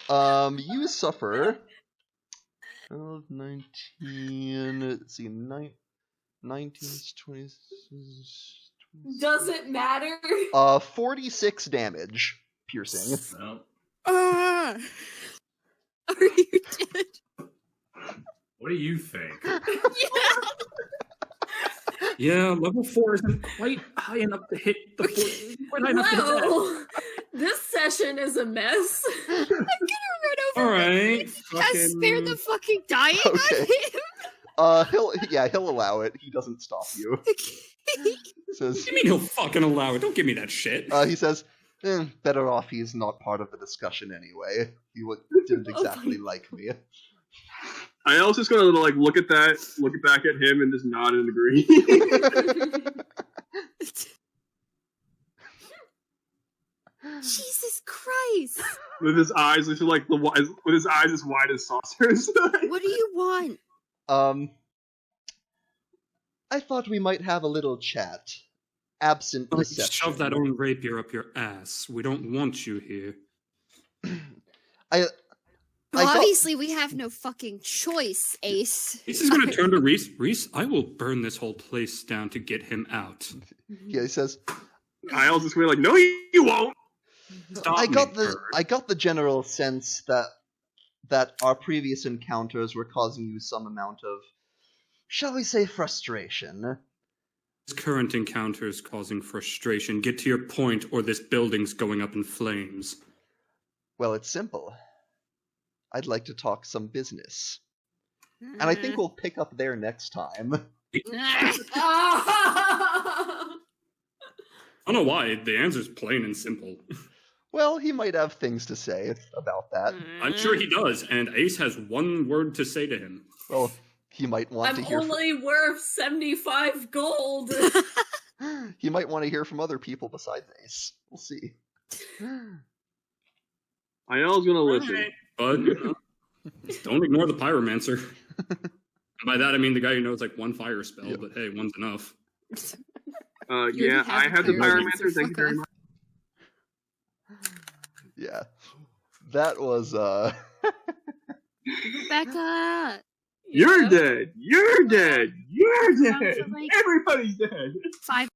You suffer 12, 19, let's see, 19, 20, Does it matter? 46 damage, piercing. No. Are you dead? What do you think? Yeah, level 4 isn't quite high enough to hit the quite high enough to hit that. Well, this session is a mess. I'm gonna run over. Alright. Just spare the fucking dying Okay. on He'll allow it. He doesn't stop you. him. Says What do you mean he'll fucking allow it? Don't give me that shit. he says, better off he's not part of the discussion anyway. He didn't exactly like me. I also just gonna look back at him and just nod and agree. Jesus Christ! With his eyes, with his eyes as wide as saucers. What do you want? I thought we might have a little chat. Absent deception. Shove that own rapier up your ass. We don't want you here. Well, thought- obviously we have no fucking choice, Ace. Reese is gonna turn to Reese. Reese, I will burn this whole place down to get him out. Yeah, he says, Kyle's just gonna be like, no, you won't. Stop I got me, the bird. I got the general sense that our previous encounters were causing you some amount of, shall we say, frustration. This current encounter is causing frustration. Get to your point, or this building's going up in flames. Well, it's simple. I'd like to talk some business. And I think we'll pick up there next time. I don't know why. The answer's plain and simple. Well, he might have things to say about that. I'm sure he does, and Ace has one word to say to him. Well, he might want I'm to hear only worth 75 gold. he might want to hear from other people besides Ace. We'll see. Ayel's gonna listen. But don't ignore the pyromancer. And by that I mean the guy who knows like one fire spell, Yep. but hey, one's enough. Yeah, I have the pyromancer. Thank you very much. Yeah. That was Rebecca! You're dead. You're dead. You're dead. For like Everybody's dead. 5